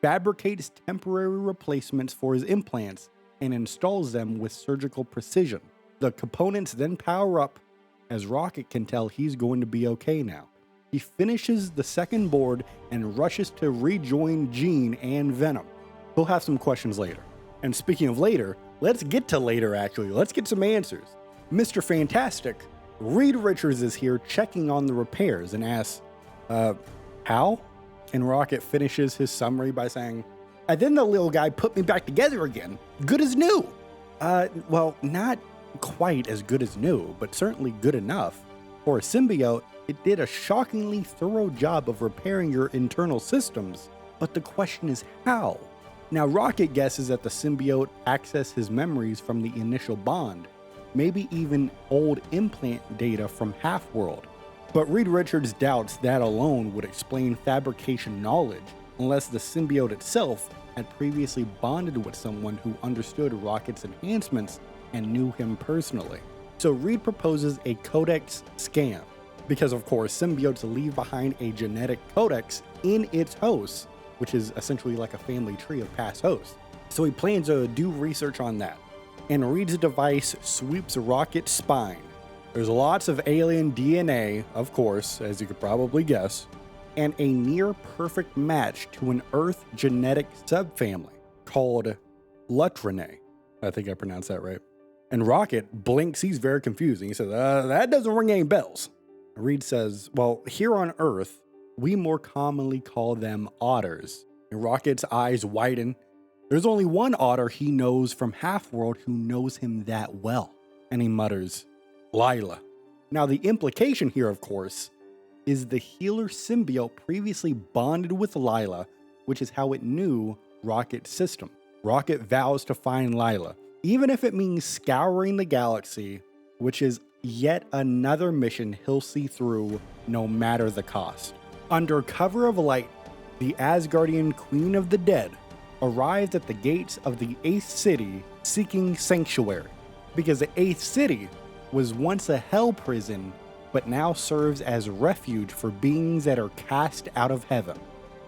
fabricates temporary replacements for his implants, and installs them with surgical precision. The components then power up, as Rocket can tell he's going to be okay now. He finishes the second board and rushes to rejoin Jean and Venom. We'll have some questions later. And speaking of later, let's get to later actually. Let's get some answers. Mr. Fantastic, Reed Richards is here checking on the repairs and asks, how? And Rocket finishes his summary by saying, and then the little guy put me back together again, good as new. Well, not quite as good as new, but certainly good enough. For a symbiote, it did a shockingly thorough job of repairing your internal systems, but the question is how? Now, Rocket guesses that the symbiote accessed his memories from the initial bond, maybe even old implant data from Half-World. But Reed Richards doubts that alone would explain fabrication knowledge, unless the symbiote itself had previously bonded with someone who understood Rocket's enhancements and knew him personally. So Reed proposes a codex scan, because of course symbiotes leave behind a genetic codex in its hosts, which is essentially like a family tree of past hosts. So he plans to do research on that. And Reed's device sweeps Rocket's spine. There's lots of alien DNA, of course, as you could probably guess, and a near perfect match to an Earth genetic subfamily called Lutrinae. I think I pronounced that right. And Rocket blinks, he's very confused. He says, that doesn't ring any bells. Reed says, well, here on Earth, we more commonly call them otters. And Rocket's eyes widen. There's only one otter he knows from Half-World who knows him that well. And he mutters, Lila. Now the implication here, of course, is the healer symbiote previously bonded with Lila, which is how it knew Rocket's system. Rocket vows to find Lila, even if it means scouring the galaxy, which is yet another mission he'll see through no matter the cost. Under cover of light, the Asgardian Queen of the Dead arrived at the gates of the 8th city seeking sanctuary, because the 8th city was once a hell prison, but now serves as refuge for beings that are cast out of heaven.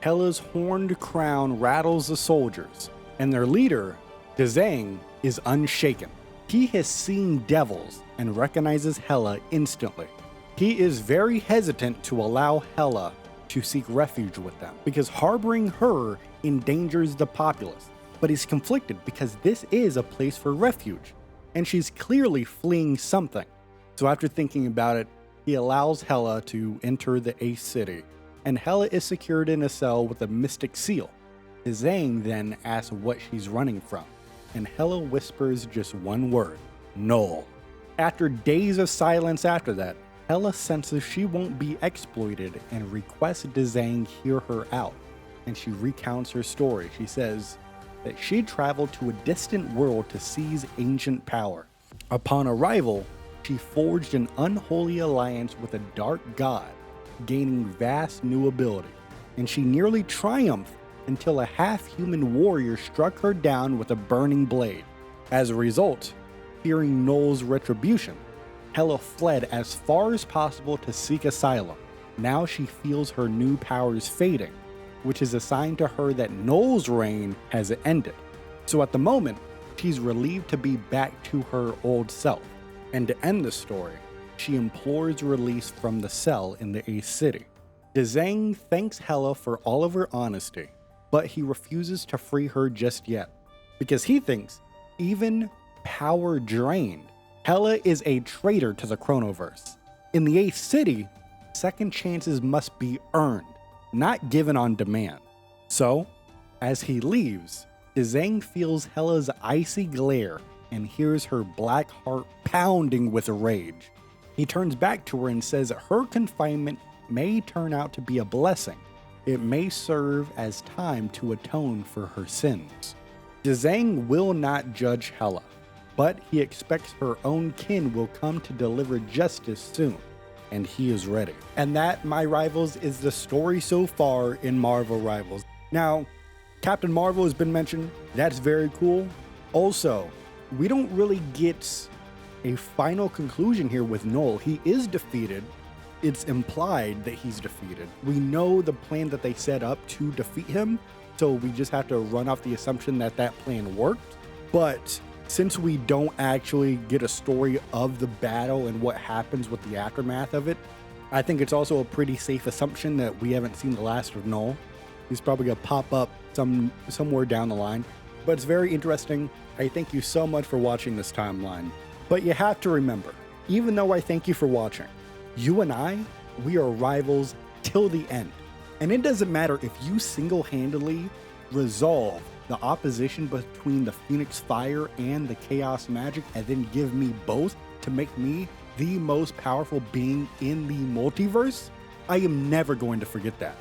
Hela's horned crown rattles the soldiers, and their leader, Dazang, is unshaken. He has seen devils and recognizes Hela instantly. He is very hesitant to allow Hela to seek refuge with them, because harboring her endangers the populace. But he's conflicted because this is a place for refuge, and she's clearly fleeing something. So after thinking about it, he allows Hela to enter the 8th city, and Hela is secured in a cell with a mystic seal. Zang then asks what she's running from, and Hela whispers just one word, Null. After days of silence after that, Hela senses she won't be exploited and requests Dazang hear her out, and she recounts her story. She says that she traveled to a distant world to seize ancient power. Upon arrival, she forged an unholy alliance with a dark god, gaining vast new ability, and she nearly triumphed until a half-human warrior struck her down with a burning blade. As a result, fearing Null's retribution, Hela fled as far as possible to seek asylum. Now she feels her new powers fading, which is a sign to her that Null's reign has ended. So at the moment, she's relieved to be back to her old self. And to end the story, she implores release from the cell in the Ace City. Dzang thanks Hela for all of her honesty, but he refuses to free her just yet, because he thinks, even power drained, Hela is a traitor to the Chronoverse. In the Ace City, second chances must be earned, not given on demand. So, as he leaves, Dzang feels Hela's icy glare and hears her black heart pounding with rage. He turns back to her and says her confinement may turn out to be a blessing. It may serve as time to atone for her sins. Dzang will not judge Hela, but he expects her own kin will come to deliver justice soon, and he is ready. And that, my rivals, is the story so far in Marvel Rivals. Now, Captain Marvel has been mentioned. That's very cool. Also, we don't really get a final conclusion here with Null. He is defeated. It's implied that he's defeated. We know the plan that they set up to defeat him, so we just have to run off the assumption that that plan worked. But since we don't actually get a story of the battle and what happens with the aftermath of it, I think it's also a pretty safe assumption that we haven't seen the last of Null. He's probably gonna pop up somewhere down the line. But it's very interesting. I thank you so much for watching this timeline. But you have to remember, even though I thank you for watching, you and I, we are rivals till the end. And it doesn't matter if you single-handedly resolve the opposition between the Phoenix Fire and the Chaos Magic and then give me both to make me the most powerful being in the multiverse. I am never going to forget that.